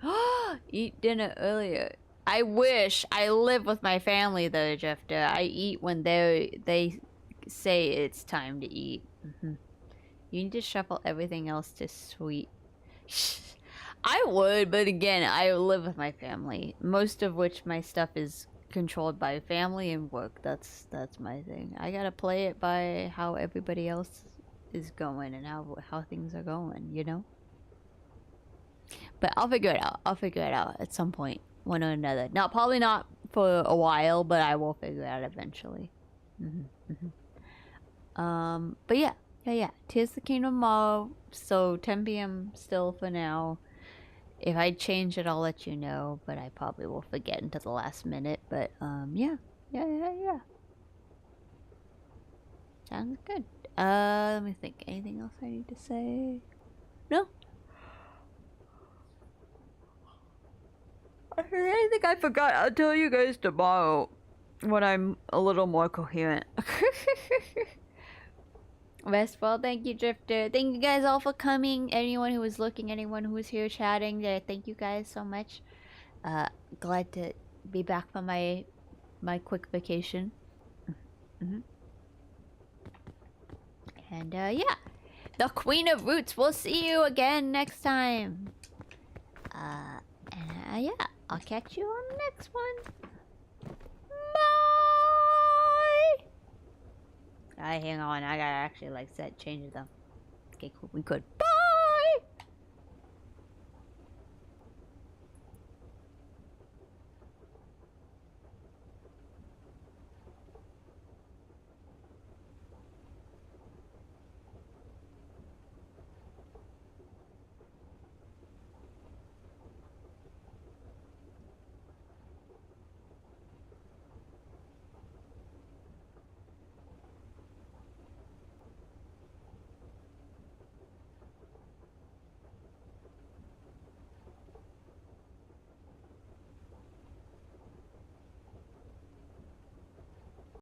Eat dinner earlier. I wish I live with my family though, Jeffter. I eat when they say it's time to eat. You need to shuffle everything else to sweet. I would, but again, I live with my family. Most of which my stuff is controlled by family and work. That's my thing. I gotta play it by how everybody else is going and how things are going, you know? But I'll figure it out. I'll figure it out at some point. One or another. Now, probably not for a while, but I will figure it out eventually. But yeah. Tears of the Kingdom tomorrow, so 10 p.m. still for now. If I change it, I'll let you know, but I probably will forget until the last minute. But yeah. Sounds good. Let me think. Anything else I need to say? No. I think I forgot. I'll tell you guys tomorrow when I'm a little more coherent. Westfall, thank you, Drifter. Thank you guys all for coming. Anyone who was looking, anyone who was here chatting, thank you guys so much. Glad to be back from my quick vacation. And yeah, the Queen of Roots. We'll see you again next time. And yeah, I'll catch you on the next one. Bye. Hang on, I gotta actually like change them. Okay, cool. We could.